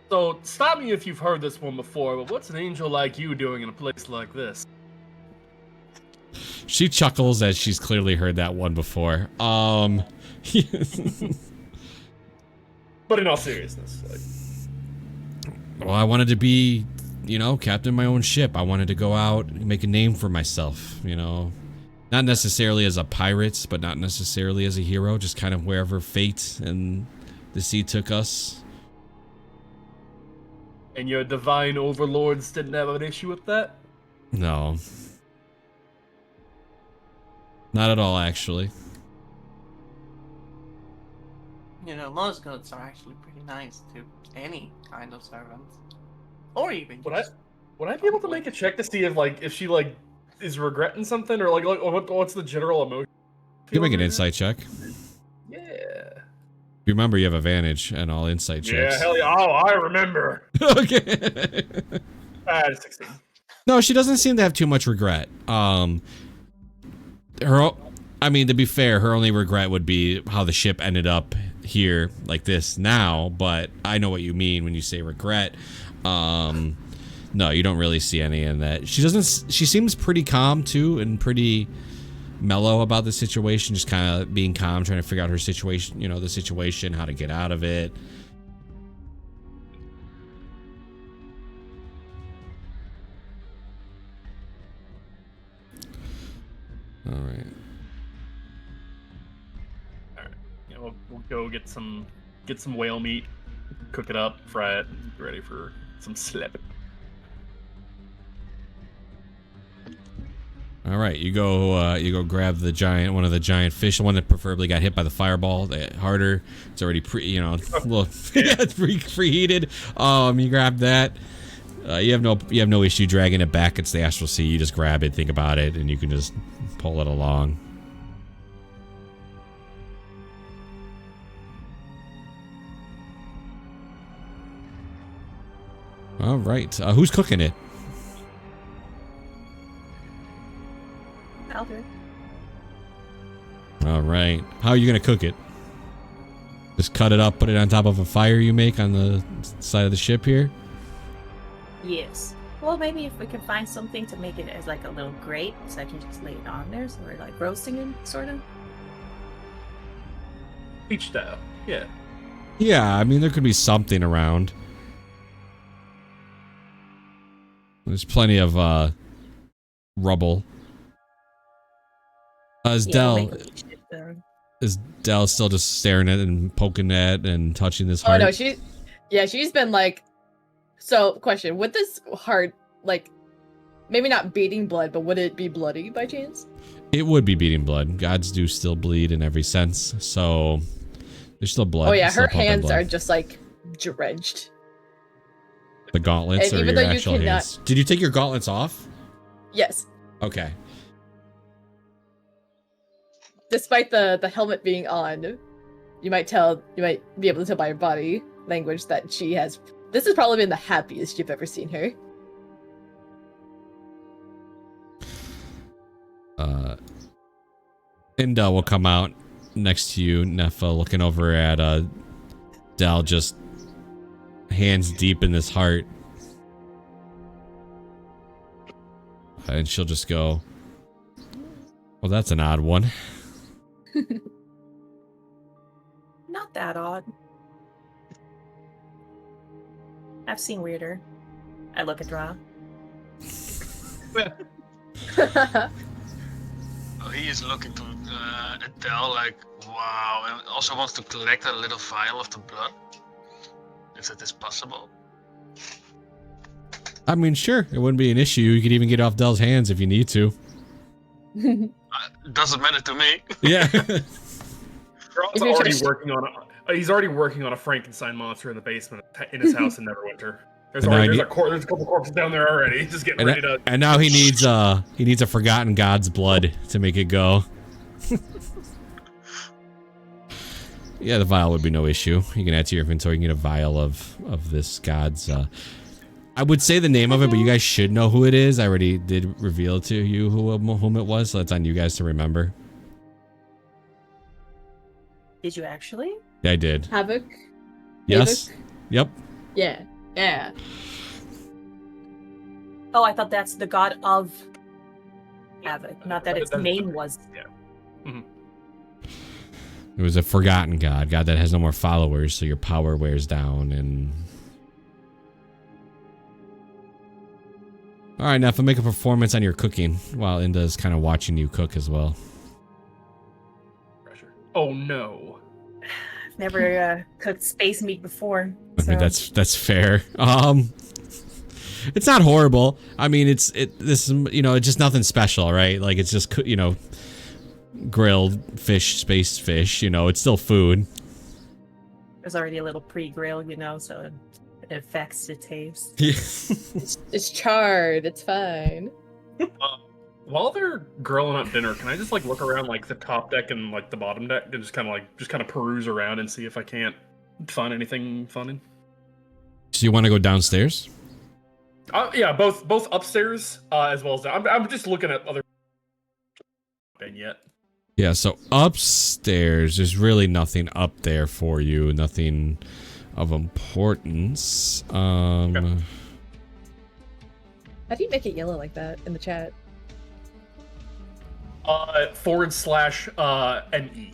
So, stop me if you've heard this one before, but what's an angel like you doing in a place like this? She chuckles as she's clearly heard that one before. But in all seriousness, like... Well, I wanted to be, you know, captain of my own ship. I wanted to go out and make a name for myself, you know. Not necessarily as a pirate, but not necessarily as a hero, just kind of wherever fate and the sea took us. And your divine overlords didn't have an issue with that? No. Not at all, actually. You know, most gods are actually pretty nice to any kind of servant. Or even Would I just be able to make a check to see if she is regretting something or what's the general emotion? You can make an insight check. Yeah. You remember you have advantage and all insight checks. Yeah, hell yeah. Oh, I remember. Okay. 16. No, she doesn't seem to have too much regret. I mean, to be fair, her only regret would be how the ship ended up here like this now, but I know what you mean when you say regret. No, you don't really see any in that. She seems pretty calm too and pretty mellow about the situation, just kind of being calm, trying to figure out her situation, you know, the situation, how to get out of it. All right. Yeah, we'll go get some whale meat, cook it up, fry it, and get ready for some slip. All right, you go grab one of the giant fish, the one that preferably got hit by the fireball. Harder, it's already it's preheated. You grab that. You have no issue dragging it back. It's the astral sea. You just grab it, think about it, and you can just pull it along. All right, who's cooking it? I'll do it. All right. How are you gonna cook it? Just cut it up, put it on top of a fire you make on the side of the ship here? Yes. Well, maybe if we can find something to make it as like a little grate, so I can just lay it on there, so we're like roasting it, sort of. Beach style, yeah. Yeah, I mean, there could be something around. There's plenty of rubble. Is Dell still just staring at it and poking at it and touching this heart? Oh no, she's been like. So, question: would this heart, like, maybe not beating blood, but would it be bloody by chance? It would be beating blood. Gods do still bleed in every sense, so there's still blood. Oh yeah, still her pumping hands blood. are just like drenched. The gauntlets And or even your though you actual cannot- hands. Did you take your gauntlets off? Yes. Okay. Despite the helmet being on, you might be able to tell by her body language that she has. This has probably been the happiest you've ever seen her. Inda will come out next to you, Nefa, looking over at Del, just hands deep in this heart. And she'll just go, well, that's an odd one. Not that odd. I've seen weirder. I look at Ra. Oh, he is looking to Adele like, wow, and also wants to collect a little vial of the blood. If that is possible. I mean, sure, it wouldn't be an issue. You could even get off Del's hands if you need to. Doesn't matter to me. Yeah. Ron's already working on he's already working on a Frankenstein monster in the basement in his house in Neverwinter. There's a couple corpses down there already. Just getting ready to. And now he needs a forgotten god's blood to make it go. Yeah, the vial would be no issue. You can add to your inventory. You can get a vial of this god's. I would say the name of it, but you guys should know who it is. I already did reveal to you whom it was, so it's on you guys to remember. Did you actually? Yeah, I did. Havoc. Yes. Havoc? Yep. Yeah. Yeah. Oh, I thought that's the god of Havoc, not that its name was. Yeah. Mm-hmm. It was a forgotten god that has no more followers, so your power wears down. And all right, Nefa, make a performance on your cooking while Inda's kind of watching you cook as well. Oh no. I've never cooked space meat before. I mean, that's fair. It's not horrible. I mean, it's just nothing special, right? Like it's just grilled fish, space fish. It's still food. There's already a little pre-grill, so it affects the taste. It's charred. It's fine. While they're grilling up dinner, can I just look around the top deck and the bottom deck and just kind of peruse around and see if I can't find anything funny? So you want to go downstairs? Yeah, both upstairs as well as down. I'm just looking at other. Been yet? Yeah. So upstairs, there's really nothing up there for you. Nothing of importance. How do you make it yellow like that in the chat? / NE.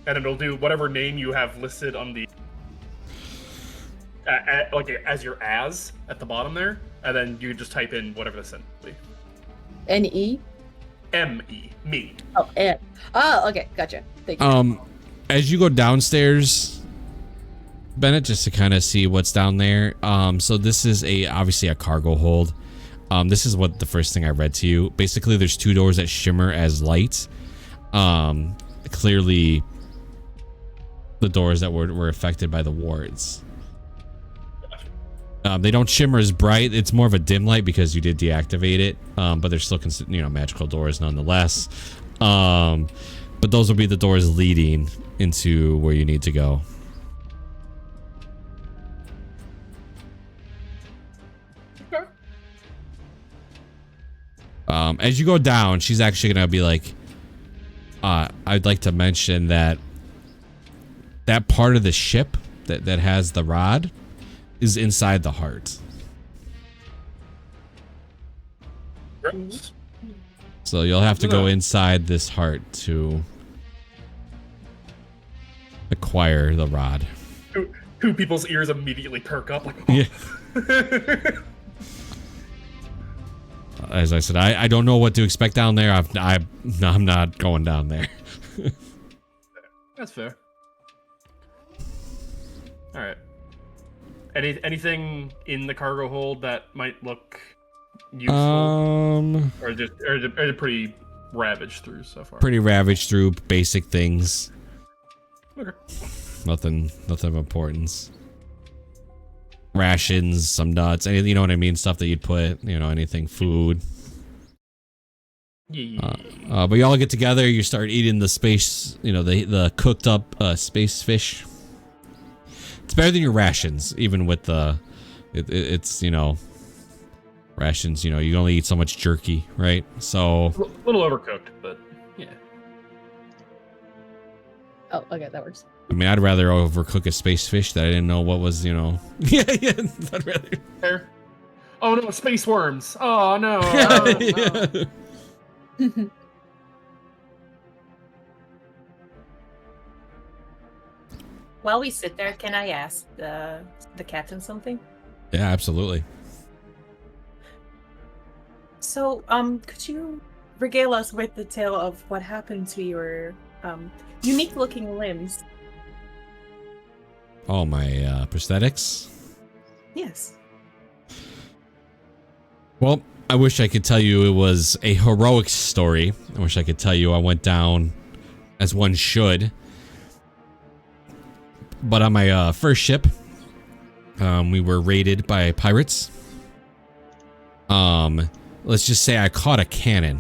And it'll do whatever name you have listed on the as your at the bottom there, and then you can just type in whatever the sentence will be. NE? ME. Me. Oh, M. Oh, okay, gotcha. Thank you. As you go downstairs, Bennett, just to kind of see what's down there. So this is obviously a cargo hold. This is what the first thing I read to you. Basically, there's 2 doors that shimmer as light. Clearly, the doors that were affected by the wards. They don't shimmer as bright. It's more of a dim light because you did deactivate it. But they're still magical doors nonetheless. But those will be the doors leading into where you need to go. As you go down, she's actually gonna be like, I'd like to mention that part of the ship that has the rod is inside the heart. So you'll have to go inside this heart to acquire the rod. Two people's ears immediately perk up. Yeah. As I said, I don't know what to expect down there. I'm not going down there. That's fair. All right. Anything in the cargo hold that might look useful? Or just or is it pretty ravaged through so far? Pretty ravaged through basic things. Okay. Nothing of importance. Rations, some nuts, anything, you know what I mean? Stuff that you'd put, you know, anything, food. Yeah. But you all get together, you start eating the space, you know, the cooked up space fish. It's better than your rations, even with the, it's, you know, rations, you know, you only eat so much jerky, right? So. A little overcooked, but yeah. Oh, okay, that works. I mean, I'd rather overcook a space fish that I didn't know what was, you know. Yeah, I'd rather. Fair. Oh no, space worms. Oh no. Yeah. While we sit there, can I ask the captain something? Yeah, absolutely. So, could you regale us with the tale of what happened to your unique-looking limbs? Oh, my prosthetics? Yes. Well, I wish I could tell you it was a heroic story. I wish I could tell you I went down as one should. But on my first ship, we were raided by pirates. Let's just say I caught a cannon.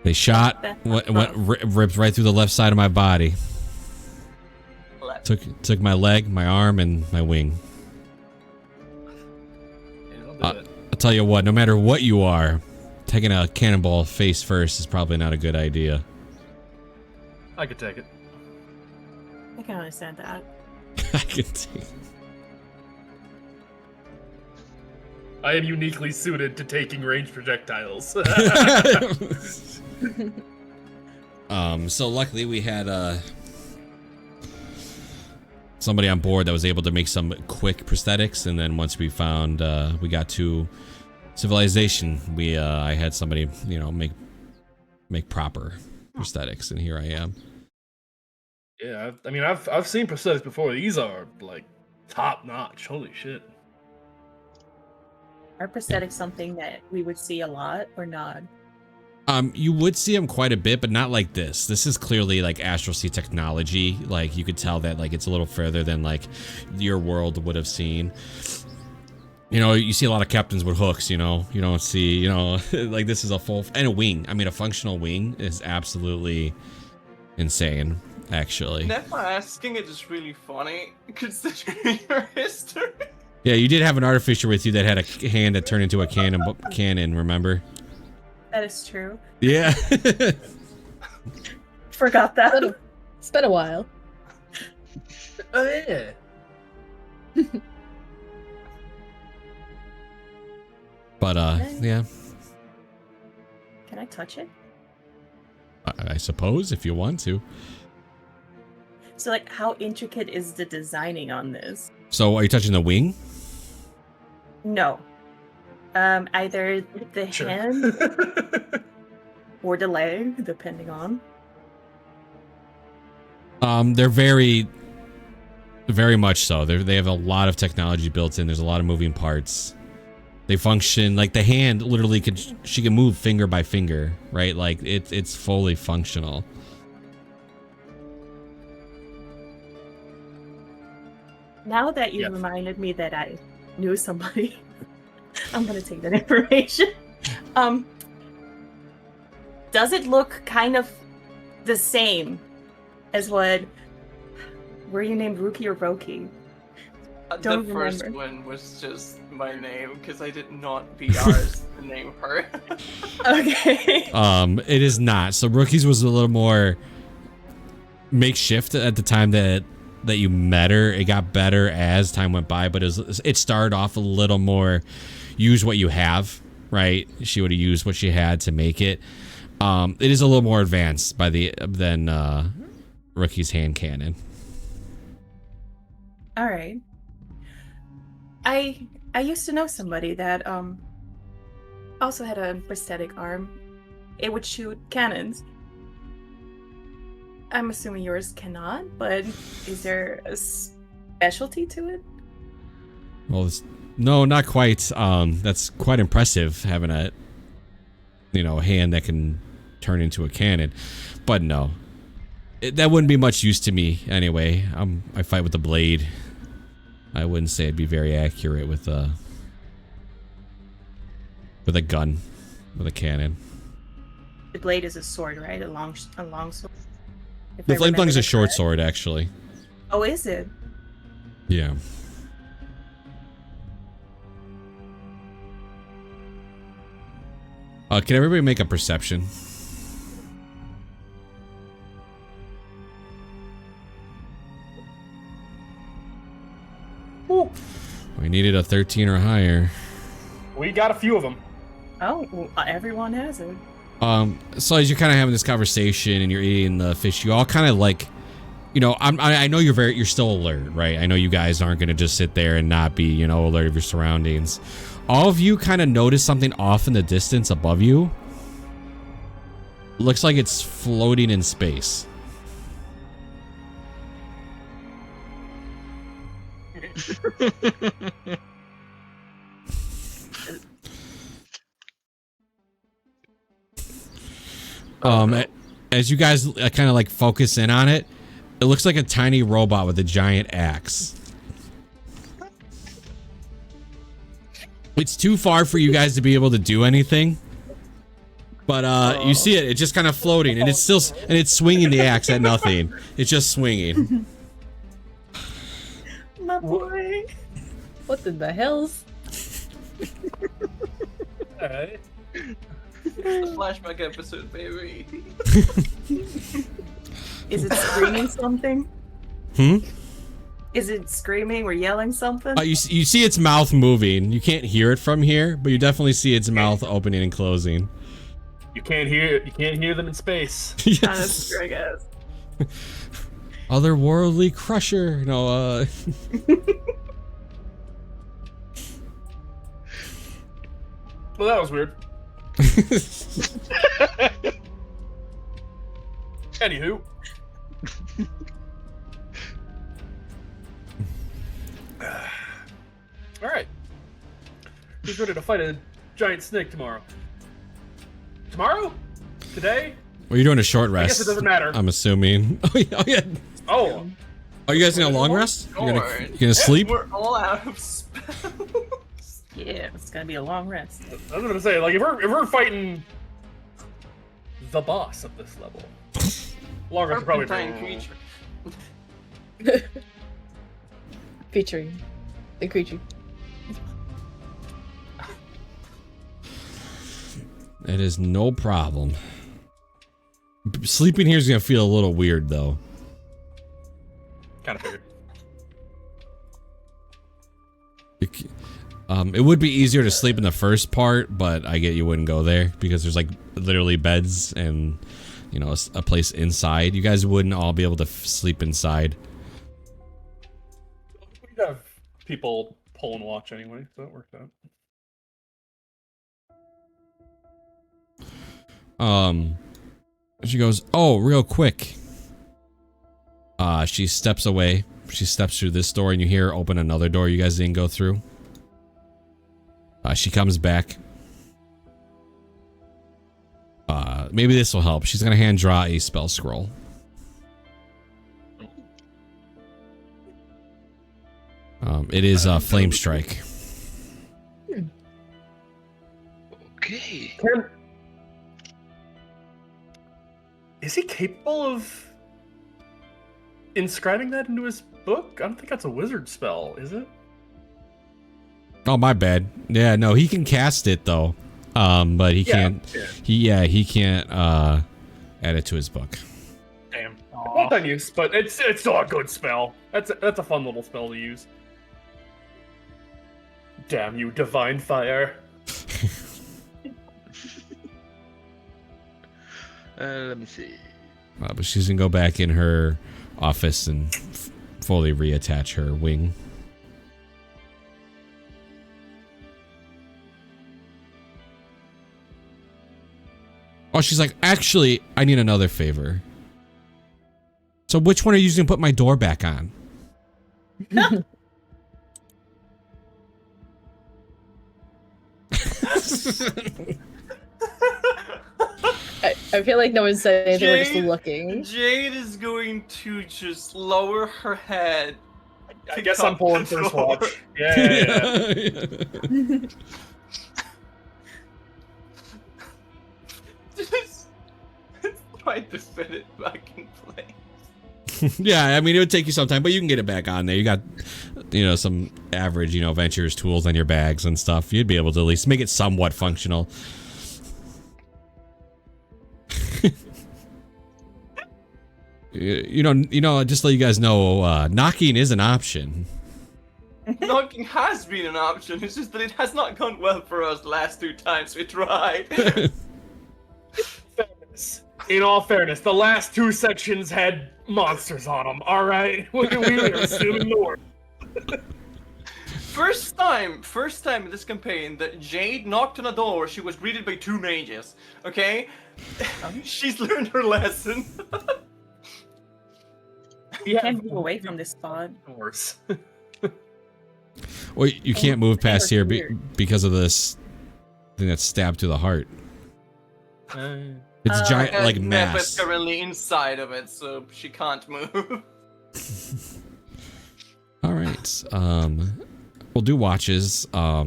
They shot, ripped right through the left side of my body. Took my leg, my arm, and my wing. I'll tell you what, no matter what you are, taking a cannonball face first is probably not a good idea. I could take it. I can understand that. I can take it. I am uniquely suited to taking ranged projectiles. So luckily we had somebody on board that was able to make some quick prosthetics, and then once we found we got to civilization, I had somebody, you know, make proper prosthetics, and here I am. Yeah, I mean, I've seen prosthetics before. These are like top notch. Holy shit. Are prosthetics something that we would see a lot or not? You would see them quite a bit, but not like this. This is clearly like Astral Sea technology. Like you could tell that like it's a little further than like your world would have seen. You know, you see a lot of captains with hooks, you know. You don't see, you know, like this is a full, and a wing. I mean, a functional wing is absolutely insane, actually. Never asking it is really funny, considering your history. Yeah, you did have an artificer with you that had a hand that turned into a cannon, remember? That is true. Yeah. Forgot that. It's been a while. Oh yeah. But yeah. Can I touch it? I suppose if you want to. So, like, how intricate is the designing on this? So, are you touching the wing? No. Either the hand or the leg, depending on. They're very much so. They have a lot of technology built in. There's a lot of moving parts. They function like the hand literally she can move finger by finger, right? Like it's fully functional. Now that you reminded me that I knew somebody, I'm gonna take that information. Does it look kind of the same as what? Were you named Rookie or Roki? The first one was just my name because I did not PRs to name her. Okay. It is not. So Rookies was a little more makeshift at the time that you met her. It got better as time went by, but it started off a little more use what you have, right? She would have used what she had to make it. It is a little more advanced than Rookie's hand cannon. All right. I used to know somebody that also had a prosthetic arm. It would shoot cannons. I'm assuming yours cannot, but is there a specialty to it? Well, no, not quite. That's quite impressive, having a, hand that can turn into a cannon. But no. That wouldn't be much use to me anyway. I fight with a blade. I wouldn't say I'd be very accurate with a gun, with a cannon. The blade is a sword, right? A long sword. If The I flame tongue is remember a short correct. sword, actually. Oh, is it? Yeah. Can everybody make a perception? Ooh, We needed a 13 or higher. we got a few of them. Oh, well, everyone has it. So as you're kind of having this conversation and you're eating the fish, you all kind of like, I know you're still alert, right? I know you guys aren't going to just sit there and not be, alert of your surroundings. All of you kind of notice something off in the distance above you. Looks like it's floating in space. As you guys kind of like focus in on it, it looks like a tiny robot with a giant axe. It's too far for you guys to be able to do anything. But you see it, it's just kind of floating, and it's swinging the axe at nothing. It's just swinging. My boy. What in the hells? Alright. Flashback episode, baby. Is it screaming something? Hmm? Is it screaming or yelling something? You see its mouth moving. You can't hear it from here, but you definitely see its mouth opening and closing. You can't hear them in space. Yes. That's true, I guess. Otherworldly crusher. No, Well, that was weird. Anywho. Alright. Who's ready to fight a giant snake tomorrow? Tomorrow? Today? well, you're doing a short rest. I guess it doesn't matter. I'm assuming. Oh yeah. Oh. Are you guys in a long rest? You're Lord. gonna sleep? We're all out of spells. Yeah, it's gonna be a long rest. I was gonna say, like, if we're fighting the boss of this level, longer could probably Giant be. creature. Featuring the creature. It is no problem. Sleeping here is gonna feel a little weird though. Kind of figured. It would be easier to sleep in the first part, but I get you wouldn't go there because there's like literally beds and a place inside. You guys wouldn't all be able to sleep inside. We'd have people pull and watch anyway, so that worked out. She goes, "Oh, real quick." She steps away. She steps through this door, and you hear her open another door you guys didn't go through. She comes back. Maybe this will help. She's gonna hand draw a spell scroll. It is Flame Strike. Okay. Is he capable of inscribing that into his book? I don't think that's a wizard spell, is it? Oh, my bad. Yeah, no, he can cast it though. But he can't. Yeah. He can't add it to his book. Damn. Well done use, but it's still a good spell. That's a fun little spell to use. Damn you, divine fire. Let me see. But she's gonna go back in her office and fully reattach her wing. Oh, she's like, actually, I need another favor. So which one are you using to put my door back on? I feel like no one said anything. We're just Jade- looking. Jade is going to just lower her head. I pick guess up I'm pulling the first door. watch. Yeah. Just try to fit it back in place. Yeah, I mean, it would take you some time, but you can get it back on there. You got, some average, Ventures tools on your bags and stuff. You'd be able to at least make it somewhat functional. Just to let you guys know, knocking is an option. Knocking has been an option, it's just that it has not gone well for us the last 2 times we tried. Fairness. In all fairness, the last 2 sections had monsters on them. All right, we were assuming the worst. First time in this campaign that Jade knocked on a door, she was greeted by 2 mages. Okay, she's learned her lesson. You can't move away from this spot. Worse. Well, you can't move past here weird. because of this thing that's stabbed to the heart. It's a giant, like, Mep is mass. currently inside of it, so she can't move. All right. We'll do watches. I'll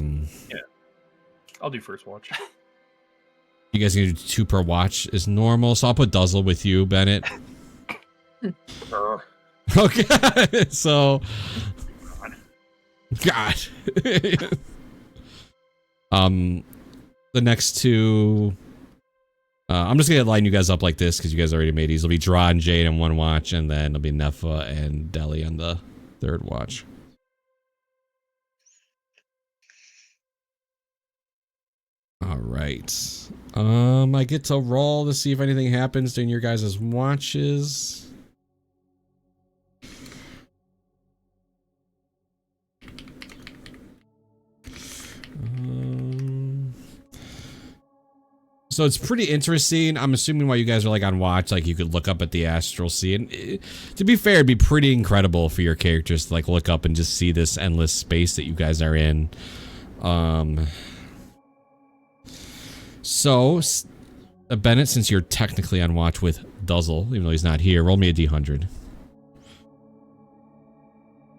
do first watch. You guys can do 2 per watch is normal, so I'll put Duzzle with you, Bennett. Okay, so God. The next 2. I'm just gonna line you guys up like this because you guys already made these. It'll be Draw and Jade on 1 watch, and then it'll be Nefa and Deli on the 3rd watch. All right. I get to roll to see if anything happens during your guys' watches. So it's pretty interesting. I'm assuming while you guys are like on watch, like you could look up at the astral sea, and to be fair, it'd be pretty incredible for your characters to like look up and just see this endless space that you guys are in. So Bennett, since you're technically on watch with Duzzle, even though he's not here, roll me a d100.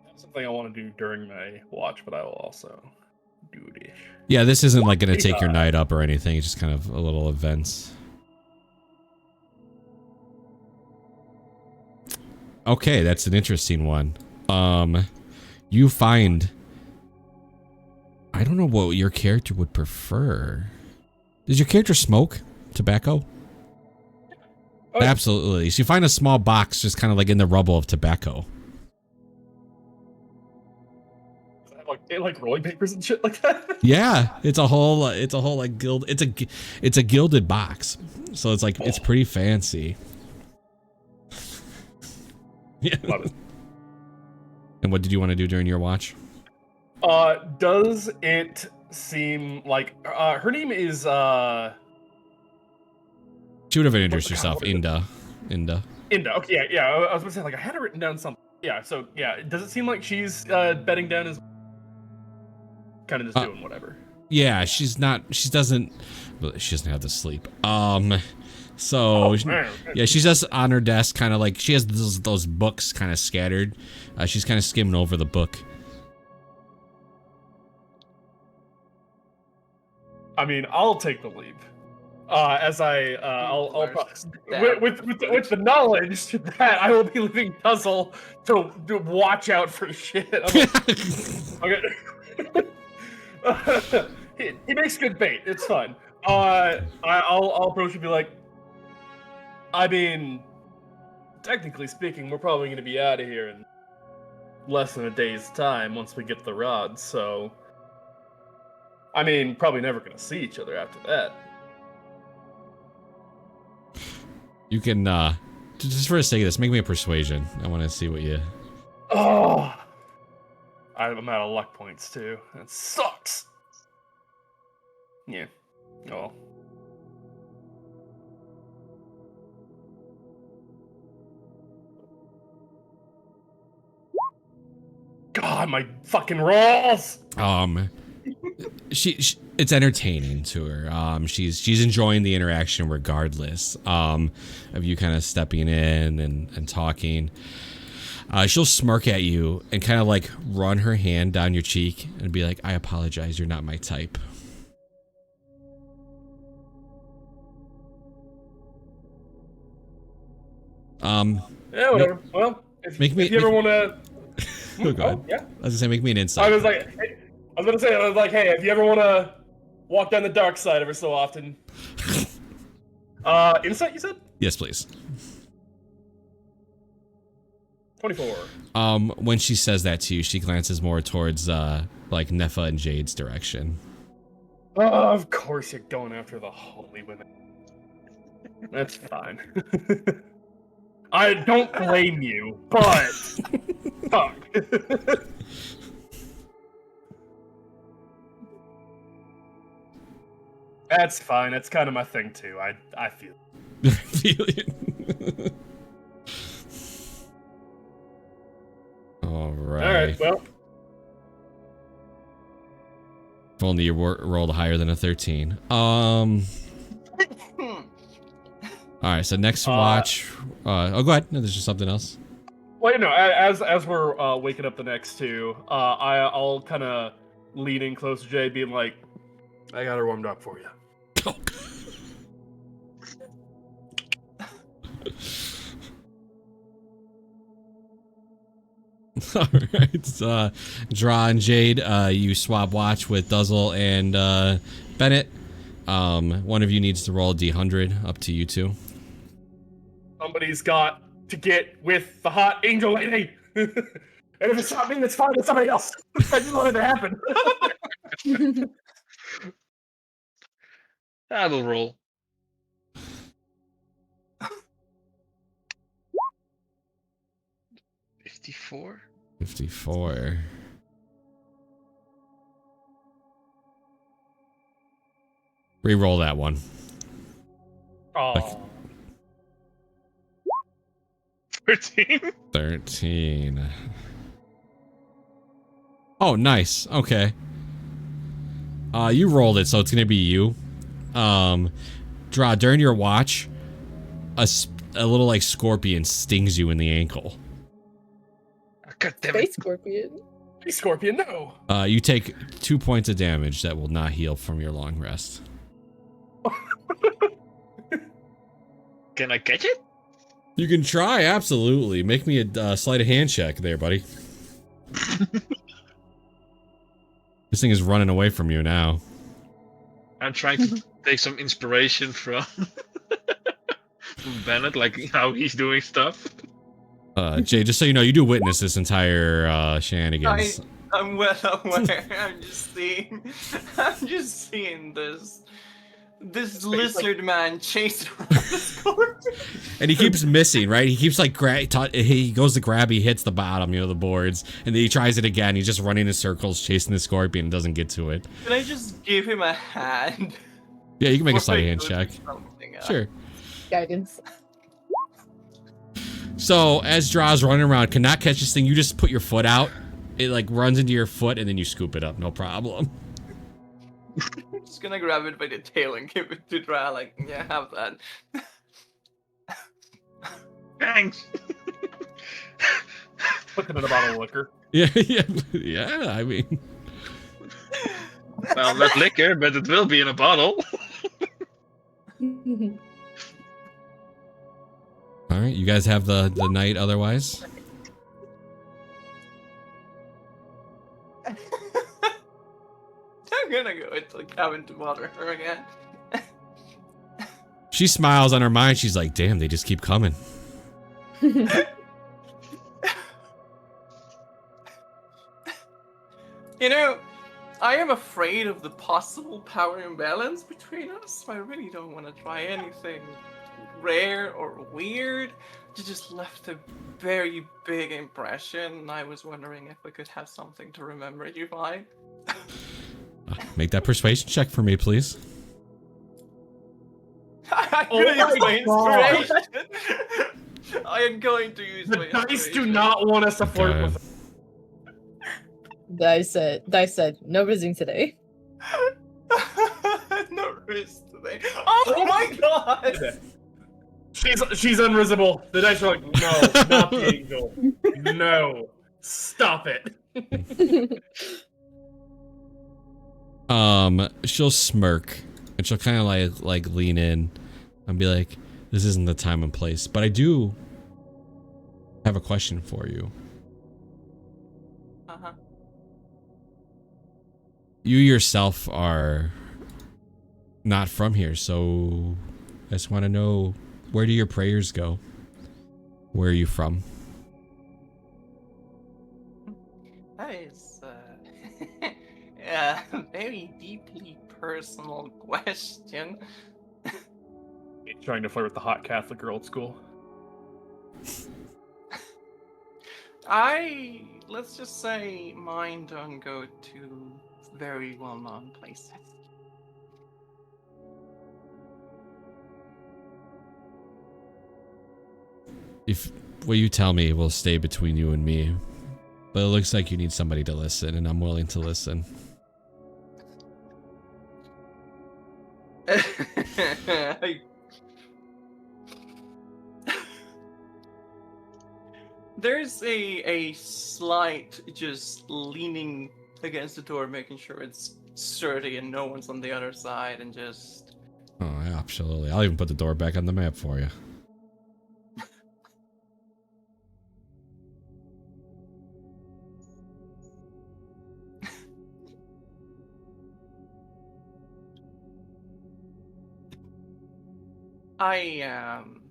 That's something I want to do during my watch, but I will also do it. Yeah, this isn't like going to take your night up or anything. It's just kind of a little events. Okay, that's an interesting one. You find... I don't know what your character would prefer. Does your character smoke tobacco? Oh, yeah. Absolutely. So you find a small box just kind of like in the rubble of tobacco. Like rolling papers and shit like that. Yeah, it's a whole like it's a gilded box. So it's like it's pretty fancy. Yeah. Love it. And what did you want to do during your watch? Does it seem like her name is She would have introduced herself, what is it? Inda. Inda? Okay, yeah. I was gonna say, like, I had it written down something. Yeah, so yeah, does it seem like she's bedding down as kind of just doing whatever? Yeah, she doesn't have the sleep. So yeah, she's just on her desk, kind of like she has those books kind of scattered. She's kind of skimming over the book. I mean, I'll take the lead. As I'll with the knowledge that I will be leaving Puzzle to watch out for shit. Okay. He makes good bait. It's fun. I'll approach and be like, I mean, technically speaking, we're probably going to be out of here in less than a day's time once we get the rods. So, I mean, probably never going to see each other after that. You can just for the sake of this, make me a persuasion. I want to see what you. Oh, I'm out of luck points too. That sucks. Yeah. Oh. God, my fucking rolls. She it's entertaining to her. She's enjoying the interaction regardless of you kind of stepping in and talking. She'll smirk at you and kind of like run her hand down your cheek and be like, I apologize, you're not my type. Yeah, whatever. Well, if you ever want to... Oh, go ahead. Yeah. I was gonna say, make me an insight. I was gonna say, hey, if you ever want to walk down the dark side every so often. Insight, you said? Yes, please. 24. When she says that to you, she glances more towards like Nefa and Jade's direction. Of course you're going after the holy women. That's fine. I don't blame you, but fuck. That's fine. That's kind of my thing too. I feel it. Feel it. All right. All right. Well, if only you rolled higher than a 13. All right. So next watch. Oh, go ahead. No, there's just something else. well, as we're waking up the next two, I'll kind of lean in close to Jay, being like, "I got her warmed up for you." All right, Draw and Jade, you swap watch with Duzzle and Bennett. One of you needs to roll a D100. Up to you two. Somebody's got to get with the hot angel lady. And if it's not me, it's fine. It's somebody else. I just want it to happen. I will roll. 54. 54. Re-roll that one. Oh. 13. 13. Oh, nice. Okay. You rolled it, so it's gonna be you. Draw, during your watch, a little like scorpion stings you in the ankle. God damn Space it. scorpion. Hey, Scorpion, no. You take 2 points of damage that will not heal from your long rest. Can I catch it? You can try, absolutely. Make me a sleight of hand check there, buddy. This thing is running away from you now. I'm trying to take some inspiration from Bennett, like how he's doing stuff. Jay, just so you know, you do witness this entire shenanigans. I'm well aware. I'm just seeing this lizard man chase around the scorpion. And he keeps missing, right? He keeps like he goes to grab, he hits the bottom, the boards, and then he tries it again. He's just running in circles, chasing the scorpion, and doesn't get to it. Can I just give him a hand? Yeah, you can make a Or sleight of I hand go check. do something else? Sure. Guidance. So as Draw's running around, cannot catch this thing. You just put your foot out. It like runs into your foot, and then you scoop it up. No problem. I'm just gonna grab it by the tail and give it to Dra, like, yeah, have that. Thanks. Put it in a bottle of liquor. Yeah. I mean, Well, not liquor, but it will be in a bottle. all right. You guys have the night otherwise. I'm gonna go into the cabin to bother her again. She smiles on her mind. She's like, "Damn, they just keep coming." You know, I am afraid of the possible power imbalance between us. I really don't want to try anything rare or weird. You just left a very big impression. I was wondering if we could have something to remember you by. Make that persuasion check for me, please. I'm Oh gonna use my my inspiration. I am going to use my The dice do inspiration. not want us to flirt Okay. with it. Dice said, no visiting today. Iris today. Oh my god! She's unrisible. The dice are like, no, not the angel. No, stop it. She'll smirk and she'll kind of like lean in and be like, "This isn't the time and place, but I do have a question for you. Uh-huh. You yourself are not from here, so I just want to know, where do your prayers go? Where are you from?" That is a very deeply personal question. Trying to flirt with the hot Catholic girl at school. Let's just say mine don't go to very well-known places. If what you tell me will stay between you and me, but it looks like you need somebody to listen, and I'm willing to listen. There's a slight just leaning against the door, making sure it's sturdy and no one's on the other side, and just Oh, absolutely. I'll even put the door back on the map for you. I am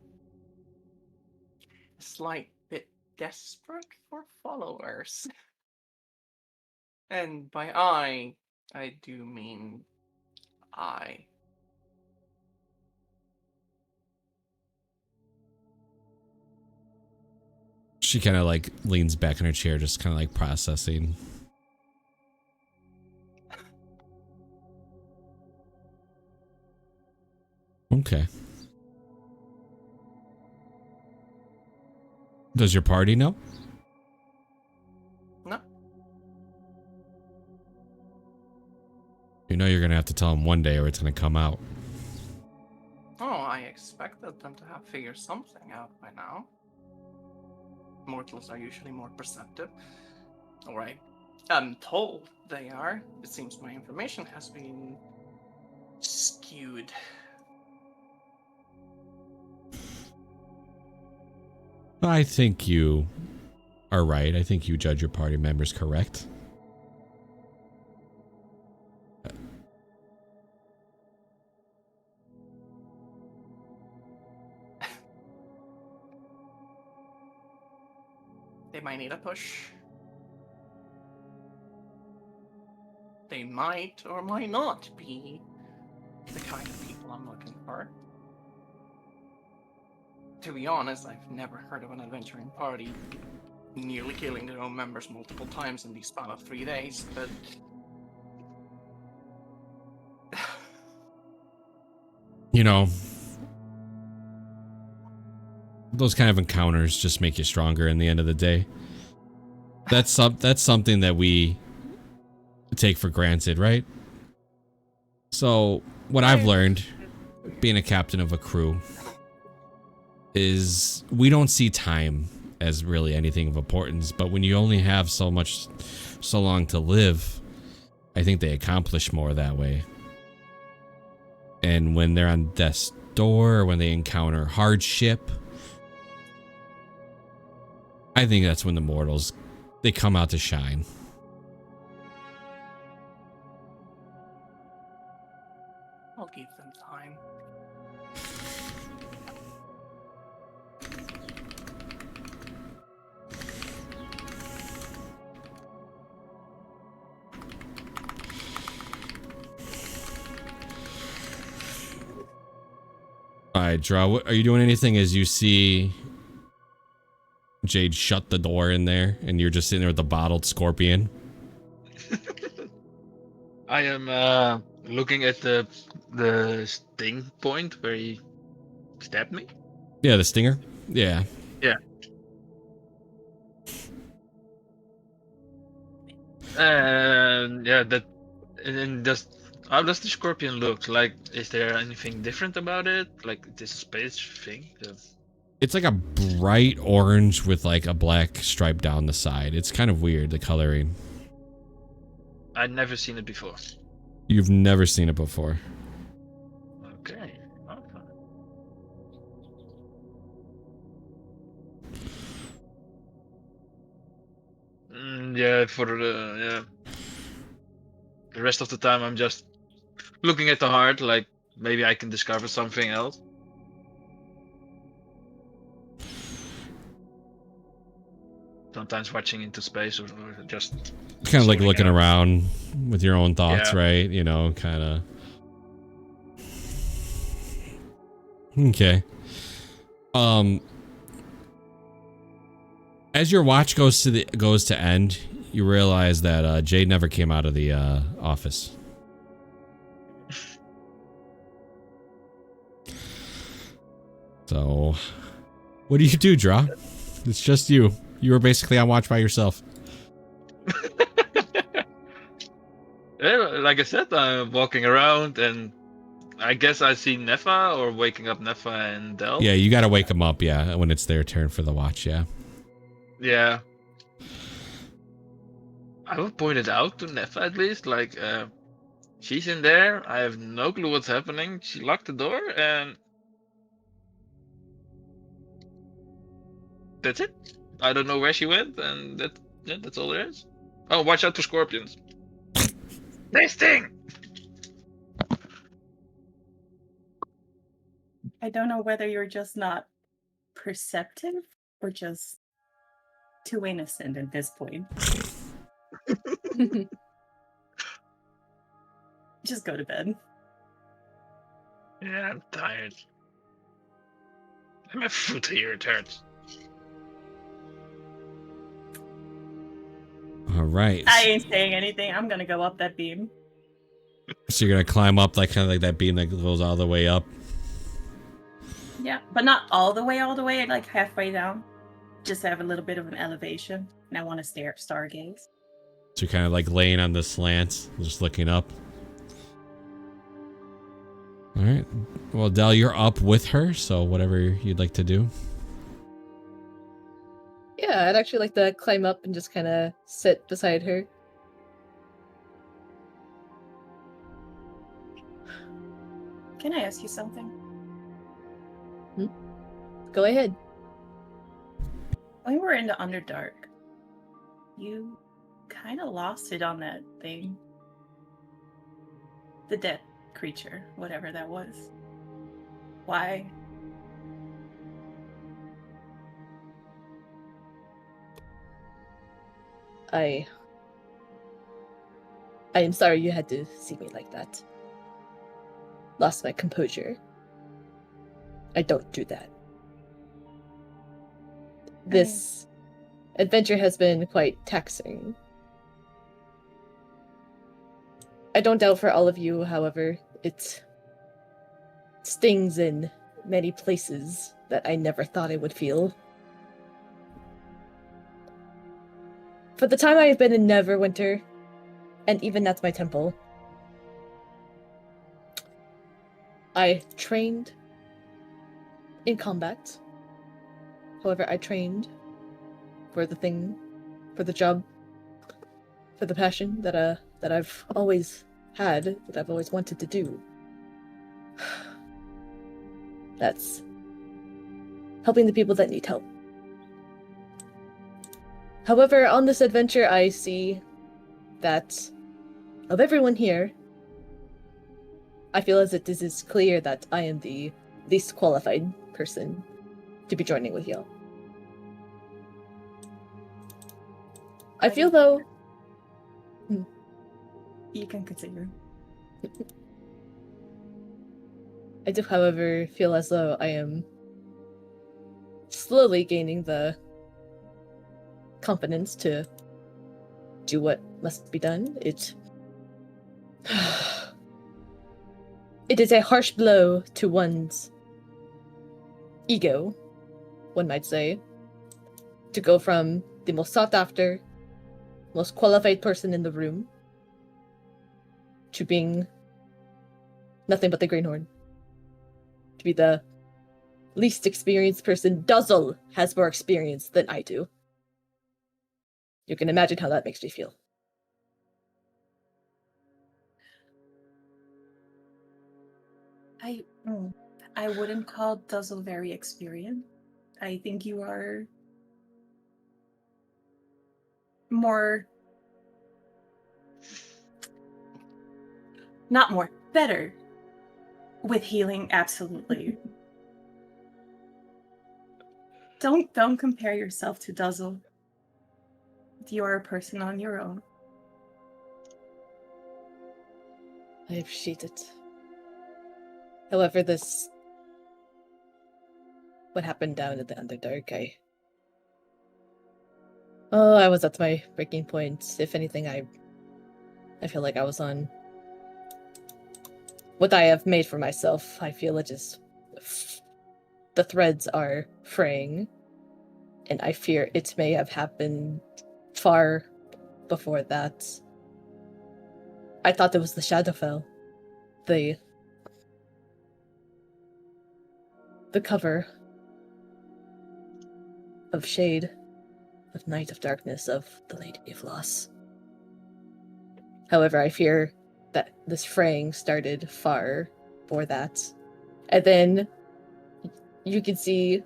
a slight bit desperate for followers. And by I do mean I. She kind of like leans back in her chair, just kind of like processing. Okay. Does your party know? No. You know you're gonna have to tell them one day or it's gonna come out. Oh, I expected them to have figured something out by now. Mortals are usually more perceptive. Alright. I'm told they are. It seems my information has been skewed. I think you are right. I think you judge your party members correct. They might need a push. They might or might not be the kind of people I'm looking for. To be honest, I've never heard of an adventuring party nearly killing their own members multiple times in the span of 3 days, but... You know, those kind of encounters just make you stronger in the end of the day. That's something that we take for granted, right? So, what I've learned being a captain of a crew is we don't see time as really anything of importance, but when you only have so long to live, I think they accomplish more that way. And when they're on death's door, or when they encounter hardship, I think that's when the mortals, they come out to shine. I'll give them time. Alright, Draw, are you doing anything as you see Jade shut the door in there and you're just sitting there with the bottled scorpion? I am looking at the sting point where he stabbed me. Yeah, the stinger? Yeah. Yeah. Yeah, that, and just How does the scorpion look? Like, is there anything different about it? Like this space thing? It's like a bright orange with like a black stripe down the side. It's kind of weird, the coloring. I'd never seen it before. You've never seen it before. Okay. Okay. Yeah, for the the rest of the time I'm just looking at the heart, like maybe I can discover something else. Sometimes watching into space or just Kind of like zoning looking out. around with your own thoughts, Yeah. right? You know, kind of. Okay. As your watch goes to end, you realize that Jade never came out of the office. So, what do you do, Draw? It's just you. You were basically on watch by yourself. Yeah, like I said, I'm walking around and I guess I see Nefa or waking up Nefa and Del. Yeah, you gotta wake them up, yeah, when it's their turn for the watch, yeah. Yeah. I would point it out to Nefa at least, like, she's in there, I have no clue what's happening, she locked the door, and that's it. I don't know where she went, and that's all there is. Oh, watch out for scorpions. They sting! I don't know whether you're just not perceptive or just too innocent at this point. Just go to bed. Yeah, I'm tired. My foot here, it hurts. All right. I ain't saying anything. I'm gonna go up that beam. So you're gonna climb up, like kind of like that beam that goes all the way up. Yeah, but not all the way, like halfway down. Just have a little bit of an elevation. And I want to stargaze. So you're kind of like laying on the slants, just looking up. All right. Well, Del, you're up with her, so whatever you'd like to do. Yeah, I'd actually like to climb up and just kind of sit beside her. Can I ask you something? Go ahead. When we were in the Underdark, you kind of lost it on that thing. The dead creature, whatever that was. Why? I am sorry you had to see me like that. Lost my composure. I don't do that. This adventure has been quite taxing. I don't doubt for all of you, however, it stings in many places that I never thought I would feel. For the time I have been in Neverwinter, and even that's my temple, I trained in combat. However, I trained for the thing, for the job, for the passion that I've always had, that I've always wanted to do. That's helping the people that need help. However, on this adventure, I see that of everyone here, I feel as it is clear that I am the least qualified person to be joining with y'all. I feel though... You can continue. I do, however, feel as though I am slowly gaining the confidence to do what must be done. It is a harsh blow to one's ego, one might say, to go from the most sought after, most qualified person in the room to being Nothing but the greenhorn. To be the least experienced person, Duzzle has more experience than I do. You can imagine how that makes me feel. I wouldn't call Duzzle very experienced. I think you are more, not more, better with healing, absolutely. Don't compare yourself to Duzzle. You are a person on your own. I appreciate it. However, what happened down at the Underdark, I was at my breaking point. If anything, I feel like I was on what I have made for myself. I feel it is the threads are fraying, and I fear it may have happened far before that. I thought it was the Shadowfell, the cover of shade, of night, of darkness, of the Lady of Loss. However, I fear that this fraying started far before that. And then you can see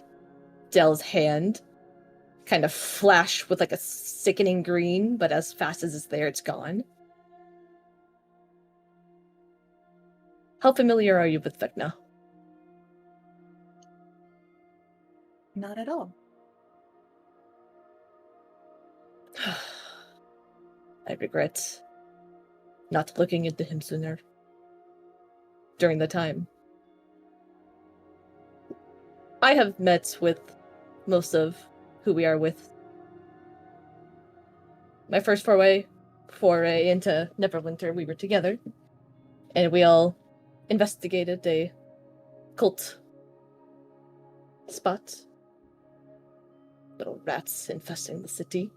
Dell's hand kind of flash with like a sickening green, but as fast as it's there, it's gone. How familiar are you with Vecna? Not at all. I regret not looking into him sooner. During the time. I have met with most of who we are with. My first foray into Neverwinter, we were together. And we all investigated a cult spot. Little rats infesting the city.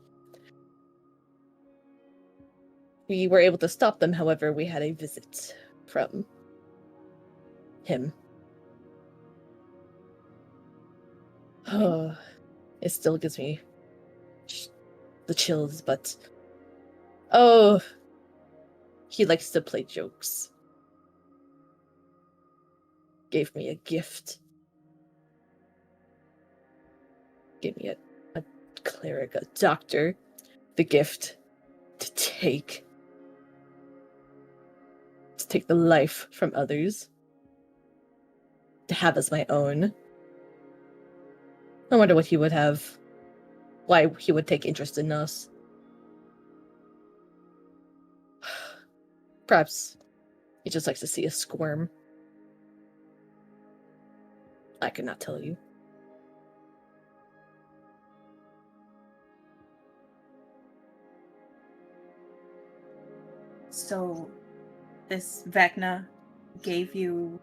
We were able to stop them, however, we had a visit from him. Oh, it still gives me the chills, but oh, he likes to play jokes. Gave me a gift. Gave me a cleric, a doctor, the gift to take the life from others, to have as my own. I wonder what he would have, why he would take interest in us. Perhaps he just likes to see us squirm. I could not tell you. So, this Vecna gave you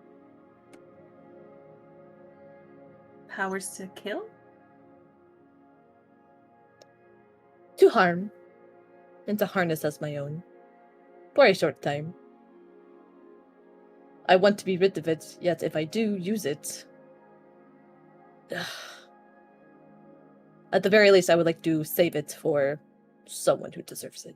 powers to kill? To harm, and to harness as my own. For a short time. I want to be rid of it, yet if I do use it... At the very least, I would like to save it for someone who deserves it.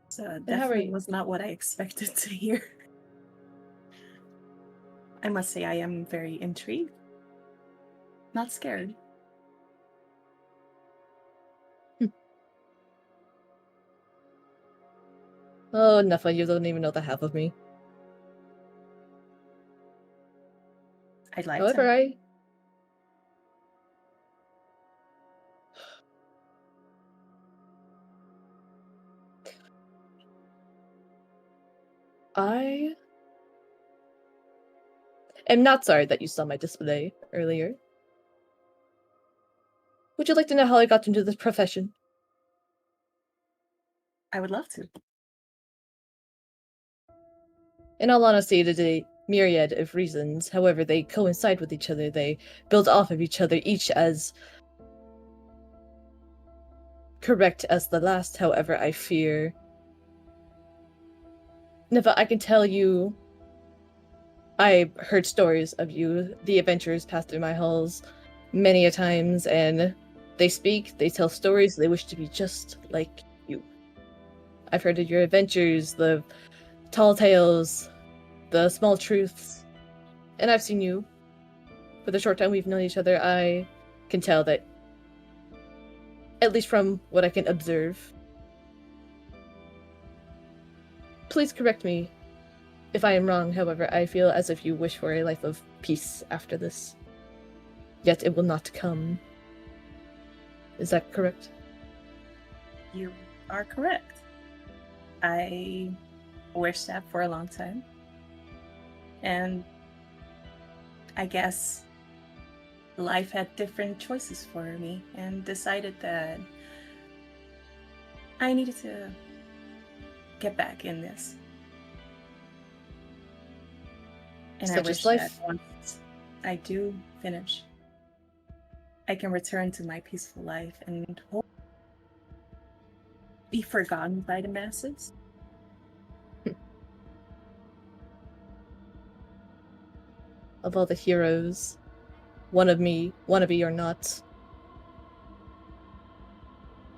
So how are definitely you? was not what I expected to hear. I must say I am very intrigued. Not scared. Oh, Neffa, you don't even know the half of me. I'd like However, to. I am not sorry that you saw my display earlier. Would you like to know how I got into this profession? I would love to. In all honesty, myriad of reasons. However, they coincide with each other. They build off of each other, each as correct as the last. However, I fear... Niva, I can tell you, I heard stories of you. The adventurers pass through my halls many a times, and they speak, they tell stories, they wish to be just like you. I've heard of your adventures, the tall tales, the small truths, and I've seen you. For the short time we've known each other, I can tell that, at least from what I can observe. Please correct me if I am wrong, however, I feel as if you wish for a life of peace after this. Yet it will not come. Is that correct? You are correct. I wished that for a long time. And I guess life had different choices for me and decided that I needed to get back in this. And I Such wish is life. that once I do finish, I can return to my peaceful life and hope be forgotten by the masses. Of all the heroes, wannabe or not,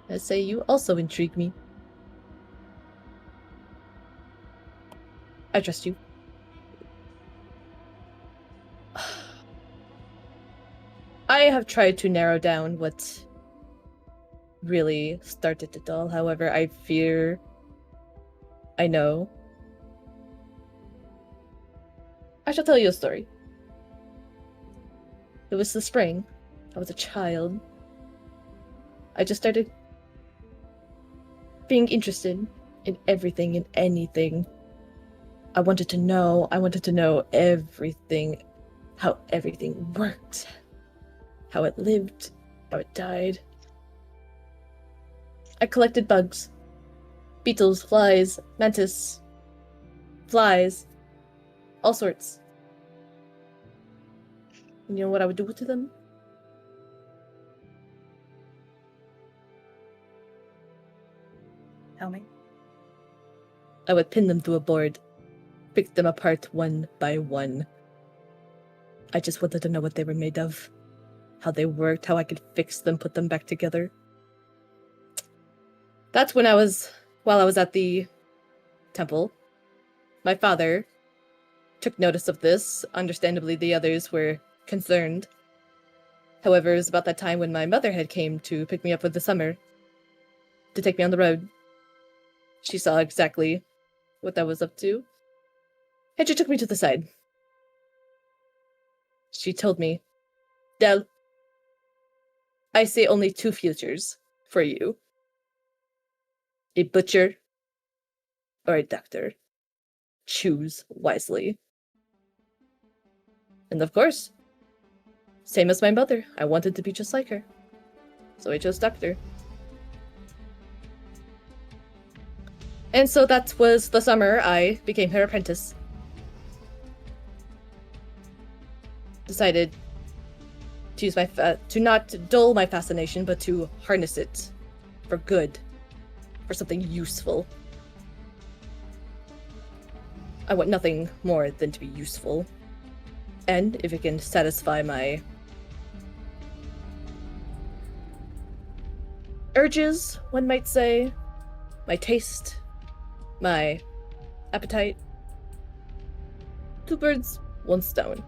I say you also intrigue me. I trust you. I have tried to narrow down what really started it all. However, I fear I know. I shall tell you a story. It was the spring. I was a child. I just started being interested in everything and anything. I wanted to know everything, how everything worked, how it lived, how it died. I collected bugs, beetles, flies, mantis, flies, all sorts. And you know what I would do to them? Tell me. I would pin them to a board, pick them apart one by one. I just wanted to know what they were made of, how they worked, how I could fix them, put them back together. That's while I was at the temple. My father took notice of this. Understandably, the others were concerned. However, it was about that time when my mother had came to pick me up for the summer, to take me on the road. She saw exactly what I was up to, and she took me to the side. She told me, Del, I see only two futures for you. A butcher or a doctor. Choose wisely. And of course, same as my mother, I wanted to be just like her. So I chose doctor. And so that was the summer I became her apprentice. Decided to use to not dull my fascination, but to harness it for good, for something useful. I want nothing more than to be useful. And if it can satisfy my urges, one might say, my taste, my appetite, two birds, one stone.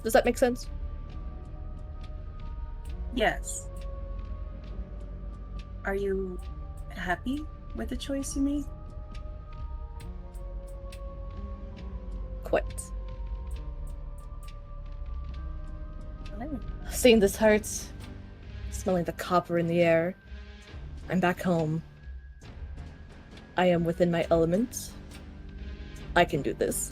Does that make sense? Yes. Are you happy with the choice you made? Quite. Oh. Seeing this heart, smelling the copper in the air, I'm back home. I am within my element. I can do this.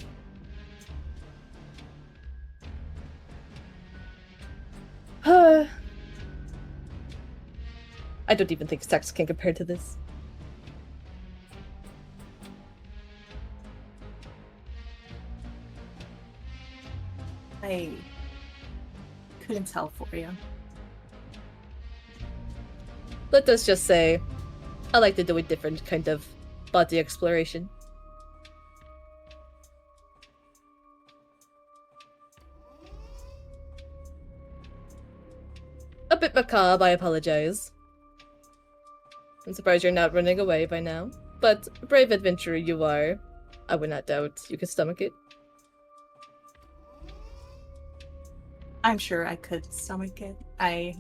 I don't even think sex can compare to this. I couldn't tell for you. Let us just say, I like to do a different kind of body exploration. A bit macabre, I apologize. I'm surprised you're not running away by now. But brave adventurer you are, I would not doubt you can stomach it. I'm sure I could stomach it. I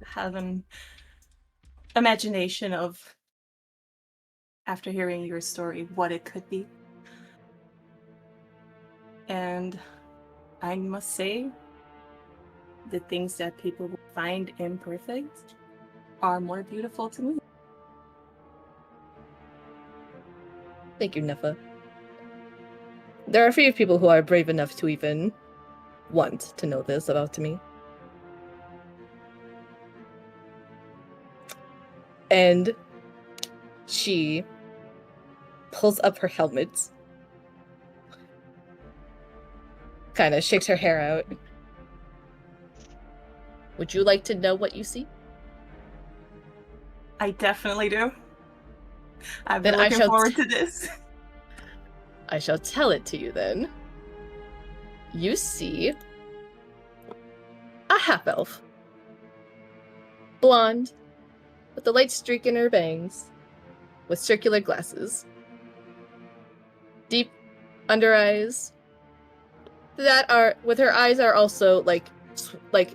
have an imagination of, after hearing your story, what it could be. And I must say, the things that people will find imperfect are more beautiful to me. Thank you, Nefa. There are a few people who are brave enough to even want to know this about me. And she pulls up her helmet, kind of shakes her hair out. Would you like to know what you see? I definitely do. I've been Then I looking shall forward to this. I shall tell it to you then. You see a half-elf. Blonde, with a light streak in her bangs, with circular glasses. Deep under eyes that are, with her eyes are also like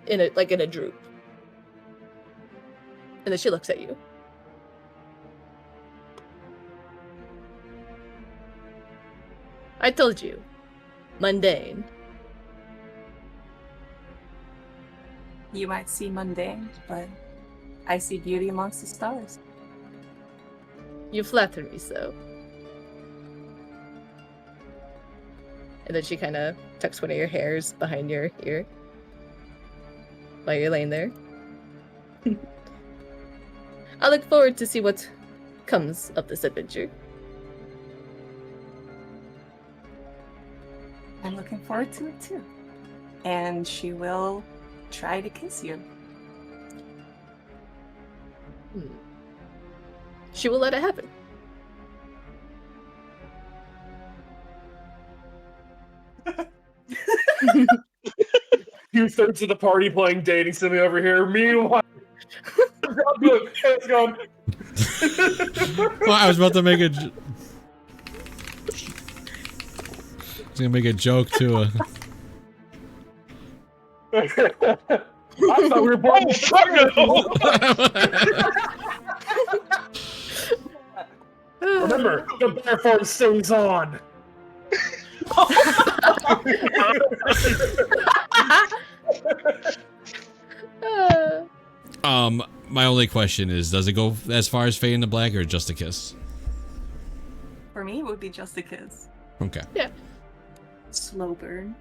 in a droop. And then she looks at you. I told you. Mundane. You might see mundane, but I see beauty amongst the stars. You flatter me so. And then she kind of tucks one of your hairs behind your ear while you're laying there. I look forward to see what comes of this adventure. I'm looking forward to it too. And she will try to kiss you. She will let it happen. Two-thirds of the party playing dating sim over here. Meanwhile, it's gone. Well, I was about to make a. I was gonna make a joke too. I thought we were playing. Remember, the bear form sings on. My only question is, does it go as far as Fade into Black or just a kiss? For me, it would be just a kiss. Okay. Yeah. Slow burn.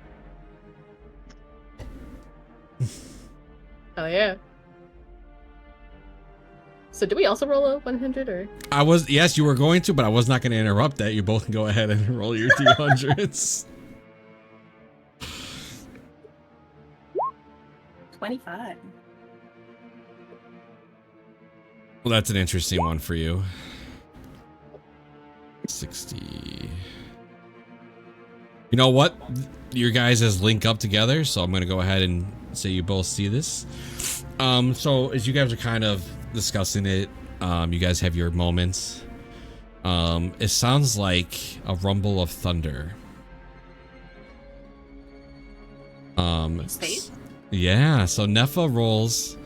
Oh yeah. So do we also roll a 100 or? Yes, you were going to, but I was not going to interrupt that. You both can go ahead and roll your D100s. 25. Well, that's an interesting one for you. 60. You know what? Your guys' link up together, so I'm going to go ahead and say you both see this. So as you guys are kind of discussing it, you guys have your moments. It sounds like a rumble of thunder. Space? Yeah, so Nefa rolls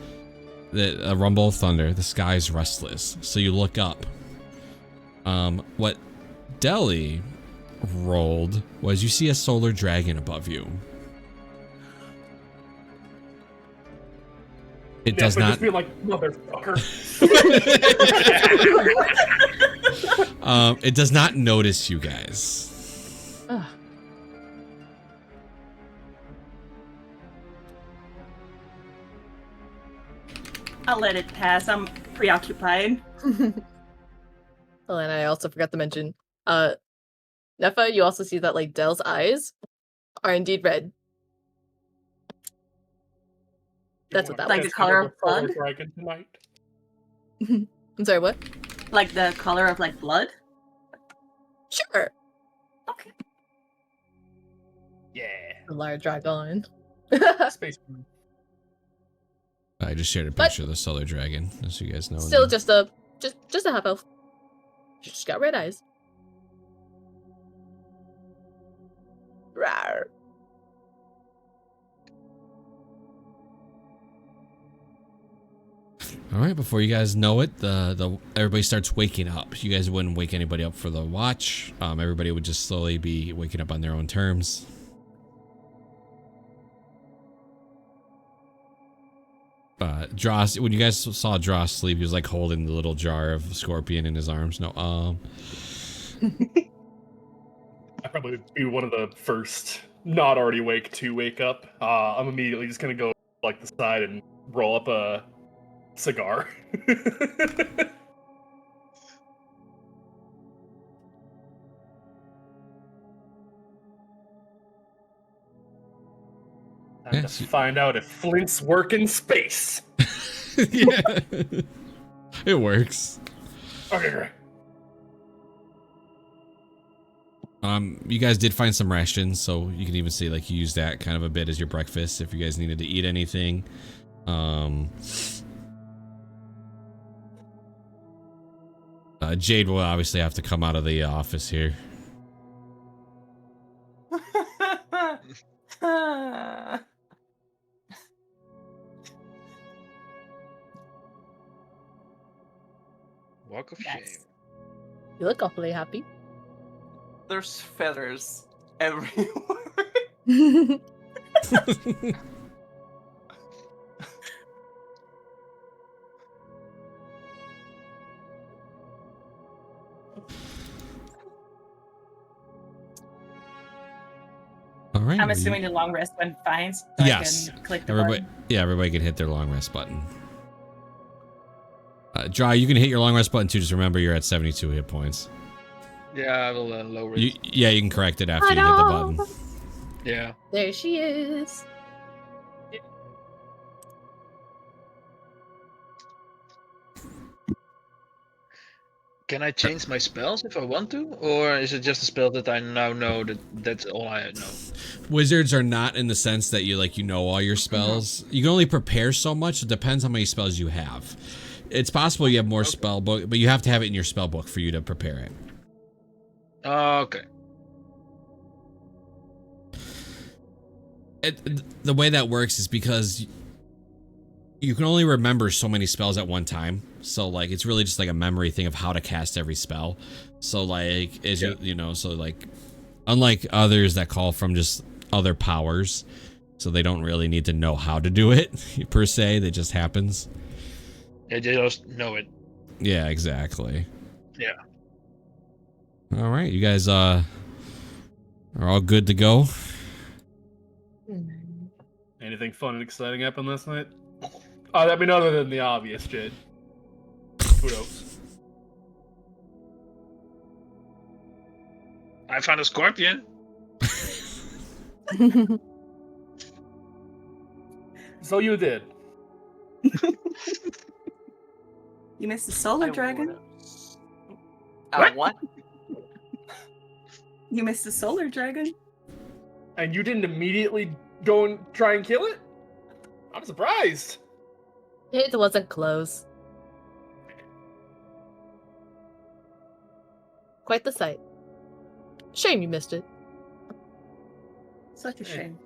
a rumble of thunder. The sky's restless. So you look up. What Deli rolled was you see a solar dragon above you. It does not just be like, motherfucker. It does not notice you guys. Ugh. I'll let it pass. I'm preoccupied. Oh, and I also forgot to mention, Nefa, you also see that like Dell's eyes are indeed red. That's what that Like was. the color of Solar blood? dragon tonight. I'm sorry, what? Like the color of like blood? Sure. Okay. Yeah. The large dragon. Space. Marine. I just shared a But- picture of the solar dragon, as you guys know. Still now. just a half elf. Just got red eyes. Rawr. All right, before you guys know it, the everybody starts waking up. You guys wouldn't wake anybody up for the watch. Everybody would just slowly be waking up on their own terms. Dross, when you guys saw Dross sleep, he was like holding the little jar of scorpion in his arms. No, I'd probably be one of the first not already awake to wake up. I'm immediately just gonna go like the side and roll up a cigar. Time Yeah, to so- find out if Flint's work in space. yeah, it works. Okay, great. You guys did find some rations, so you can even say like you use that kind of a bit as your breakfast if you guys needed to eat anything. Jade will obviously have to come out of the office here. Walk of Yes. shame. You look awfully happy. There's feathers everywhere. All right. I'm well, assuming the long rest went fine, so Yes. I can click the everybody, button. yeah, everybody can hit their long rest button. Dry, you can hit your long rest button too. Just remember you're at 72 hit points. Yeah, I will lower it. Yeah, you can correct it after you hit the button. Yeah. There she is. Can I change my spells if I want to? Or is it just a spell that I now know that that's all I know? Wizards are not in the sense that you know all your spells. You can only prepare so much. It depends how many spells you have. It's possible you have more spell book, but you have to have it in your spell book for you to prepare it. Okay. The way that works is because you can only remember so many spells at one time. So like it's really just like a memory thing of how to cast every spell. So like as you know, so like unlike others that call from just other powers, so they don't really need to know how to do it per se. It just happens. Yeah, they just know it. Yeah, exactly. Yeah. All right, you guys are all good to go. Anything fun and exciting happened last night? I mean, other than the obvious, Jade. Who knows? I found a scorpion. So you did. You missed the solar I dragon. would've- what? You missed the solar dragon. And you didn't immediately go and try and kill it? I'm surprised. It wasn't close. Quite the sight. Shame you missed it. Such a shame.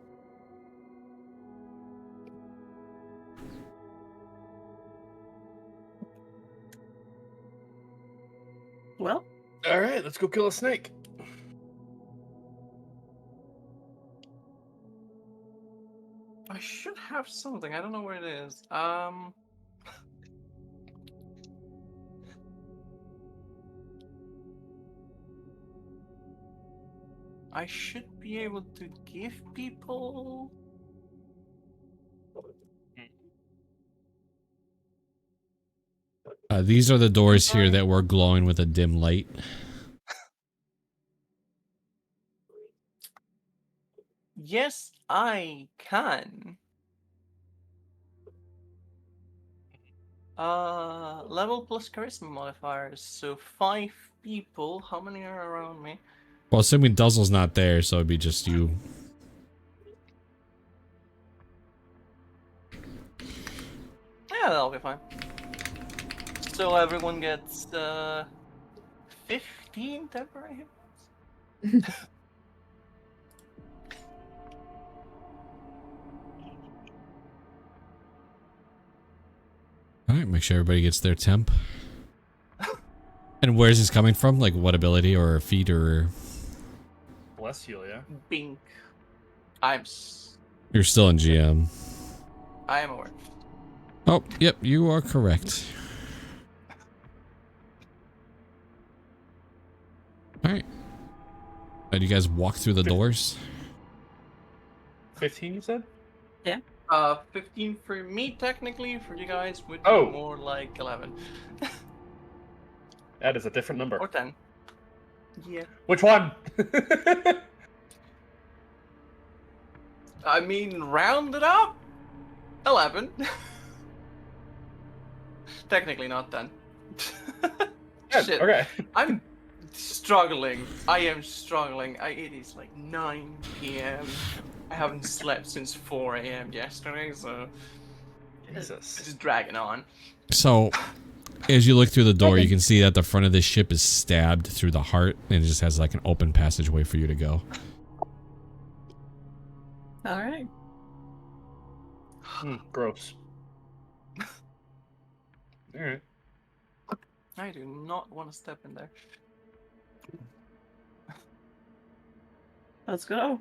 Well, All right, let's go kill a snake. I should have something. I don't know where it is. I should be able to give people. These are the doors here that were glowing with a dim light. Yes, I can. Level plus charisma modifiers. So 5 people. How many are around me? Well, assuming Duzzle's not there, so it'd be just you. Yeah, that'll be fine. So everyone gets 15 temporary hit points. All right, make sure everybody gets their temp. And where's this coming from? Like what ability or feat or? Bless you, yeah. Bink. You're still in GM. I am aware. Oh, yep, you are correct. All right. Do you guys walk through the doors? 15, you said? 15 for me technically. For you guys would be Oh. more like 11 That is a different number. or 10. Yeah. Which one? I mean, round it up. 11. Technically not 10. Good, Shit. okay. I'm struggling. I am struggling. It is like 9 p.m. I haven't slept since 4 a.m. yesterday, so it's Jesus. just dragging on. So, as you look through the door, you can see that the front of this ship is stabbed through the heart, and it just has like an open passageway for you to go. All right. Gross. Alright. I do not want to step in there. Let's go.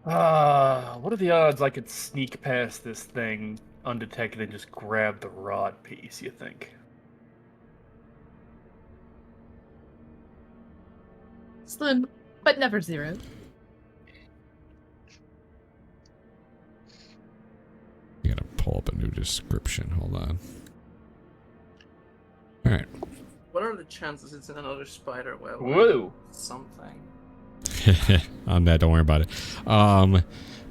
What are the odds I could sneak past this thing undetected and just grab the rod piece, you think? Slim, but never zero. You gotta pull up a new description. Hold on. All right. What are the chances it's in another spider web? or Whoa! Something. On that, don't worry about it.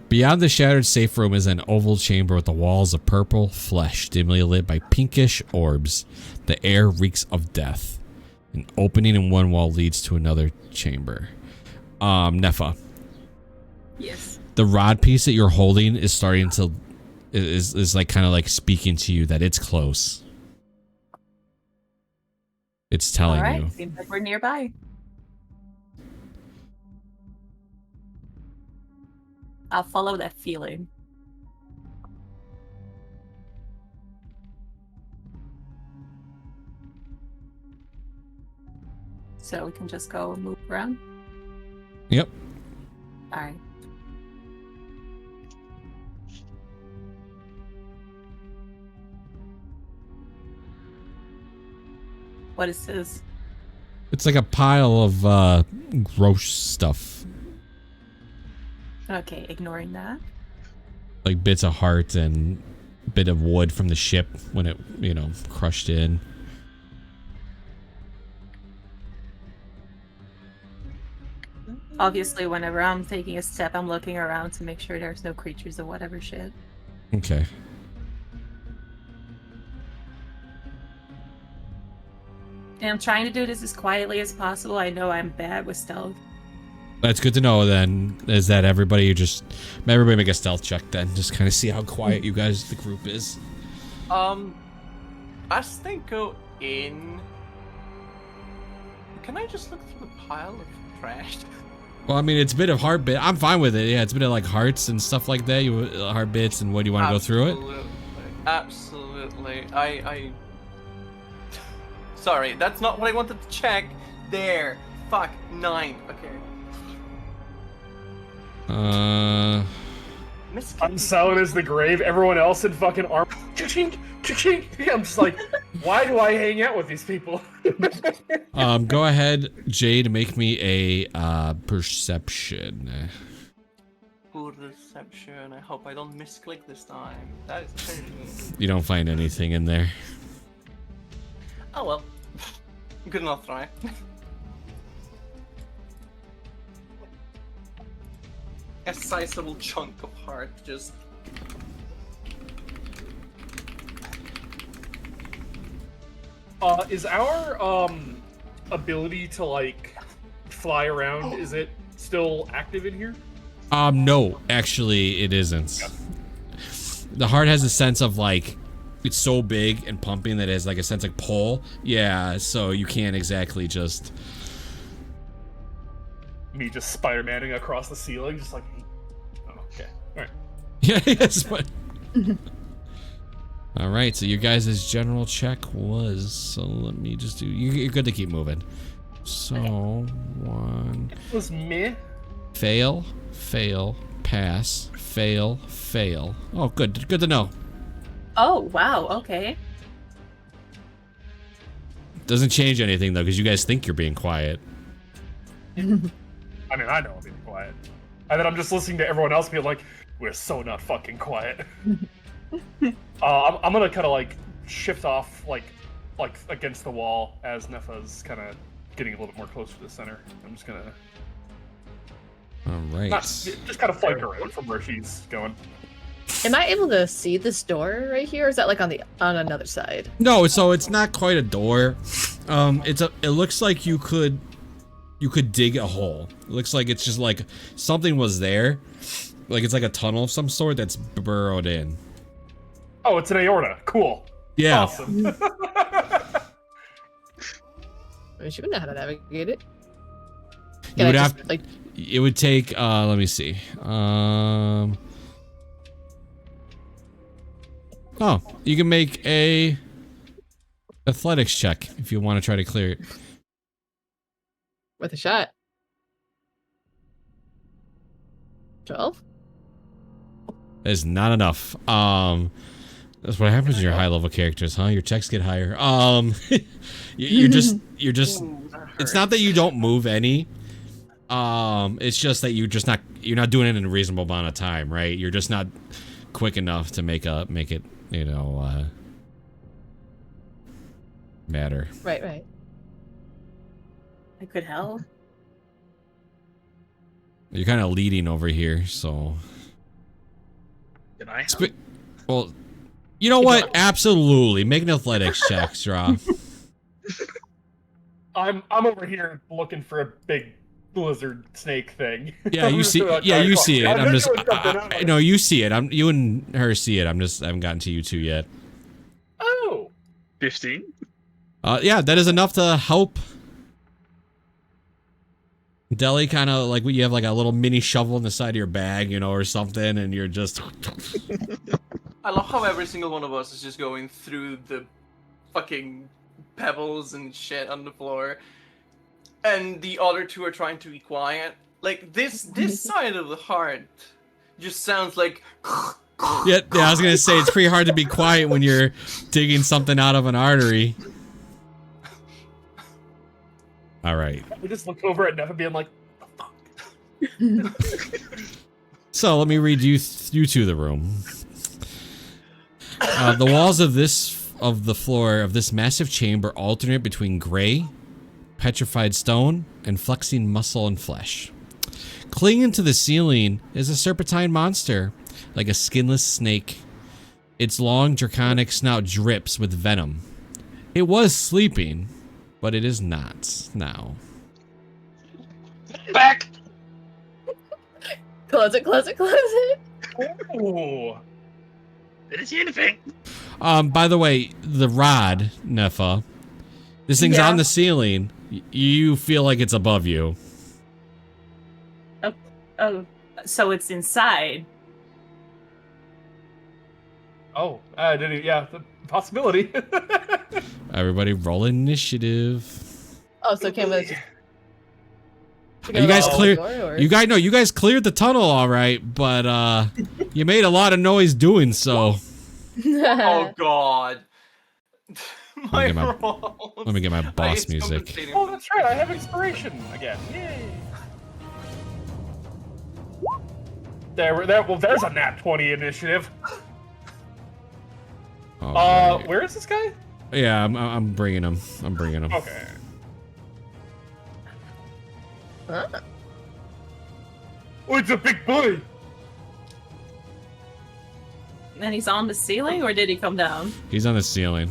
Beyond the shattered safe room is an oval chamber with the walls of purple flesh, dimly lit by pinkish orbs. The air reeks of death. An opening in one wall leads to another chamber. Nefa, Yes. the rod piece that you're holding is starting to is like kind of like speaking to you that it's close. It's telling All right. you. Seems like we're nearby. I'll follow that feeling. So we can just go move around? Yep. Alright. What is this? It's like a pile of gross stuff. Okay, ignoring that. Like bits of heart and bit of wood from the ship when it, crushed in. Obviously, whenever I'm taking a step, I'm looking around to make sure there's no creatures or whatever shit. Okay. And I'm trying to do this as quietly as possible. I know I'm bad with stealth. That's good to know then, is that everybody make a stealth check then. Just kind of see how quiet you guys, the group is. As they go in, can I just look through the pile of trash? Well, I mean, it's a bit of heart bit. I'm fine with it. Yeah, it's a bit of like hearts and stuff like that. Heart bits and what do you want to go through it? Absolutely. I Sorry, that's not what I wanted to check. There. Fuck. 9. Okay. Unselling is the grave. Everyone else in fucking arm. Cha-ching, cha-ching. I'm just like, why do I hang out with these people? Go ahead, Jade, make me a perception. Perception. I hope I don't misclick this time. That is 13. You don't find anything in there. Oh well. Good enough try. A sizable chunk of heart just Is our ability to like fly around, is it still active in here? No, actually it isn't. The heart has a sense of like, it's so big and pumping that it has like a sense of pull. Yeah, so you can't exactly just... Me just Spider-Manning across the ceiling, just like... Oh, okay. Alright. Yeah, yes, but... Alright, so your guys' general check was... So let me just do... You're good to keep moving. So, 1... It was meh. Fail, fail, pass, fail, fail. Oh, good. Good to know. Oh, wow, okay. Doesn't change anything, though, because you guys think you're being quiet. I mean, I know I'm being quiet. And then I'm just listening to everyone else be like, we're so not fucking quiet. I'm gonna kind of like shift off like against the wall as Nefa's kind of getting a little bit more close to the center. I'm just gonna Alright. just kind of flank around from where she's going. Am I able to see this door right here? Or is that like on another side? No, so it's not quite a door. It looks like you could dig a hole. It looks like it's just like something was there. Like it's like a tunnel of some sort that's burrowed in. Oh, it's an aorta. Cool. Yeah. Awesome. She would know how to navigate it. You would have, like... it would take, let me see. Oh, you can make a athletics check if you want to try to clear it. With a shot. 12? That is not enough. That's what happens to your high level characters, huh? Your checks get higher. You're just, Ooh, that it's not that you don't move any. It's just that you're not doing it in a reasonable amount of time, right? You're just not quick enough to make it, you know, matter. Right. I could help. You're kind of leading over here, so. Can I? Well, you know what? Absolutely. Make an athletics check, Straw. I'm over here looking for a big lizard snake thing. Yeah, you see. Yeah, you see it. I'm just. No, you see it. You and her see it. I haven't gotten to you two yet. Oh. 15. Yeah, that is enough to help. Deli kind of like you have like a little mini shovel in the side of your bag, you know, or something, and you're just. I love how every single one of us is just going through the fucking pebbles and shit on the floor, and the other two are trying to be quiet. Like this side of the heart just sounds like. Yeah, I was gonna say it's pretty hard to be quiet when you're digging something out of an artery. All right. We just look over at Nefa being like, the fuck? So let me read you to the room. The walls of the floor of this massive chamber alternate between gray, petrified stone, and flexing muscle and flesh. Clinging to the ceiling is a serpentine monster, like a skinless snake. Its long draconic snout drips with venom. It was sleeping, but it is not now. Back! Close it. Ooh. Didn't see anything. By the way, the rod, Nefa, this thing's on the ceiling. You feel like it's above you. Oh, so it's inside. Oh, I didn't. Yeah, the possibility. Everybody roll initiative. Oh, so Canva just... You guys cleared. You guys cleared the tunnel, all right, but you made a lot of noise doing so. Oh god. Let rolls. me get my boss It's music. compensating Oh, for that's right. I have inspiration again. Yay. Well, there's a nat 20 initiative. Alright. Where is this guy? Yeah, I'm bringing him. Okay. Huh? Oh, it's a big boy. And he's on the ceiling, or did he come down? He's on the ceiling.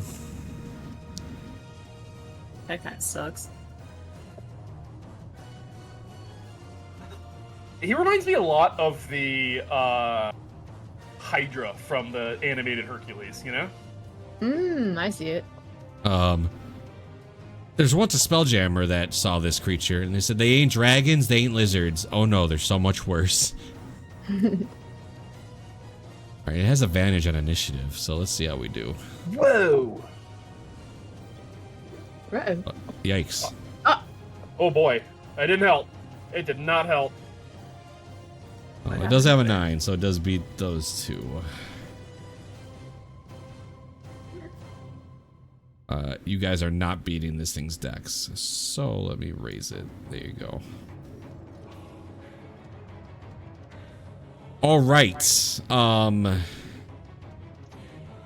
That kind of sucks. He reminds me a lot of the Hydra from the animated Hercules, you know? I see it. There's once a spelljammer that saw this creature, and they said they ain't dragons, they ain't lizards. Oh no, they're so much worse. Alright, it has advantage on initiative, so let's see how we do. Whoa! Right. Yikes. Oh boy, that didn't help. It did not help. Well, it does have a 9, so it does beat those two. You guys are not beating this thing's dex, so let me raise it. There you go. All right.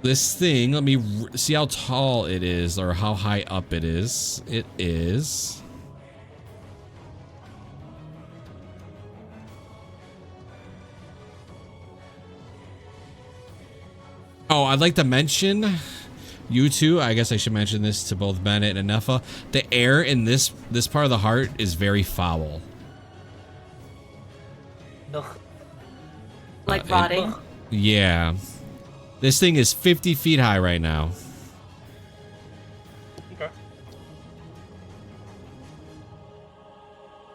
This thing, let me see how tall it is or how high up it is. It is... Oh, I'd like to mention, you two, I guess I should mention this to both Bennett and Nefa. The air in this part of the heart is very foul. Like rotting. Yeah. This thing is 50 feet high right now. Okay.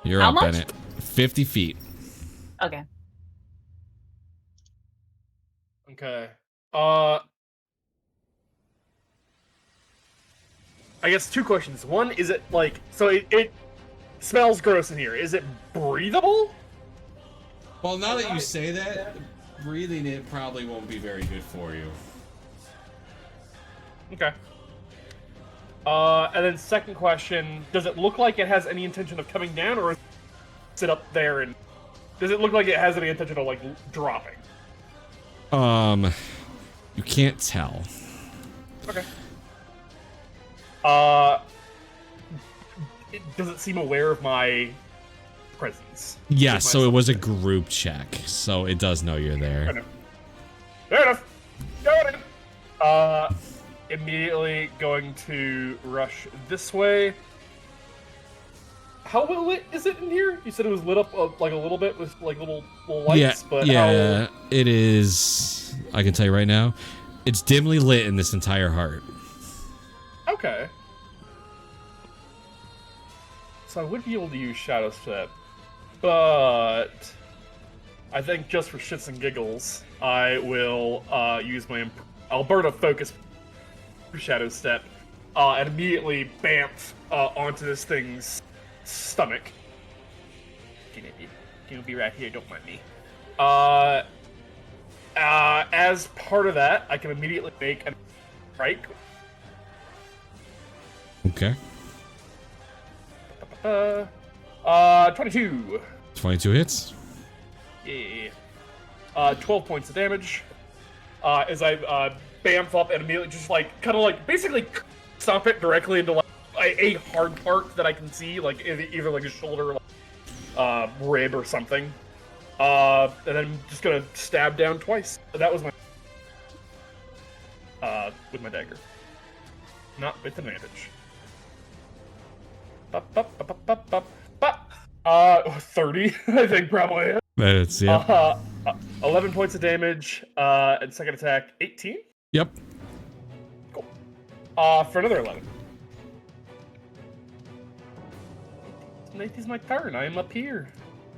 You're How up, much? Bennett. 50 feet. Okay. Okay. I guess 2 questions. One, is it like, so it smells gross in here. Is it breathable? Well, now that you say that, breathing it probably won't be very good for you. Okay. And then second question, does it look like it has any intention of coming down, or is it up there, and does it look like it has any intention of, like, dropping? You can't tell. Okay. Does it seem aware of my presence? Yes, so it was a group check, so it does know you're there. Fair enough. Got it. Immediately going to rush this way. How well lit is it in here? You said it was lit up like a little bit with like little lights, but yeah, it is. I can tell you right now, it's dimly lit in this entire heart. Okay. So I would be able to use Shadow Step, but I think just for shits and giggles, I will use my Alberta Focus Shadow Step and immediately bamf onto this thing's stomach. Gonna be right here, don't mind me. As part of that, I can immediately make a strike. Okay. 22. 22 hits. Yeah. 12 points of damage. As I bamf up and immediately just like, kind of like, basically stomp it directly into like a hard part that I can see, like either like a shoulder, rib or something. And then I'm just gonna stab down twice. That was my with my dagger, not with advantage. 30, I think probably. That's, yeah. 11 points of damage, and second attack, 18. Yep. Cool. For another 11. It is my turn. I am up here.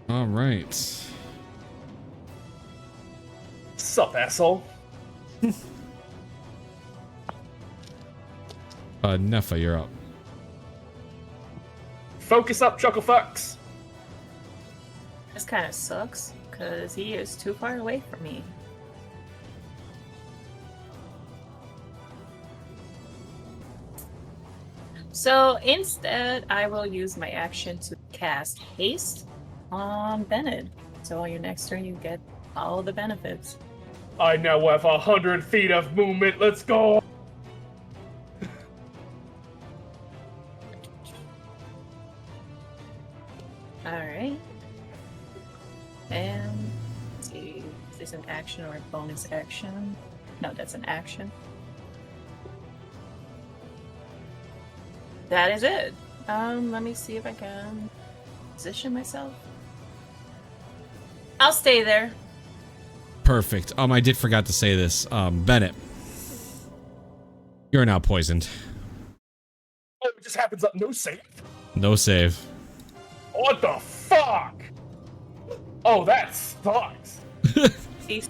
All right. Sup, asshole? Nefa, you're up. Focus up, Chuckle Fucks. This kind of sucks, because he is too far away from me. So instead, I will use my action to cast Haste on Bennett. So on your next turn, you get all the benefits. I now have 100 feet of movement. Let's go. Alright. And let's see, is this an action or a bonus action? No, that's an action. that is it. Let me see if I can position myself. I'll stay there. Perfect. I did forgot to say this. Bennett, you're now poisoned. Oh, it just happens up. No save. No save. What the fuck? Oh, that sucks. These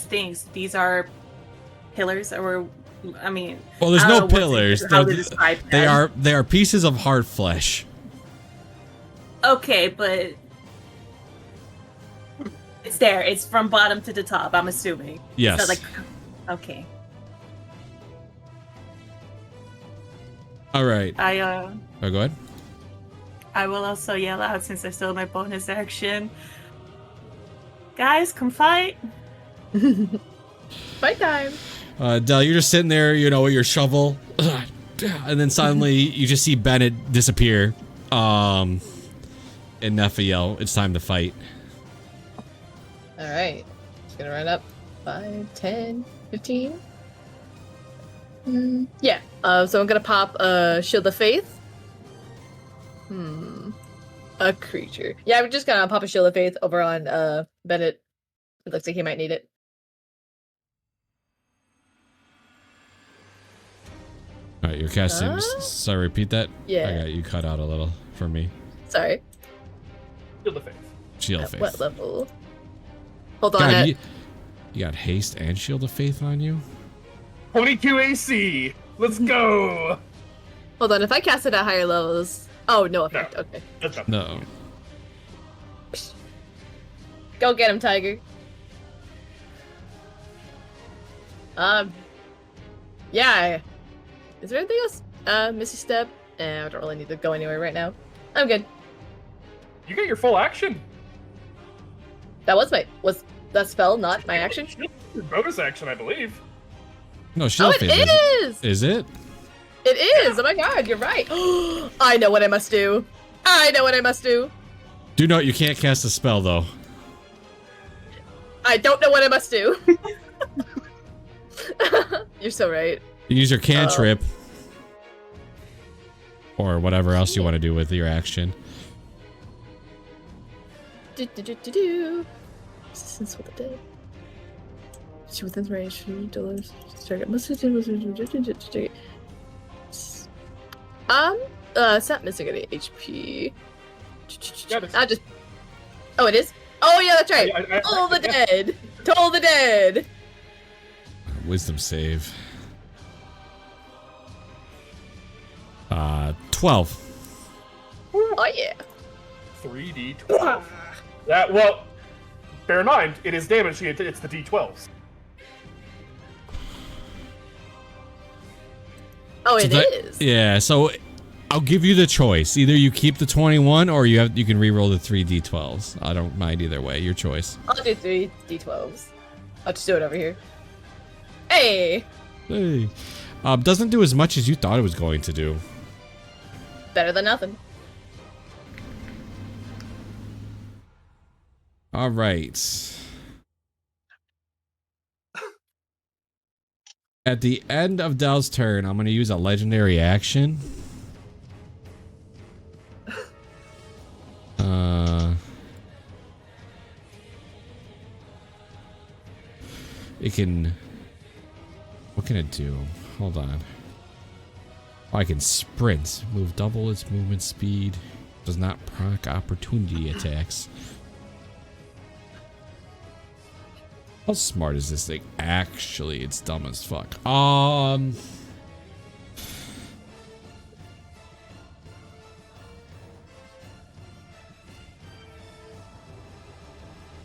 things, these are pillars, or I mean, Well, there's I don't no know what pillars. how to describe that. They are pieces of hard flesh. Okay, but it's there. It's from bottom to the top. I'm assuming. Yes. So, like, okay. All right. I Oh, go ahead. I will also yell out since I still have my bonus action. Guys, come fight! Fight time. Del, you're just sitting there, with your shovel, and then suddenly you just see Bennett disappear. And Nefa yell, "It's time to fight." All right. Just gonna run up 5, 10, 15. Yeah. So I'm gonna pop Shield of Faith. A creature. Yeah, I'm just gonna pop a Shield of Faith over on Bennett. It looks like he might need it. All right, you're casting. Sorry, repeat that. Yeah. I got you cut out a little for me. Sorry. Shield of Faith. Shield of At Faith. what level? Hold on. God, you got haste and Shield of Faith on you? 22 AC. Let's go. Hold on. If I cast it at higher levels. Oh, no effect. No. Okay. That's not No. Go get him, Tiger. Yeah. Is there anything else? Misty Step. I don't really need to go anywhere right now. I'm good. You get your full action. That was that spell not my action? Your bonus action, I believe. No, Shield Oh, of it Faith. is! Is it? It is! Oh my god, you're right. I know what I must do. I know what I must do. Do note you can't cast a spell though. I don't know what I must do. You're so right. You use your cantrip. Or whatever else you want to do with your action. Resistance with the dead. She within range. $3. Target must it's not missing any HP. I just. Oh, it is. Oh yeah, that's right. Toll the dead. Toll the dead. Wisdom save. 12. Oh yeah. 3d12. That, well, bear in mind, it is damage, it's the d12s. Oh, So it that- is. Yeah, so I'll give you the choice. Either you keep the 21 or you can re-roll the 3 d12s. I don't mind either way. Your choice. I'll do 3 d12s. I'll just do it over here. Hey, Hey. Doesn't do as much as you thought it was going to do. better than nothing. All right. At the end of Dell's turn, I'm going to use a legendary action. It can... What can it do? Hold on. Oh, I can sprint. Move double its movement speed. Does not proc opportunity attacks. How smart is this thing? Actually, it's dumb as fuck.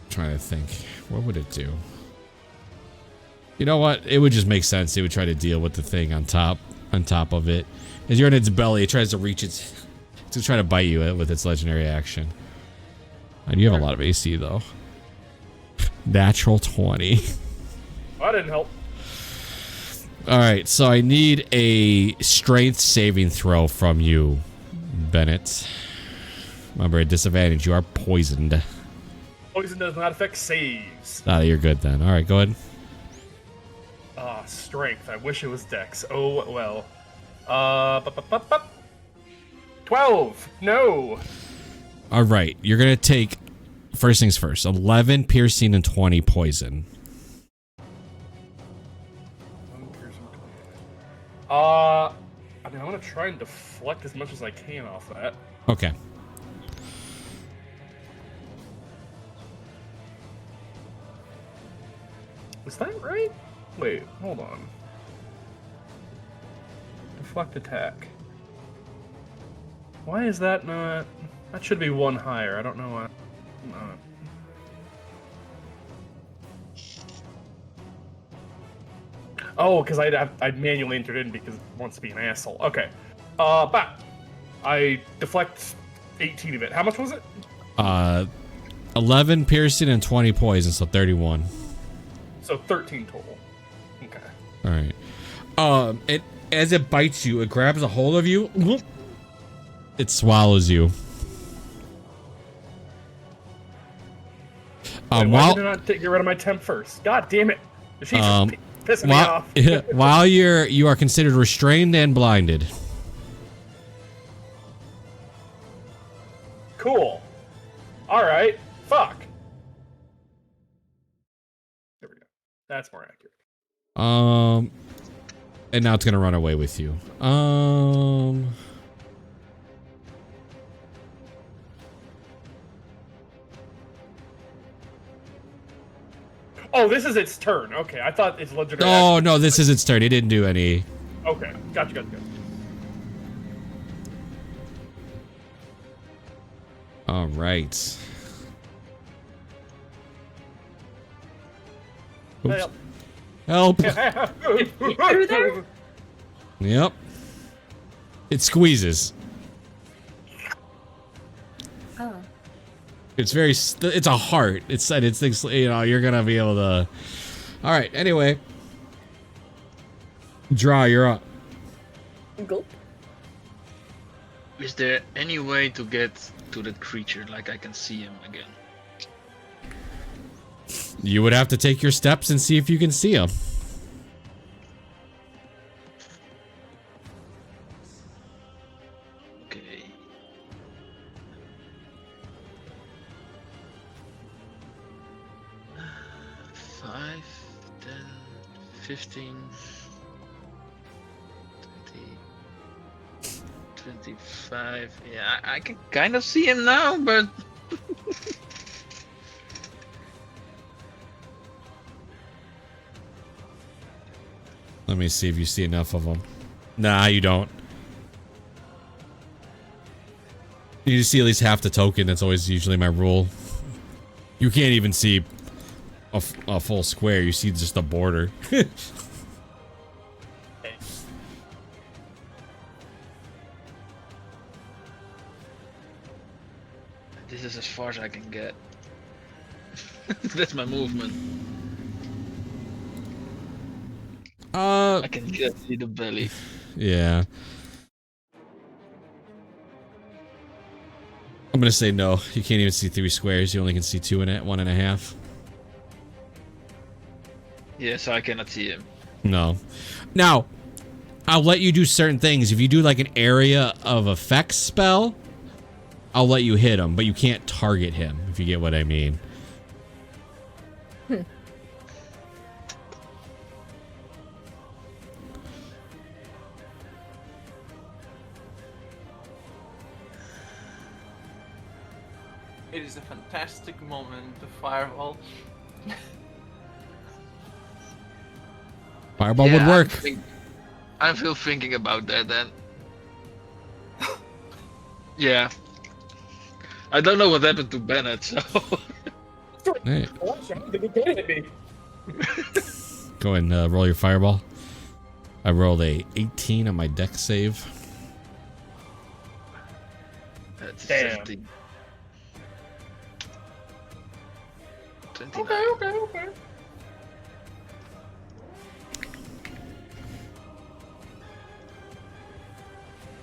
Trying to think. What would it do? You know what? It would just make sense. It would try to deal with the thing on top of it. As you're in its belly, it tries to reach its... to try to bite you with its legendary action. And you have a lot of AC, though. Natural 20. That didn't help. Alright, so I need a strength saving throw from you, Bennett. Remember, at disadvantage, you are poisoned. Poison does not affect saves. Ah, you're good then. Alright, go ahead. Strength. I wish it was dex. Oh, well. 12. No. All right, you're gonna take first things first. 11 piercing and 20 poison. I mean, I want to try and deflect as much as I can off that. Okay. Was that right? Wait, hold on. Deflect attack. Why is that not? That should be one higher. I don't know why. Oh, because I manually entered in because it wants to be an asshole. Okay. But I deflect 18 of it. How much was it? 11 piercing and 20 poison, so 31. So 13 total. Okay. All right. It as it bites you, it grabs a hold of you. Whoop. It swallows you. Why While did I not get rid of my temp first? God damn it! She's pissing me while, off. while you are considered restrained and blinded. Cool. All right. Fuck. There we go. That's more accurate. And now it's gonna run away with you. Oh, this is its turn. Okay, I thought it's legendary. Oh no, this is its turn. It didn't do any. Okay, gotcha. All right. Oops. Help. Through there? Yep. It squeezes. Oh. It's very. It's a heart. It's things. You know, you're gonna be able to. All right. Anyway. Draw. You're up. Gulp. Is there any way to get to that creature? Like I can see him again. You would have to take your steps and see if you can see him. Okay. Five, 10, 15, 20, 25. Yeah, I can kind of see him now, but Let me see if you see enough of them. Nah, you don't. You see at least half the token. That's always usually my rule. You can't even see a full square. You see just the border. this is as far as I can get. That's my movement. I can just see the belly. Yeah. I'm gonna say no. You can't even see 3 squares. You only can see 2 in it, 1.5. Yeah, so I cannot see him. No. Now, I'll let you do certain things. If you do like an area of effects spell, I'll let you hit him, but you can't target him, if you get what I mean. It is a fantastic moment to fireball. Fireball would work. I'm still thinking about that then. Yeah. I don't know what happened to Bennett, so. Hey. me. Go ahead and roll your fireball. I rolled a 18 on my deck save. That's Damn. 17. 29. Okay.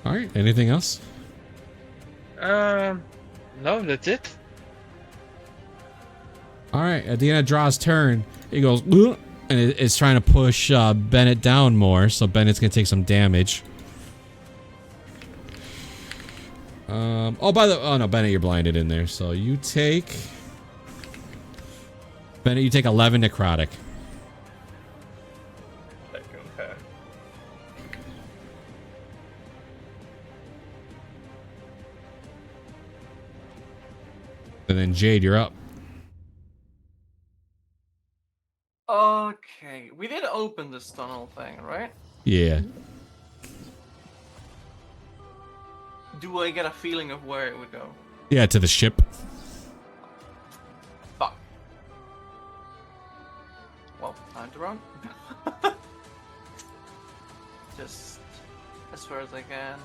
All right. Anything else? No, that's it. All right. At the end of Draw's turn, he goes, "Ugh," and it's trying to push Bennett down more. So Bennett's gonna take some damage. Oh no, Bennett, you're blinded in there. So you take Bennett, you take 11 necrotic. Okay. And then Jade, you're up. Okay, we did open this tunnel thing, right? Yeah. Do I get a feeling of where it would go? Yeah, to the ship. Fuck. Well, time to run. Just as far as I can.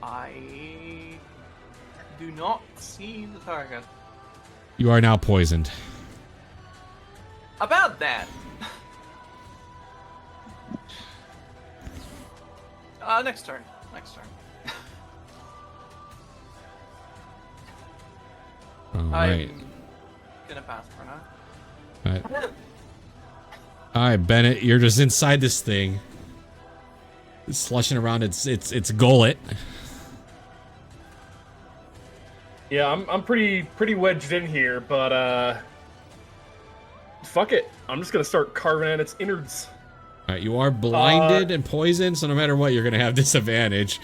I do not see the target. You are now poisoned. About that. Next turn. Next turn. Alright. I'm gonna pass for now. Alright. Alright, Bennett, you're just inside this thing. It's slushing around its gullet. Yeah, I'm pretty wedged in here, but fuck it. I'm just gonna start carving at its innards. Alright, you are blinded and poisoned, so no matter what, you're gonna have disadvantage.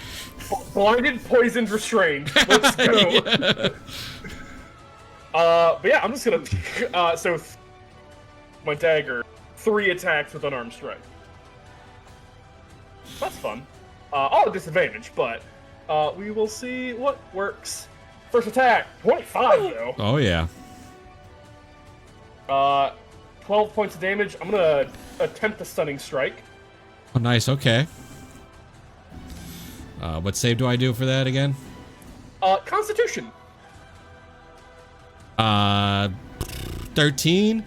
Blinded, poisoned, restrained. Let's go. Yeah. But yeah, I'm just gonna so my dagger, 3 attacks with unarmed strike. That's fun. All at disadvantage, but we will see what works. First attack, 25 though. Oh yeah. 12 points of damage. I'm gonna attempt a stunning strike. Oh nice, okay. What save do I do for that again? Constitution. 13.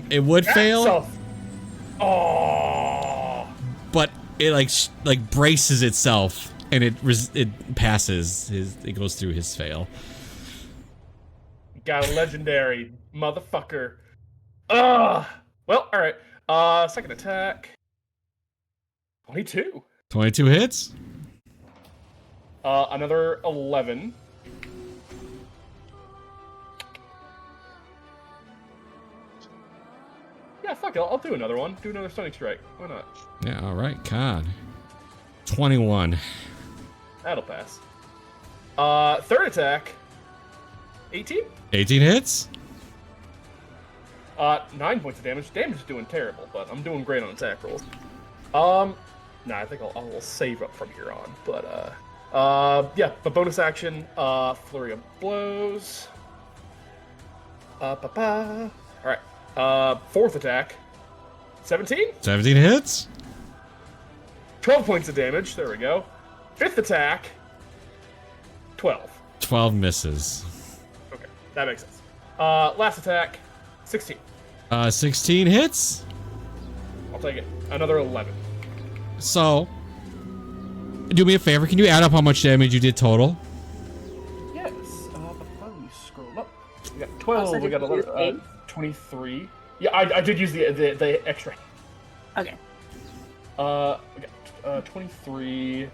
It would fail, Oh. but it like braces itself and it passes. It goes through his fail. Got a legendary motherfucker. Well, alright. Second attack. 22. 22 hits. Another 11. Yeah, fuck it. I'll do another one. Do another stunning strike. Why not? Yeah, alright, Con. 21. That'll pass. Third attack. 18? 18 hits? 9 points of damage. Damage is doing terrible, but I'm doing great on attack rolls. Nah, I think I'll save up from here on. But, yeah, the bonus action, Flurry of Blows. Alright. Fourth attack. 17? 17 hits? 12 points of damage. There we go. Fifth attack. 12. 12 misses. Okay, that makes sense. Last attack. 16. 16 hits? I'll take it. Another 11. So, do me a favor. Can you add up how much damage you did total? Yes. Let me scroll up. We got 12. so We got did you use 11, 23. Yeah, I did use the extra. Okay. We got 23,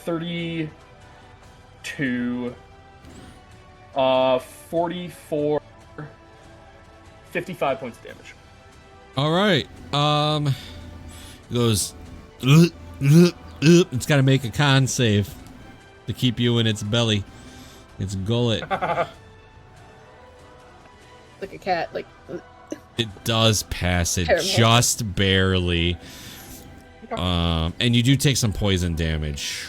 32, 44, 55 points of damage. All right. It goes. It's got to make a con save to keep you in its belly, its gullet. Like a cat, like. It does pass it Terrible. just barely. And you do take some poison damage.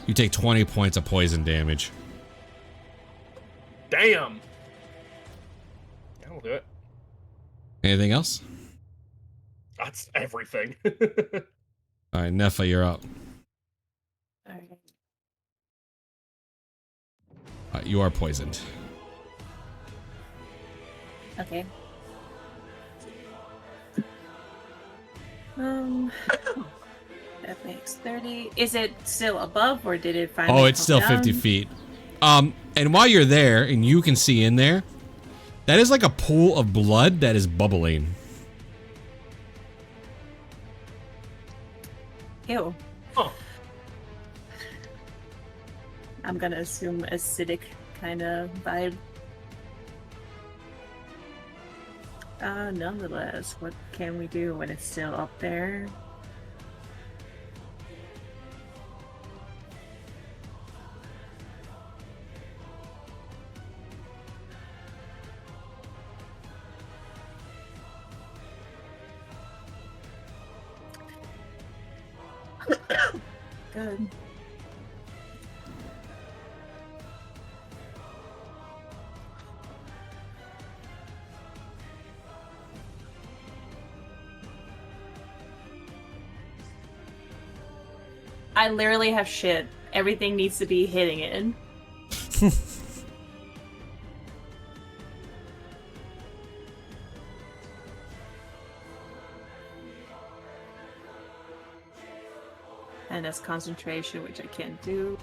You take 20 points of poison damage. Damn. That'll do it. Anything else? That's everything. All right, Nefa, you're up. Alright. You are poisoned. Okay. That makes 30. Is it still above, or did it finally? Oh, it's come still 50 down? feet. And while you're there, and you can see in there, that is like a pool of blood that is bubbling. Ew. Huh. I'm gonna assume acidic kind of vibe. Nonetheless, what can we do when it's still up there? Good. I literally have shit. Everything needs to be hitting it. And that's concentration, which I can't do.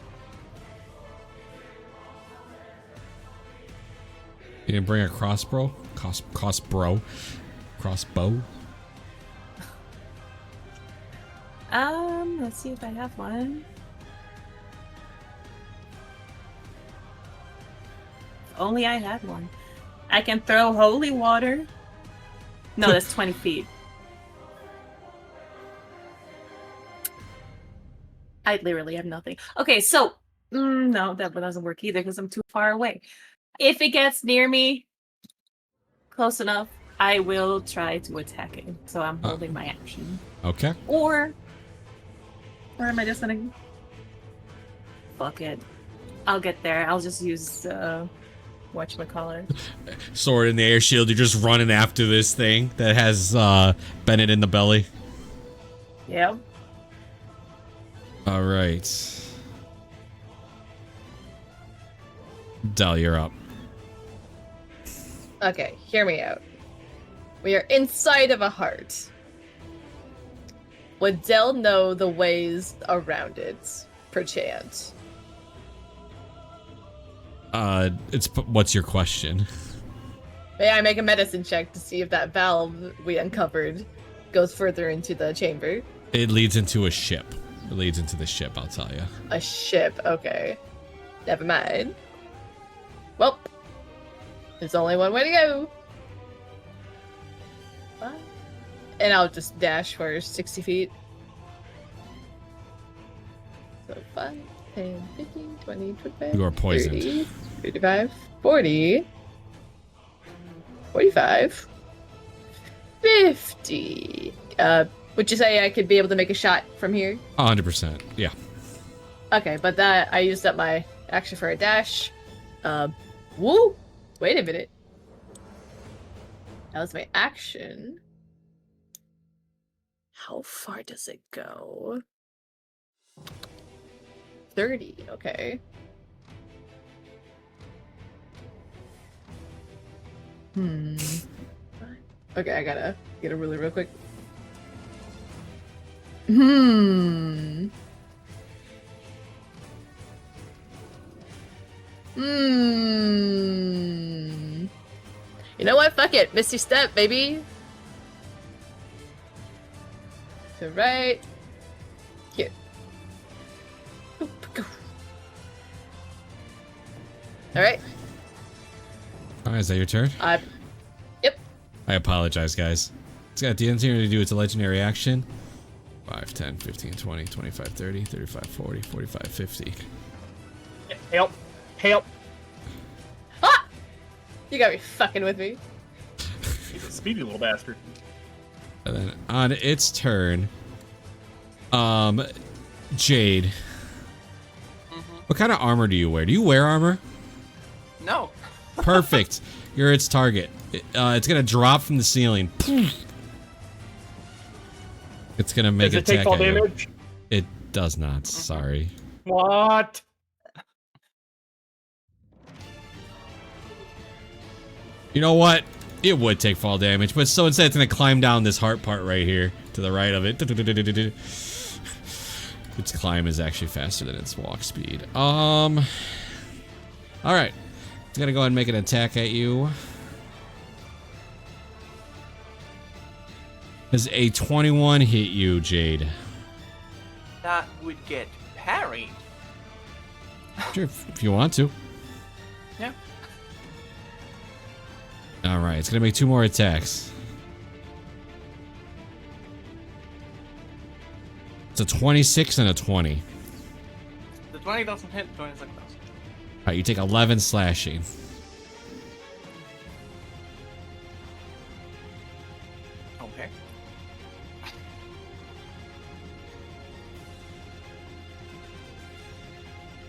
You didn't bring a crossbow? Crossbow? Let's see if I have one. If only I had one. I can throw holy water. No, that's 20 feet. I literally have nothing. Okay, so no, that doesn't work either because I'm too far away. If it gets near me, close enough, I will try to attack it. So I'm holding my action. Okay. Or am I just gonna... Fuck it. I'll get there. I'll just use, whatchamacallit. Sword in the air shield, you're just running after this thing that has, Bennett in the belly. Yep. Alright. Del, you're up. Okay, hear me out. We are inside of a heart. Would Dell know the ways around it, perchance? What's your question? May I make a medicine check to see if that valve we uncovered goes further into the chamber? It leads into a ship. It leads into the ship, I'll tell you. A ship, okay. Never mind. Well, there's only one way to go. And I'll just dash for 60 feet. So 5, 10, 15, 20, 25, You are poisoned. 30, 35, 40, 45, 50. Would you say I could be able to make a shot from here? 100%, yeah. Okay, but that I used up my action for a dash. Woo! Wait a minute. That was my action. How far does it go? 30, okay. Okay, I gotta get a ruler real quick. You know what? Fuck it. Misty Step, baby. So right here. Alright. Alright, is that your turn? Yep. I apologize, guys. It's got the intended to do its legendary action. 5, 10, 15, 20, 25, 30, 35, 40, 45, 50. Help! Help! Ah! You gotta be fucking with me. He's a speedy little bastard. And then on its turn, Jade. What kind of armor do you wear? Do you wear armor? No. Perfect. You're its target. It's gonna drop from the ceiling. It's gonna make Does an it take attack fall at you. damage? It does not. Sorry. What? You know what? It would take fall damage, but so instead it's gonna climb down this heart part right here to the right of it. Its climb is actually faster than its walk speed. All right. It's gonna go ahead and make an attack at you. Does a 21 hit you, Jade? that would get parried. Sure, if you want to. Yeah. All right, it's gonna make 2 more attacks. It's a 26 and a 20. The 20 doesn't hit, the 26 does. All right, you take 11 slashing. Okay.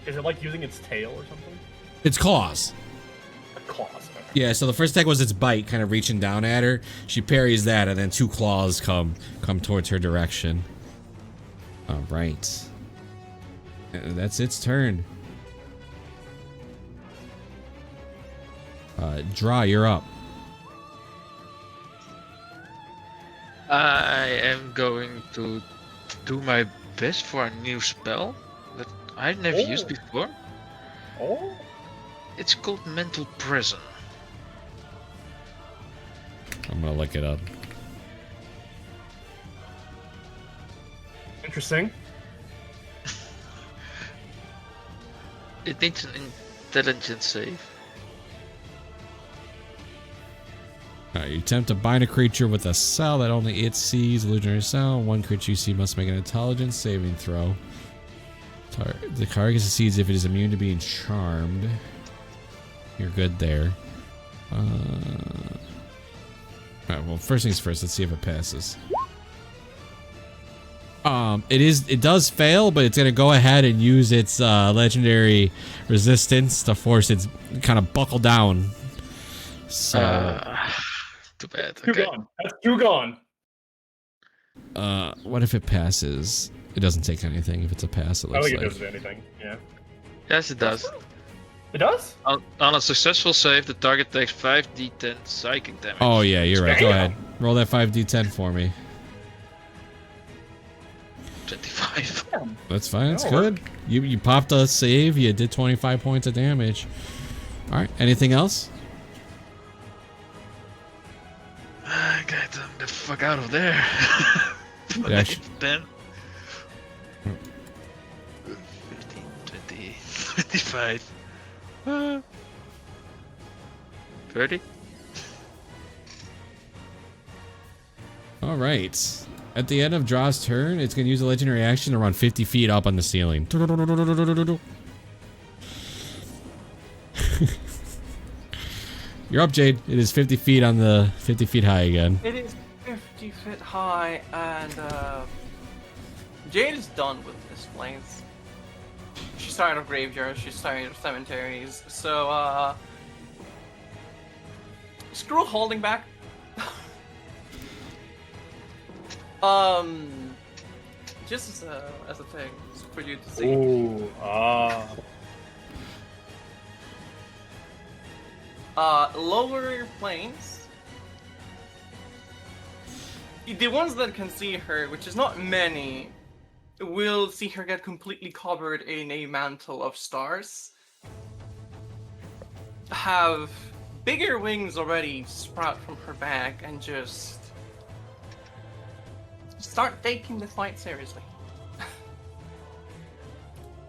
Is it like using its tail or something? It's claws. Claws. Okay. Yeah, so the first attack was its bite, kind of reaching down at her. She parries that, and then 2 claws come towards her direction. All right. That's its turn. Draw, you're up. I am going to do my best for a new spell that I've never used before. Oh. It's called Mental Prison. I'm gonna look it up. Interesting. It needs an intelligence save. You attempt to bind a creature with a cell that only it sees, illusionary cell. 1 creature you see must make an intelligence saving throw. The target succeeds if it is immune to being charmed. You're good there. Alright, well, first things first, let's see if it passes. It does fail, but it's gonna go ahead and use its legendary resistance to force its kind of buckle down. So Too bad. Two Okay. gone. That's 2 gone. what if it passes? It doesn't take anything if it's a pass, it I don't looks think like. it does anything. Yeah. Yes, it does. It does? On a successful save, the target takes 5d10 psychic damage. Oh yeah, you're right. Go Damn. ahead. Roll that 5d10 for me. 25. That's fine. That's That'll good. You popped a save. You did 25 points of damage. All right. Anything else? Get them the fuck out of there. Yeah, 10. 15, 20, 25. 30. All right. At the end of Draw's turn, it's going to use a legendary action to run 50 feet up on the ceiling. You're up, Jade. It is 50 feet on the 50 feet high again. It is 50 feet high, and Jade is done with this place. She's tired of graveyards, she's tired of cemeteries, so screw holding back. Just as a thing for you to see. Ooh. Lower planes. The ones that can see her, which is not many, will see her get completely covered in a mantle of stars. Have bigger wings already sprout from her back and just start taking the fight seriously.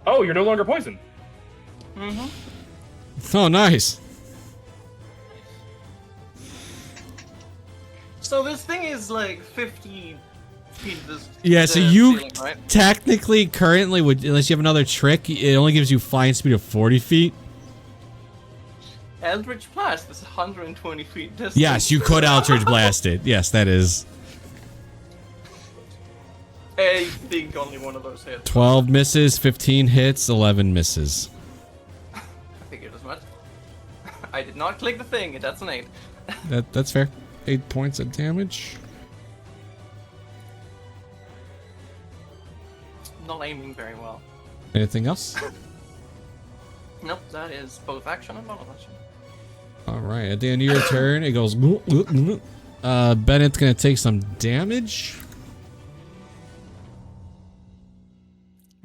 Oh, you're no longer poisoned. Mm-hmm. Oh, nice. So this thing is like 50 feet this. Yeah, so the you ceiling, right? technically currently would, unless you have another trick, it only gives you flying speed of 40 feet. Eldritch Blast is 120 feet distance. Yes, you could Eldritch Blast it. Yes, that is. I think only one of those hits. 12 misses, 15 hits, 11 misses. I figured as much. I did not click the thing, that's an 8. That's fair. 8 points of damage. Not aiming very well. Anything else? Nope, that is both action and bonus action. All right, at the end of your turn, it goes. Bennett's gonna take some damage.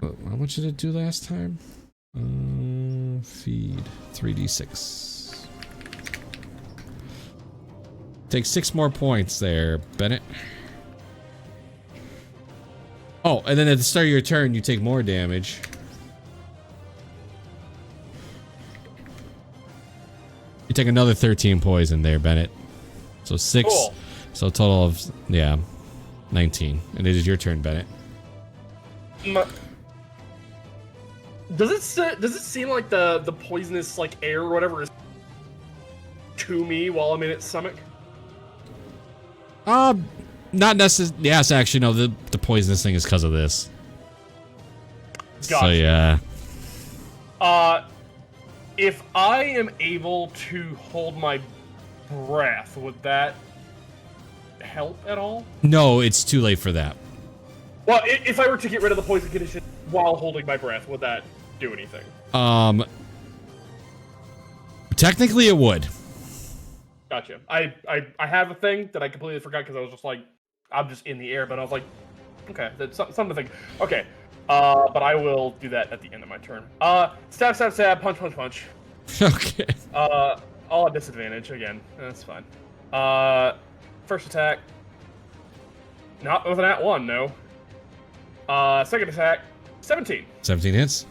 How much did it do last time? Feed 3d6. Take 6 more points there, Bennett. Oh, and then at the start of your turn, you take more damage. You take another 13 poison there, Bennett. So 6. Cool. So a total of, yeah, 19. And it is your turn, Bennett. Does it seem like the poisonous like air or whatever is to me while I'm in its stomach? Not necessarily. Yes, actually, no. The poisonous thing is because of this. So Gotcha. yeah. If I am able to hold my breath, would that help at all? No, it's too late for that. Well, if I were to get rid of the poison condition while holding my breath, would that do anything? Technically, it would. Gotcha. I have a thing that I completely forgot because I was just like, I'm just in the air, but I was like, okay, that's something to think. Okay, but I will do that at the end of my turn. Stab, stab, stab, punch, punch, punch. Okay. All at disadvantage again. That's fine. First attack. Not with an @1, no. Second attack, 17. 17 hits.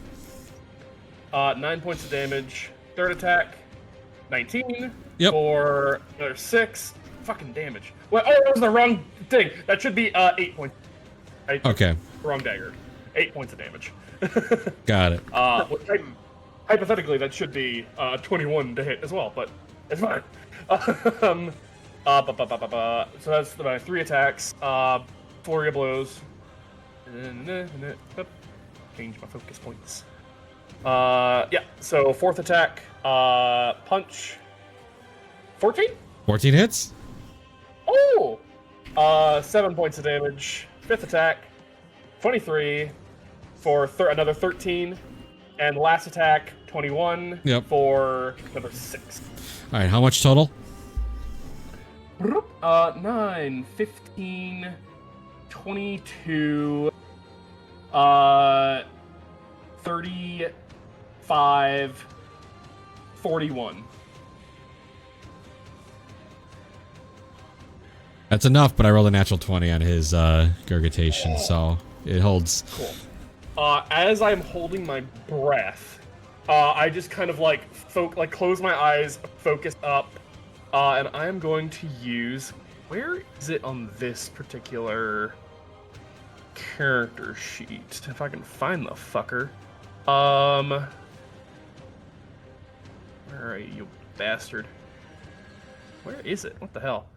9 points of damage. Third attack, 19. Yep. For another 6. Fucking damage. Well, oh, that was the wrong thing. That should be 8 points. Right? Okay. Wrong dagger. 8 points of damage. Got it. Hypothetically, that should be 21 to hit as well, but it's fine. So that's my 3 attacks. Flurry of blows. Change my focus points. Yeah. So 4th attack. Punch. 14. 14 hits. Oh. 7 points of damage. 5th attack. 23 for another 13, and last attack 21. Yep. For another 6. All right. How much total? 9, 15, 22, 35, 41. That's enough, but I rolled a natural 20 on his gurgitation, so it holds. Cool. As I'm holding my breath, I just kind of like close my eyes, focus up, and I am going to use. Where is it on this particular character sheet? If I can find the fucker. Where are you, you bastard? Where is it? What the hell?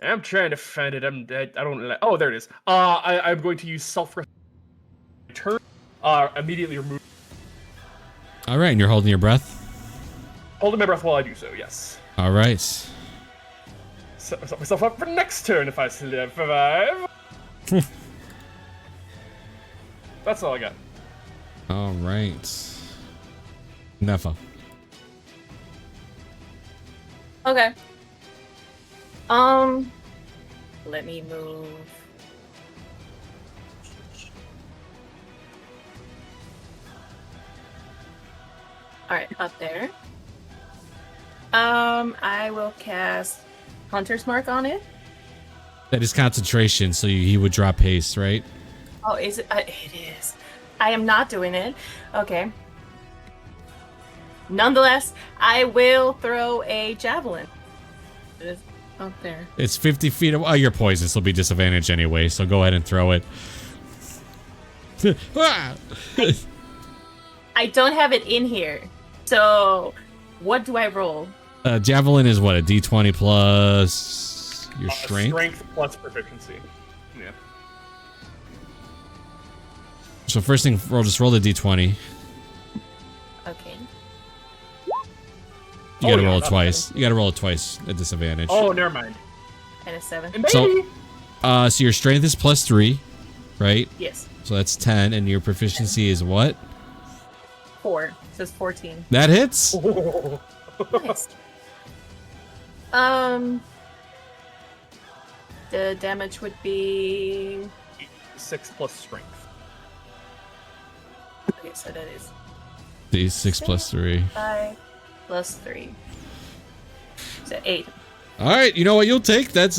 I'm trying to find it. I don't. Oh, there it is. I'm going to use self-return. Immediately remove. All right, and you're holding your breath. Holding my breath while I do so. Yes. All right. Set myself up for next turn if I survive. That's all I got. All right. Nefa. Okay. Let me move. All right, up there. I will cast Hunter's Mark on it. That is concentration, so he would drop haste, right? Oh, is it? It is. I am not doing it. Okay. Nonetheless, I will throw a javelin. It is up there. It's 50 feet away. Oh, you're poisoned, so it'll be disadvantage anyway, so go ahead and throw it. I don't have it in here. So, what do I roll? Javelin is what, a d20 plus your strength? Strength plus proficiency. Yeah. So first thing, just roll the d20. Okay. You gotta yeah, roll it that's twice. You gotta roll it twice at disadvantage. Oh, never mind. And a 7. And So- baby! So your strength is plus 3, right? Yes. So that's 10, and your proficiency is what? 4. It says 14. That hits? Nice. The damage would be 6 plus strength. okay, so that is D6 plus 3. 5 plus 3. So 8. All right, you know what you'll take? That's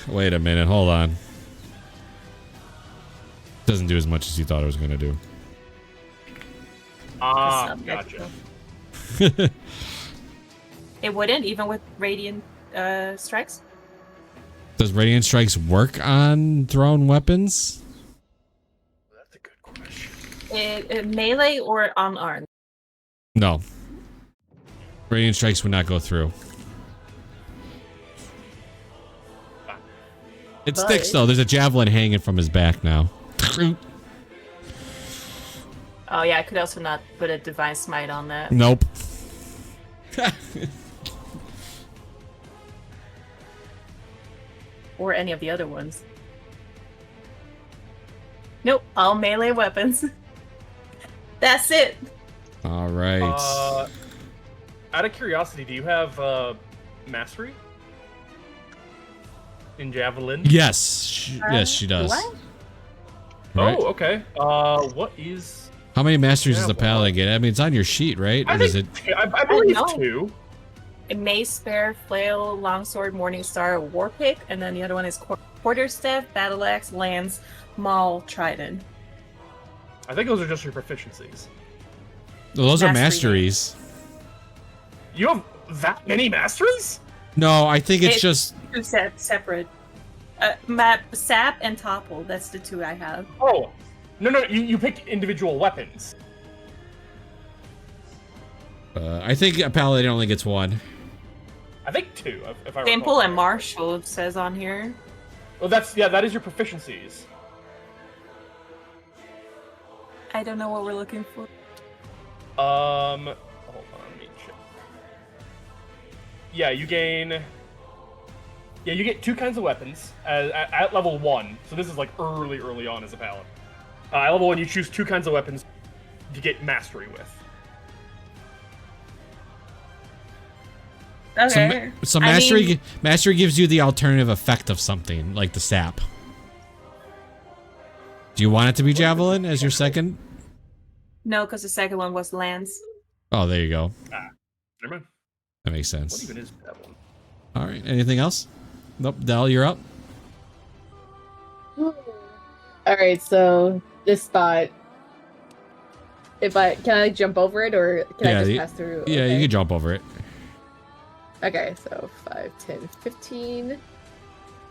wait a minute, hold on. Doesn't do as much as you thought it was gonna do. Ah, It's gotcha. It wouldn't, even with radiant strikes. Does Radiant Strikes work on thrown weapons? That's a good question. It melee or unarmed. No. Radiant Strikes would not go through. It But- sticks though. There's a javelin hanging from his back now. Oh yeah, I could also not put a divine smite on that. Nope. Or any of the other ones. Nope, all melee weapons. That's it. All right. Out of curiosity, do you have mastery in javelin? Yes. Yes, she does. What? Right? Oh, okay. What is? How many masteries does Yeah, the paladin get? I mean, it's on your sheet, right? Or does it? I believe know. 2. A mace, spear, flail, longsword, morning star, war pick, and then the other one is quarterstaff, battle axe, lance, maul, trident. I think those are just your proficiencies. Those are Mastery. masteries. You have that many masteries? No, I think it's It- just. Two separate. Sap and topple. That's the two I have. Oh, no, you picked individual weapons. I think a paladin only gets one. I think 2, if I recall. Simple and martial, it says on here. Well, that is your proficiencies. I don't know what we're looking for. Hold on, let me check. Yeah, you gain. Yeah, you get 2 kinds of weapons at level 1. So this is like early on as a paladin. At level 1, you choose 2 kinds of weapons to get mastery with. Okay. So I mastery mean- mastery gives you the alternative effect of something, like the sap. Do you want it to be javelin as your second? No, because the second one was lance. Oh, there you go. Never mind. That makes What sense. even is that one? All right. Anything else? Nope. Del, you're up. All right, so this spot. Can I jump over it or can I just pass through? Yeah, Okay. you can jump over it. Okay, so 5, 10, 15,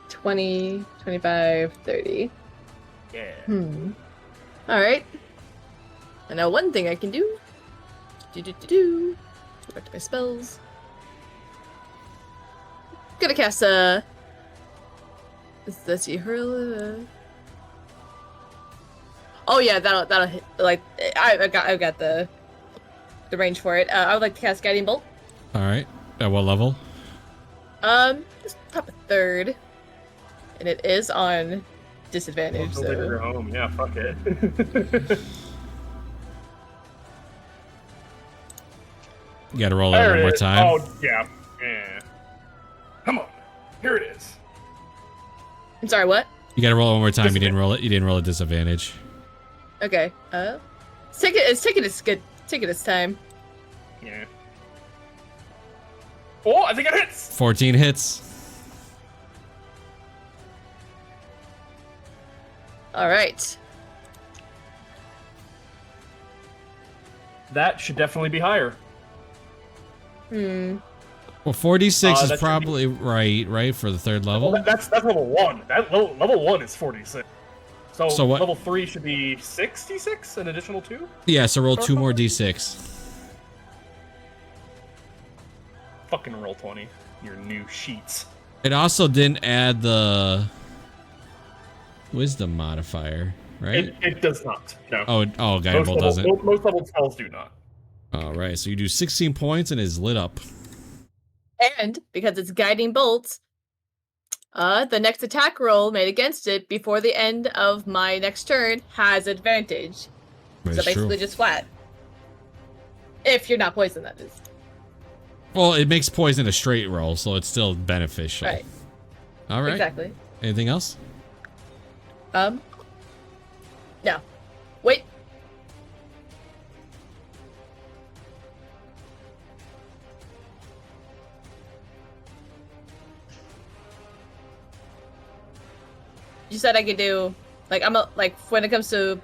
20, 25, 30. Yeah. All right. I know one thing I can do. Go back to my spells. Gonna cast let's see, hurl. Oh yeah, that'll hit. Like I got the range for it. I would like to cast Guiding Bolt. All right. At what level? Just top of 3rd, and it is on disadvantage. Go big or So go home. Yeah, fuck it. You got to roll that There one it more is. time. Oh yeah. Come on, here it is. I'm sorry. What? You got to roll it one more time. You didn't roll it. You didn't roll a disadvantage. Okay. It's taking its time. Yeah. Oh, I think it hits. 14 hits. All right. That should definitely be higher. Well, 46 that is should probably right for the 3rd level. Well, that's level 1. That level 1 is 46. So what- level 3 should be 66, an additional 2? Yeah, so roll 2 more d6. Fucking Roll20. Your new sheets. It also didn't add the wisdom modifier, right? It does not. No. Oh, Guiding Bolt doesn't. Most level spells do not. All right, so you do 16 points and it's lit up. And because it's Guiding Bolt, the next attack roll made against it before the end of my next turn has advantage. That's So basically true. just flat. If you're not poisoned, that is. Well, it makes poison a straight roll, so it's still beneficial. Right. All right. Exactly. Anything else? No. Wait. You said I could do like when it comes to.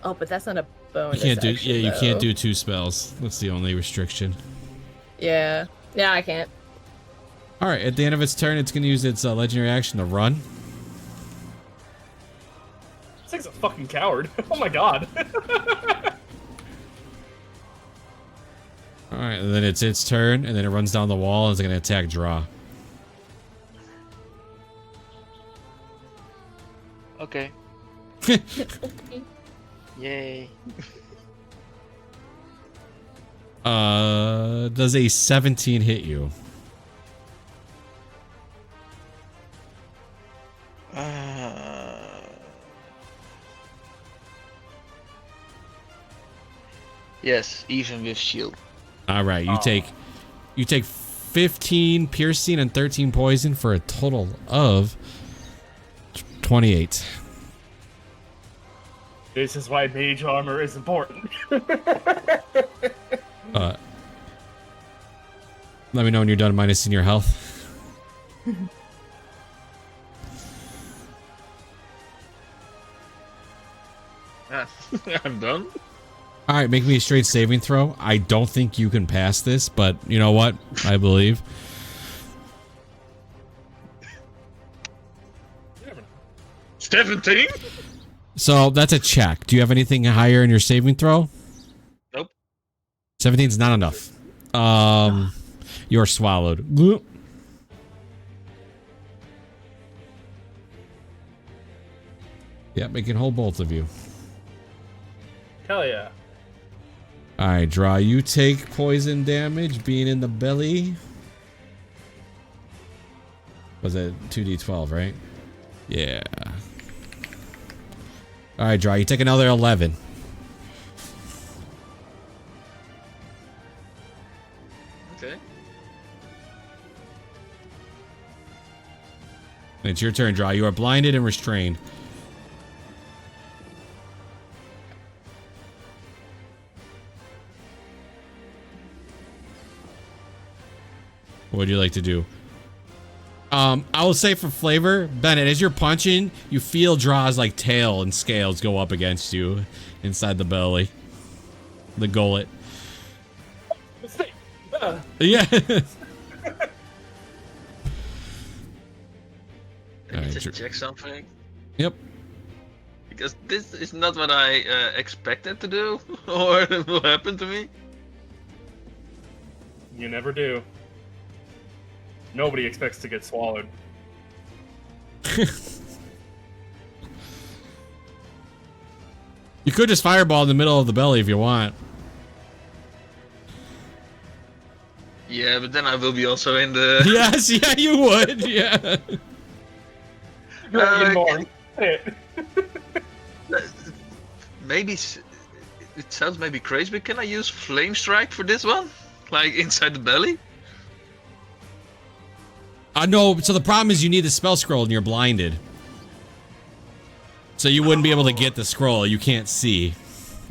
Oh, but that's not a bonus. You can't do action, you can't though. do 2 spells. That's the only restriction. Yeah. Yeah, I can't. All right, at the end of its turn, it's going to use its legendary action to run. This thing's a fucking coward. Oh my god. All right, and then it's its turn, and then it runs down the wall and it's going to attack Draw. Okay. Yay. Does a 17 hit you? Yes, even with shield. All right, you take 15 piercing and 13 poison for a total of 28. This is why mage armor is important. Let me know when you're done minusing your health. I'm done. All right, make me a straight saving throw. I don't think you can pass this, but you know what? I believe. 17? So that's a check. Do you have anything higher in your saving throw? Nope. 17 is not enough. You're swallowed. Yep, it can hold both of you. Hell yeah. All right, Draw. You take poison damage being in the belly. Was it 2d12, right? Yeah. All right, Draw. You take another 11. Okay. It's your turn, Draw. You are blinded and restrained. What would you like to do? I will say for flavor, Bennett, as you're punching, you feel Draw's like tail and scales go up against you inside the belly. The gullet. Yeah. Let me just check something. Yep. Because this is not what I expected to do, or will happen to me. You never do. Nobody expects to get swallowed. You could just fireball in the middle of the belly if you want. Yeah, but then I will be also in the... Yes, yeah, you would, yeah. Maybe it sounds maybe crazy, but can I use Flame Strike for this one? Like inside the belly? No, so the problem is you need the spell scroll and you're blinded. So you wouldn't be able to get the scroll, you can't see.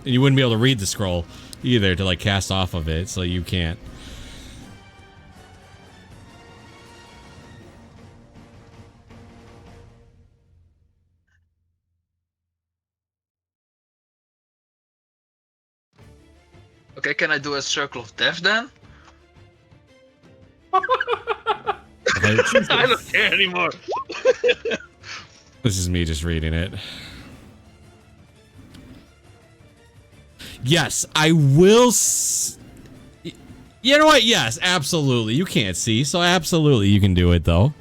And you wouldn't be able to read the scroll either to like cast off of it, so you can't. Okay, can I do a Circle of Death then? I don't care anymore. This is me just reading it. Yes, I will. You know what? Yes, absolutely. You can't see, so absolutely you can do it though.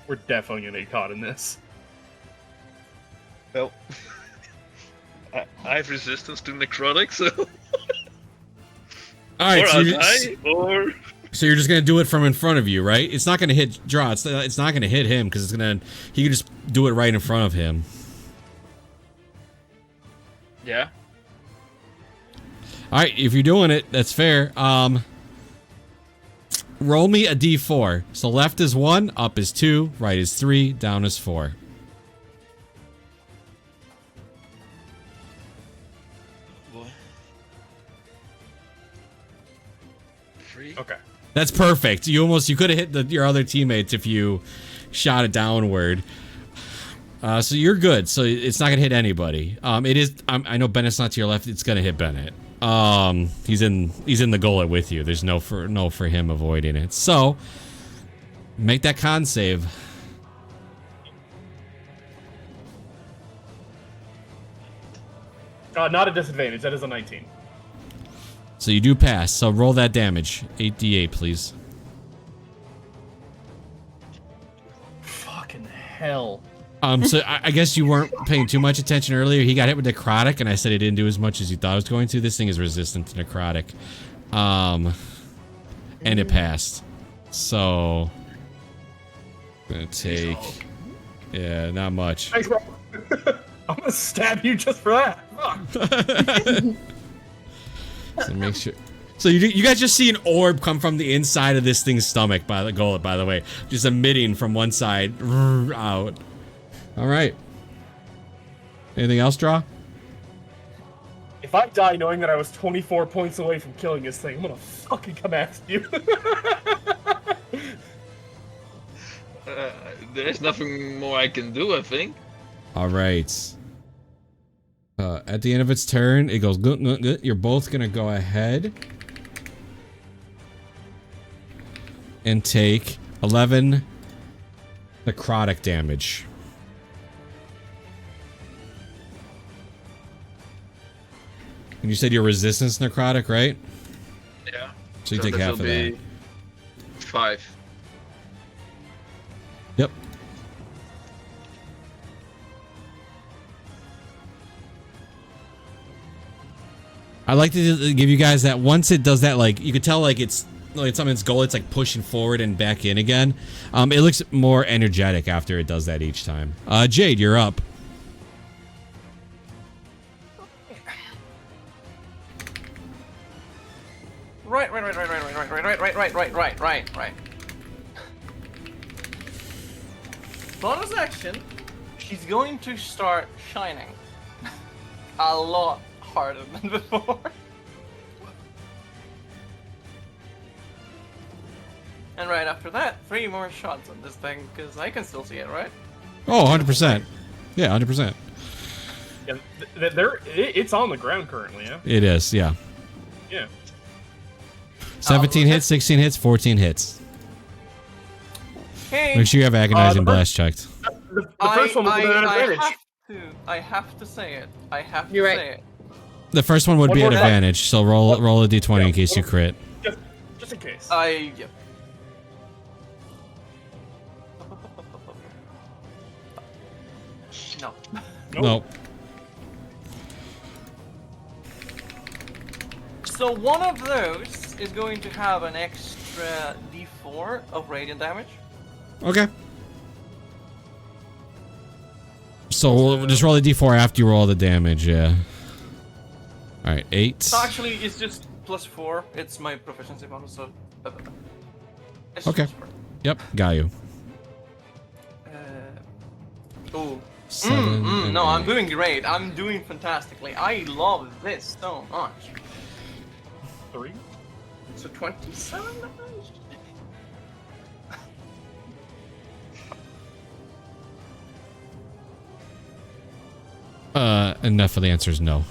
We're definitely gonna get caught in this. Well, I have resistance to necrotic, so. All right, or so you're just gonna do it from in front of you, right? It's not gonna hit Draw. It's not gonna hit him because he can just do it right in front of him. Yeah. All right, if you're doing it, that's fair. Roll me a d4. So left is 1, up is 2, right is 3, down is 4. Boy. 3. Okay. That's perfect. You could have hit your other teammates if you shot it downward. So you're good. So it's not gonna hit anybody. It is. I know Bennett's not to your left. It's gonna hit Bennett. He's in the gullet with you. There's no for him avoiding it. So make that con save. Not a disadvantage. That is a 19. So you do pass. So roll that damage. 8d8, please. Fucking hell. So I guess you weren't paying too much attention earlier. He got hit with necrotic, and I said he didn't do as much as you thought it was going to. This thing is resistant to necrotic. And it passed. So I'm gonna take. Yeah, not much. Thanks, bro. I'm gonna stab you just for that. Fuck. So make sure. So you guys just see an orb come from the inside of this thing's stomach by the gullet, by the way, just emitting from one side out. All right. Anything else, Draw? If I die knowing that I was 24 points away from killing this thing, I'm gonna fucking come after you. There's nothing more I can do, I think. All right. At the end of its turn, it goes good, good, good. You're both gonna go ahead and take 11 necrotic damage. And you said your resistance necrotic, right? Yeah. So you take half of that. 5. Yep. I like to give you guys that once it does that, like, you could tell, like, it's like something's goal, it's like pushing forward and back in again. It looks more energetic after it does that each time. Jade, you're up. Right. Bonus action, she's going to start shining a lot harder than before. And right after that, 3 more shots on this thing, because I can still see it, right? Oh, 100%. Yeah, 100%. Yeah, it's on the ground currently, yeah? It is, yeah. Yeah. 17 hits, 16 hits, 14 hits. Okay. Make sure you have agonizing blast checked. The first one was with an advantage. I have to say it. I have to You're right. say it. The first one would One be an more time. advantage, so roll a d20 in case you crit. Just in case. Yep. No. Nope. So one of those is going to have an extra d4 of radiant damage. Okay. So we'll just roll a d4 after you roll the damage, yeah. Alright, 8. So actually, it's just +4. It's my proficiency bonus, so... it's Okay. +4. Yep, got you. Oh. 7 and No, I'm 8. doing great. I'm doing fantastically. I love this so much. 3? So 27 damage? Enough of the answer is no.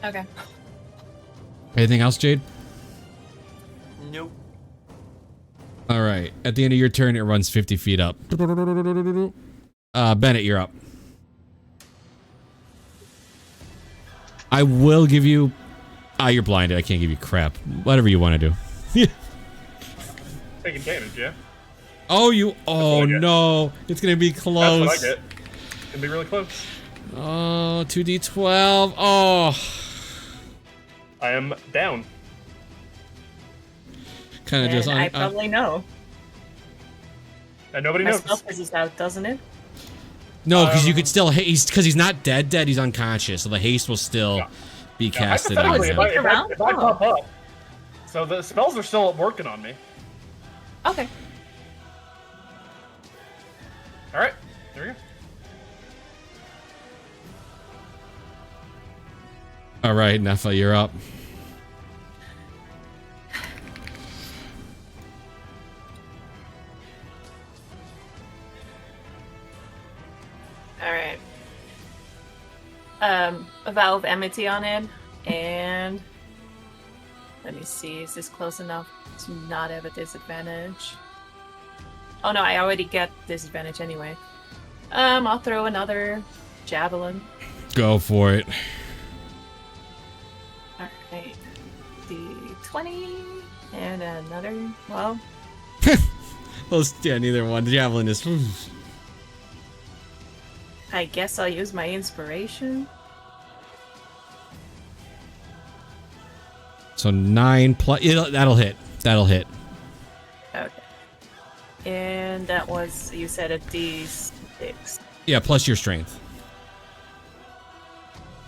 Okay. Anything else, Jade? Nope. Alright, at the end of your turn, it runs 50 feet up. Bennett, you're up. I will give you... you're blinded. I can't give you crap. Whatever you want to do. Taking damage, yeah? Oh, you... Oh, what I get. no. It's going to be close. That's what I get. It's gonna be really close. Oh, 2d12. Oh. I am down. Kind of And just... I probably know. And nobody My knows. spell fizzes out, doesn't it? No, because you could still haste... Because he's not dead, he's unconscious. So the haste will still Yeah. be Yeah, casted on hypothetically, him. if I pop up, so the spells are still working on me. Okay. All right, there we go. All right, Nefa, you're up. a Vow of Enmity on it, and let me see, is this close enough to not have a disadvantage? Oh no, I already get disadvantage anyway. I'll throw another javelin. Go for it. Alright. D20 and another, well, Neither one. The javelin is. I guess I'll use my inspiration. So 9 plus. That'll hit. That'll hit. Okay. And that was, you said, a D6. Yeah, plus your strength.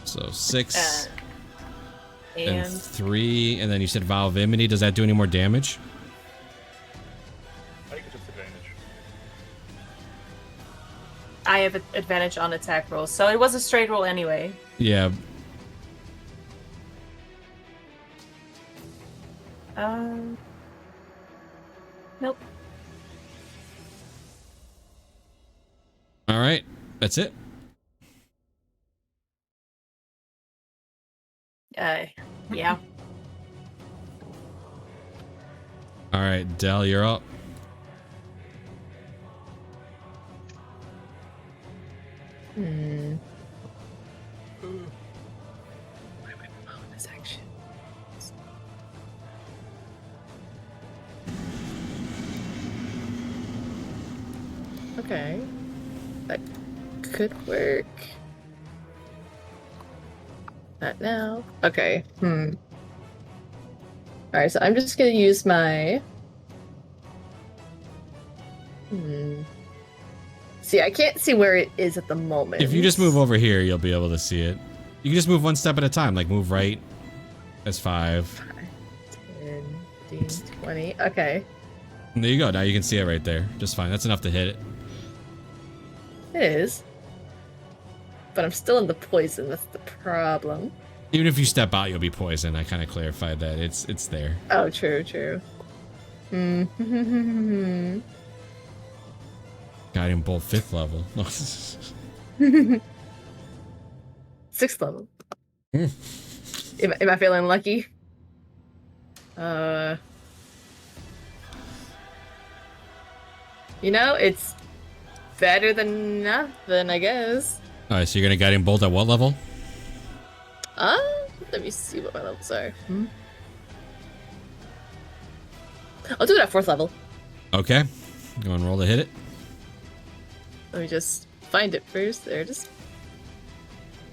So 6 and And 3, and then you said Vow of Enmity. Does that do any more damage? I think it's just advantage. I have an advantage on attack rolls, so it was a straight roll anyway. Yeah. Nope. All right. That's it. Yeah. All right, Del, you're up. Bonus action. Okay. That could work. Not now. Okay. Alright, so I'm just gonna use my... See, I can't see where it is at the moment. If you just move over here, you'll be able to see it. You can just move one step at a time. Like move right. That's 5. 10, 20. Okay. And there you go. Now you can see it right there. Just fine. That's enough to hit it. It is. But I'm still in the poison. That's the problem. Even if you step out, you'll be poisoned. I kind of clarified that. It's there. Oh, true, true. Got him both 5th level. 6th level. Am I feeling lucky? You know, it's better than nothing, I guess. Alright, so you're gonna guide him bolt at what level? Let me see what my levels are. I'll do it at 4th level. Okay. Go and roll to hit it. Let me just find it first. There it is.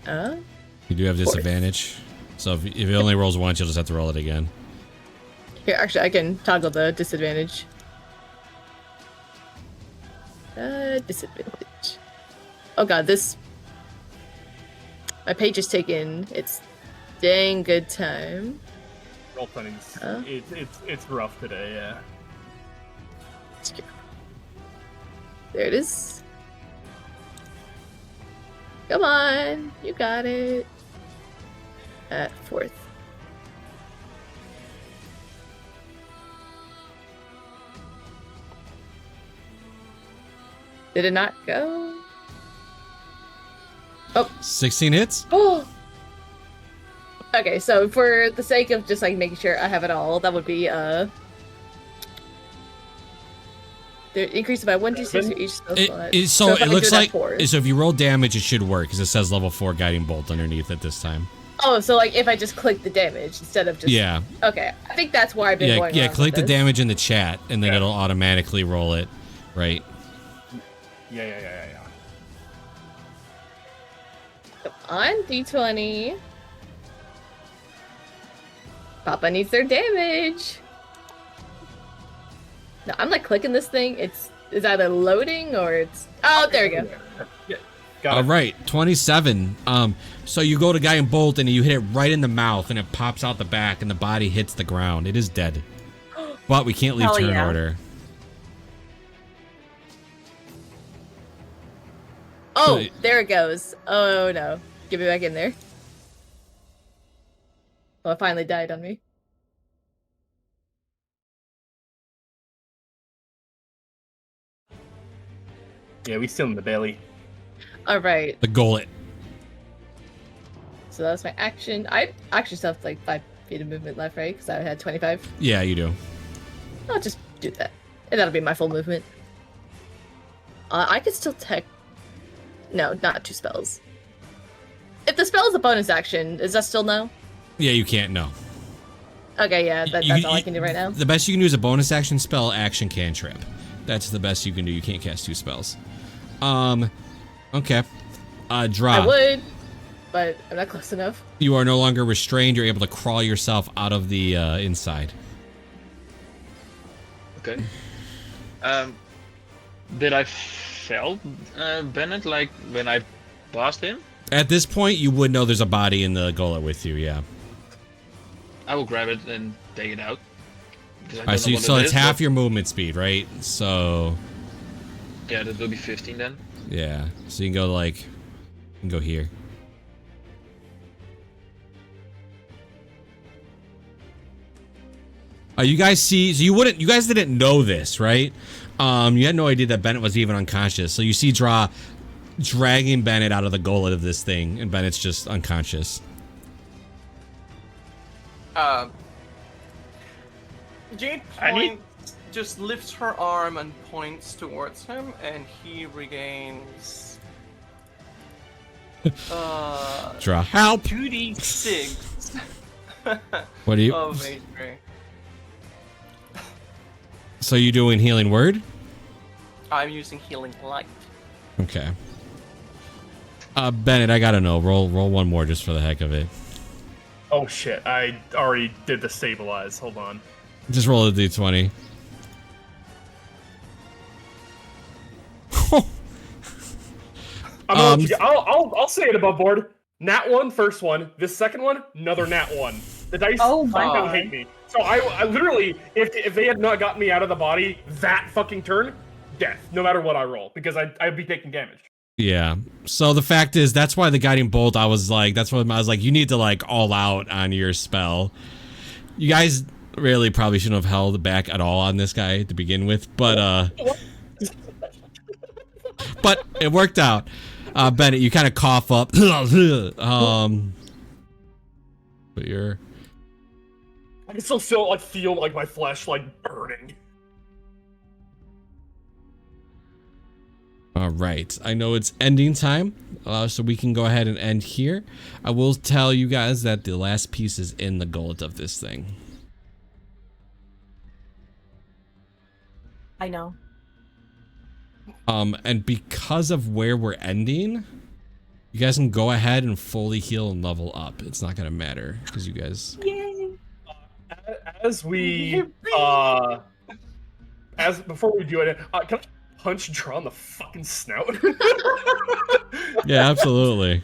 You do have disadvantage. So if it only rolls once, you'll just have to roll it again. Here, actually, I can toggle the disadvantage. Disadvantage. Oh god, this... My page is taking its dang good time. Roll20's it's rough today, yeah. There it is. Come on, you got it. At 4th. Did it not go? Oh. 16 hits? Oh. Okay, so for the sake of just like making sure I have it all, that would be they're increased by 1d6 for each spell slot. So it looks like so if you roll damage, it should work because it says level 4 guiding bolt underneath at this time. Oh, so like if I just click the damage instead of just Okay, I think that's where I've been going. Yeah, click the damage in the chat and then it'll automatically roll it, right? Yeah. Come on, D20. Papa needs their damage. No, I'm like clicking this thing. It's either loading or it's... Oh, there we go. Yeah, got it. All right, 27. So you go to guy and bolt and you hit it right in the mouth and it pops out the back and the body hits the ground. It is dead. But we can't leave Hell turn yeah. order. Oh, So- there it goes. Oh no. Get me back in there. Well, it finally died on me. Yeah, we still in the belly. Alright. The gullet. so that was my action. I actually still have like 5 feet of movement left, right? Because I had 25. Yeah, you do. I'll just do that. And that'll be my full movement. I could still tech. No, not 2 spells. If the spell is a bonus action, is that still no? Yeah, you can't. No. Okay, yeah, that's all I can do right now. The best you can do is a bonus action spell, action cantrip. That's the best you can do. You can't cast 2 spells. Okay. Draw. I would, but I'm not close enough. You are no longer restrained. You're able to crawl yourself out of the inside. Okay. Did I felt Bennett like when I passed him? At this point, you would know there's a body in the gullet with you. Yeah. I will grab it and take it out. All right, so it's half your movement speed, right? So. Yeah, that will be 15 then. Yeah. So you can go like, you can go here. You guys see? So you guys didn't know this, right? You had no idea that Bennett was even unconscious. So you see Draw dragging Bennett out of the gullet of this thing, and Bennett's just unconscious. Jade just lifts her arm and points towards him, and he regains. Draw, help! 2d6. What do you? Oh, Major. So you doing healing word? I'm using healing light. Okay. Bennett, I gotta know. Roll one more just for the heck of it. Oh shit! I already did the stabilize. Hold on. Just roll a d20. I'll say it above board. Nat 1, first one. This second one, another nat 1. The dice fucking hate me. So I literally, if they had not gotten me out of the body that fucking turn, death. No matter what I roll, because I'd be taking damage. Yeah. So the fact is, that's why the guiding bolt. I was like, you need to like all out on your spell. You guys really probably shouldn't have held back at all on this guy to begin with, but but it worked out. Bennett, you kind of cough up. But you're. I can still feel like my flesh like burning. All right, I know it's ending time, so we can go ahead and end here. I will tell you guys that the last piece is in the gullet of this thing. I know. And because of where we're ending, you guys can go ahead and fully heal and level up. It's not gonna matter because you guys. Yay! As we before we do it, can I punch Draw in the fucking snout? Yeah, absolutely.